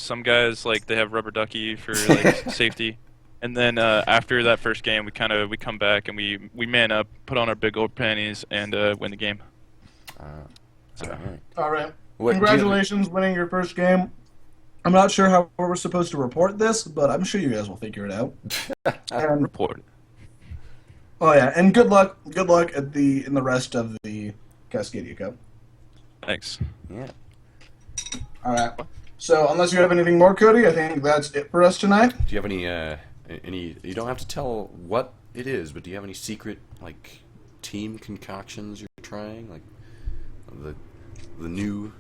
Speaker 6: Some guys like they have rubber ducky for like safety, and then after that first game, we come back and we man up, put on our big old panties, and win the game. So.
Speaker 1: All right.
Speaker 2: All right.
Speaker 1: What, do you-
Speaker 2: Congratulations, winning your first game. I'm not sure how we're supposed to report this, but I'm sure you guys will figure it out. And,
Speaker 6: Report.
Speaker 2: oh yeah, and good luck at in the rest of the Cascadia Cup.
Speaker 6: Thanks.
Speaker 1: Yeah.
Speaker 2: All right. So unless you have anything more, Cody, I think that's it for us tonight.
Speaker 1: Do you have any? You don't have to tell what it is, but do you have any secret like team concoctions you're trying, like the new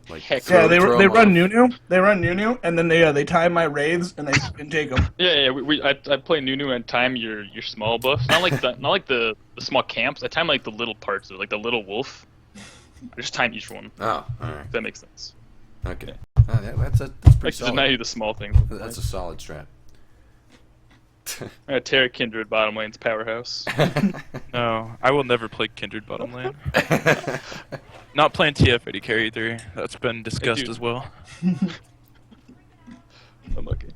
Speaker 1: like?
Speaker 5: Heck,
Speaker 2: Yeah, they
Speaker 1: throw
Speaker 2: run
Speaker 1: 'em off?
Speaker 2: Nunu. They run Nunu, and then they tie my wraiths and they can take them.
Speaker 5: Yeah. I play Nunu and time your small buff. Not like the small camps. I time like the little parts of it, like the little wolf. I just time each one.
Speaker 1: Oh, all right.
Speaker 5: If that makes sense.
Speaker 1: Okay. That's pretty
Speaker 5: Like
Speaker 1: solid.
Speaker 5: deny you the small things.
Speaker 1: That's a solid strat.
Speaker 5: Terra Kindred bottom lane's powerhouse.
Speaker 6: No, I will never play Kindred bottom lane. Not playing TF AD carry either. That's been discussed
Speaker 5: dude.
Speaker 6: as well.
Speaker 5: Unlucky.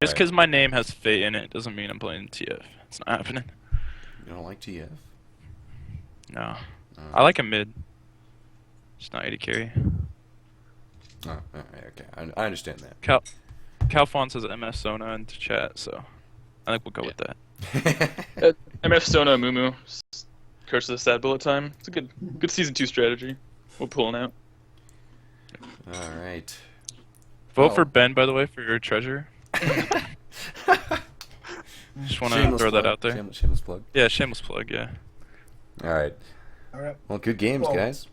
Speaker 6: Just because my name has Fate in it doesn't mean I'm playing TF. It's not happening.
Speaker 1: You don't like TF?
Speaker 6: No. I like a mid. Just not AD carry.
Speaker 1: Oh, all right, okay. I understand that.
Speaker 6: Calfon says MS Sona into chat, so I think we'll go with that.
Speaker 5: MF Sona Mumu. Curse of the Sad Bullet Time. It's a good season 2 strategy. We're pulling out.
Speaker 1: All right.
Speaker 6: Vote
Speaker 1: Oh.
Speaker 6: for Ben, by the way, for your treasure. Just want to
Speaker 1: Shameless
Speaker 6: throw that
Speaker 1: plug.
Speaker 6: out there.
Speaker 1: Shameless plug.
Speaker 6: Yeah, shameless plug, yeah.
Speaker 1: All right.
Speaker 2: All right.
Speaker 1: Well, good games,
Speaker 2: Well,
Speaker 1: guys.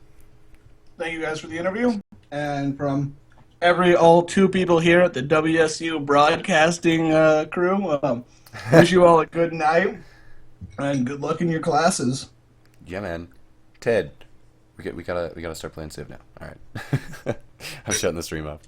Speaker 2: Thank you guys for the interview, and from all 2 people here at the WSU broadcasting crew, wish you all a good night and good luck in your classes.
Speaker 1: Yeah, man. Ted, we gotta start playing Civ now. All right. I'm shutting the stream off.